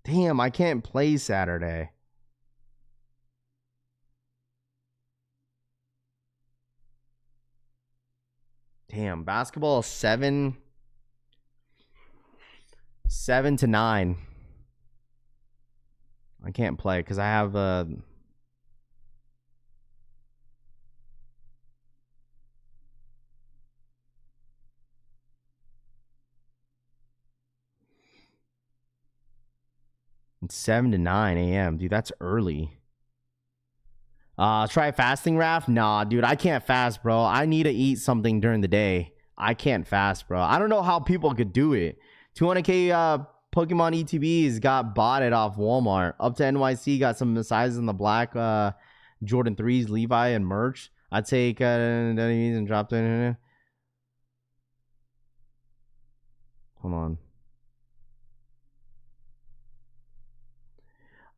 Damn, I can't play Saturday. Damn, basketball is 7 to 9. I can't play because I have it's 7 to 9 a.m. Dude, that's early. Try fasting, Raph? Nah, dude, I can't fast, bro. I need to eat something during the day. I can't fast, bro. I don't know how people could do it. 200k Pokemon ETBs got botted off Walmart. Up to NYC got some sizes in the black Jordan 3s, Levi, and merch. I'd take and dropped in. Hold on.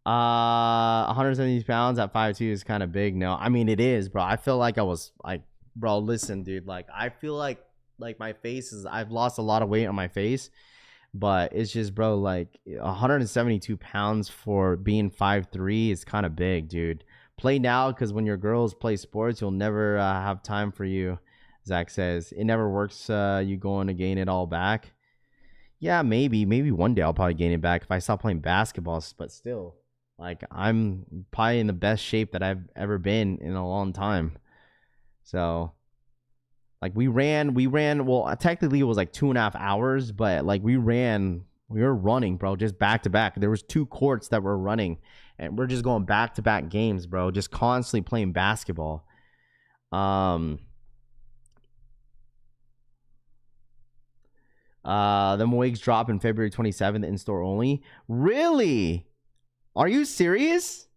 170 pounds at 5'2" is kind of big. No, I mean, it is, bro. I feel like I was like, bro, listen, dude. Like, I feel like my face is, I've lost a lot of weight on my face, but it's just, bro, like 172 pounds for being 5'3" is kind of big, dude. Play now, because when your girls play sports, you'll never have time for you. Zach says it never works. You going to gain it all back? Yeah, maybe one day I'll probably gain it back if I stop playing basketball, but still. Like, I'm probably in the best shape that I've ever been in a long time. So, like, we ran, well, technically it was like 2.5 hours, but like we were running, bro, just back to back. There was 2 courts that were running, and we're just going back to back games, bro, just constantly playing basketball. Them wigs drop in February 27th, in-store only. Really? Are you serious?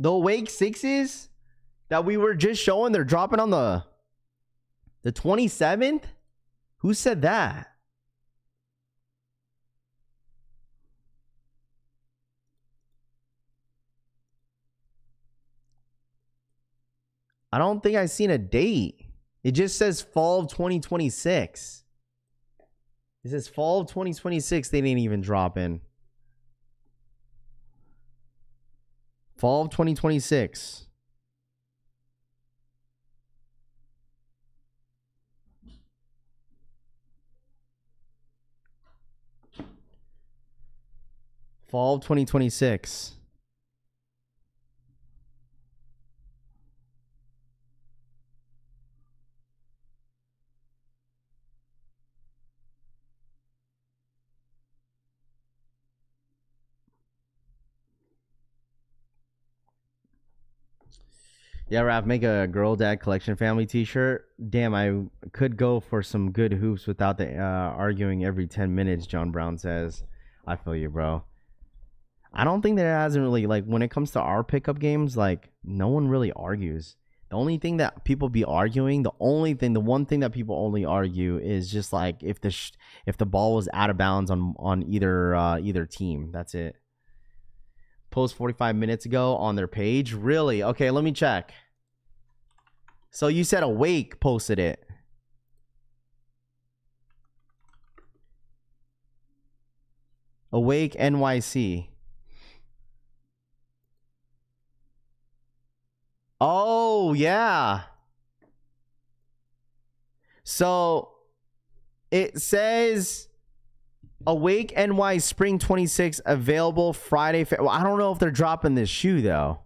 The Awake 6s that we were just showing, they're dropping on the 27th? Who said that? I don't think I've seen a date. It just says fall of 2026. It says fall of 2026. They didn't even drop in. Fall of 2026. Fall of 2026. Yeah, Raph, make a girl dad collection family t-shirt. Damn, I could go for some good hoops without the arguing every 10 minutes, John Brown says. I feel you, bro. I don't think there hasn't really, like, when it comes to our pickup games, like, no one really argues. The only thing that people be arguing, the one thing that people only argue is just like if the ball was out of bounds on either team. That's it. post 45 minutes ago on their page. Really? Okay, let me check. So you said Awake posted it. Awake NYC. Oh, yeah. So it says Awake NY Spring 26 available Friday. Well, I don't know if they're dropping this shoe though.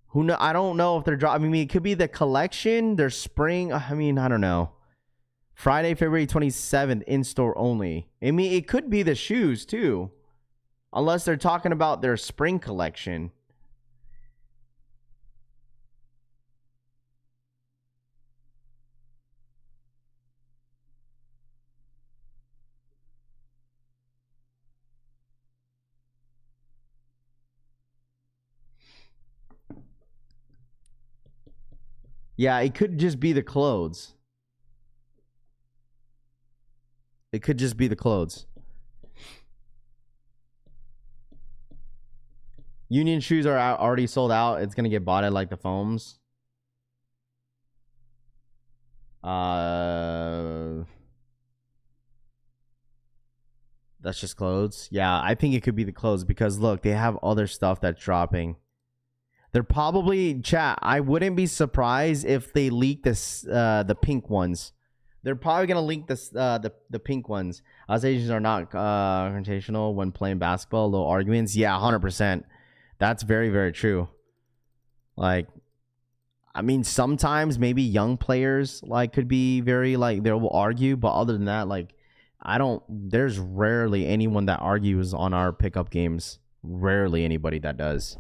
Who know? I don't know if they're dropping. I mean, it could be the collection. Their spring. I mean, I don't know. Friday, February 27th, in store only. I mean, it could be the shoes too, unless they're talking about their spring collection. Yeah, it could just be the clothes. It could just be the clothes. Union shoes are already sold out. It's going to get bought at like the foams. That's just clothes. Yeah, I think it could be the clothes because look, they have other stuff that's dropping. They're probably, chat, I wouldn't be surprised if they leak this the pink ones. They're probably gonna leak this the pink ones. Us Asians are not confrontational when playing basketball. Little arguments. Yeah, 100%. That's very, very true. Like, I mean, sometimes maybe young players like could be very like they will argue, but other than that, like there's rarely anyone that argues on our pickup games. Rarely anybody that does.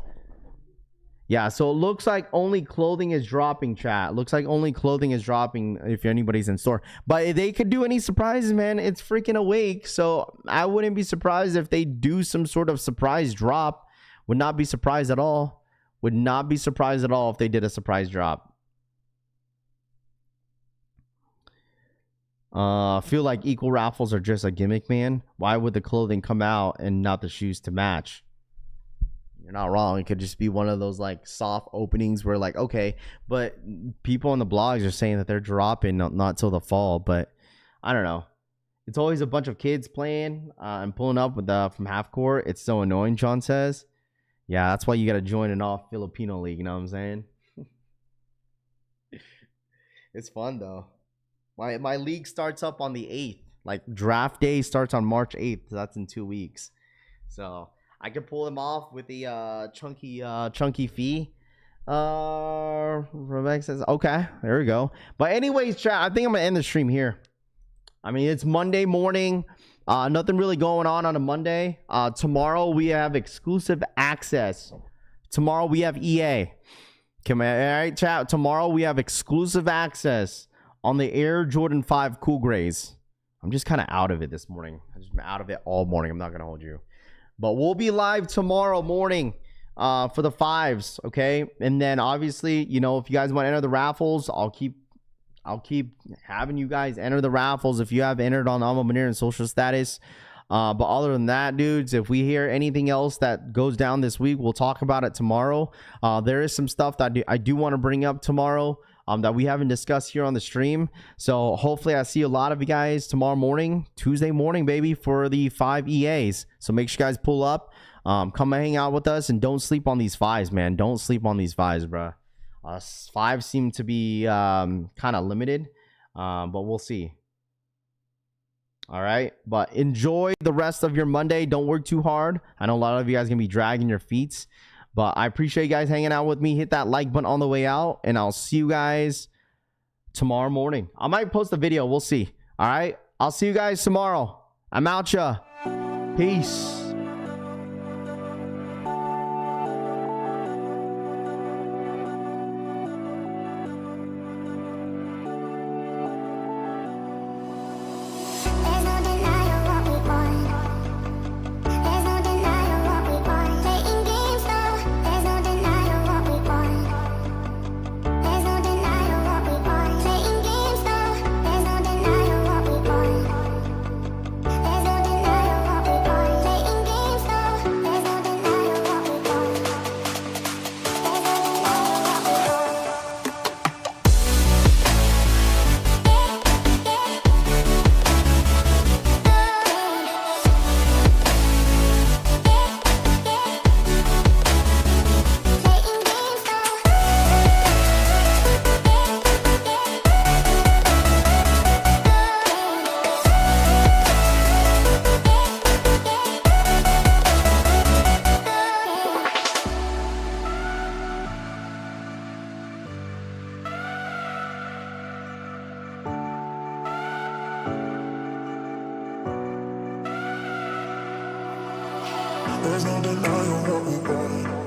Yeah, so it looks like only clothing is dropping, chat. Looks like only clothing is dropping if anybody's in store. But if they could do any surprises, man, it's freaking Awake. So I wouldn't be surprised if they do some sort of surprise drop. Would not be surprised at all. Would not be surprised at all if they did a surprise drop. I feel like equal raffles are just a gimmick, man. Why would the clothing come out and not the shoes to match? You're not wrong. It could just be one of those like soft openings where like, okay, but people on the blogs are saying that they're dropping not till the fall. But I don't know. It's always a bunch of kids playing and pulling up with from half court. It's so annoying, John says. Yeah, that's why you got to join an all Filipino league. You know what I'm saying? It's fun though. My league starts up on the 8th. Like draft day starts on March 8th. So that's in 2 weeks. So I can pull them off with the chunky fee. Rebecca says, okay, there we go. But anyways, chat, I think I'm gonna end the stream here. I mean, it's Monday morning. Nothing really going on a Monday. Tomorrow we have exclusive access. Tomorrow we have EA. All right, chat. Tomorrow we have exclusive access on the Air Jordan 5 Cool Grays. I'm just kind of out of it this morning. I've just been out of it all morning. I'm not gonna hold you. But we'll be live tomorrow morning for the 5s, okay? And then obviously, you know, if you guys want to enter the raffles, I'll keep having you guys enter the raffles if you have entered on Alma Mater and social status. But other than that, dudes, if we hear anything else that goes down this week, we'll talk about it tomorrow. There is some stuff that I do want to bring up tomorrow that we haven't discussed here on the stream. So hopefully I see a lot of you guys tomorrow morning, Tuesday morning, baby, for the 5 EAs. So make sure you guys pull up, come and hang out with us, and don't sleep on these 5s, man. Don't sleep on these 5s, bro. 5 seem to be kind of limited, but we'll see. All right, but enjoy the rest of your Monday. Don't work too hard. I know a lot of you guys gonna be dragging your feet. But I appreciate you guys hanging out with me. Hit that like button on the way out. And I'll see you guys tomorrow morning. I might post a video. We'll see. All right. I'll see you guys tomorrow. I'm out ya. Peace. There's no denying what we want. deny what we want.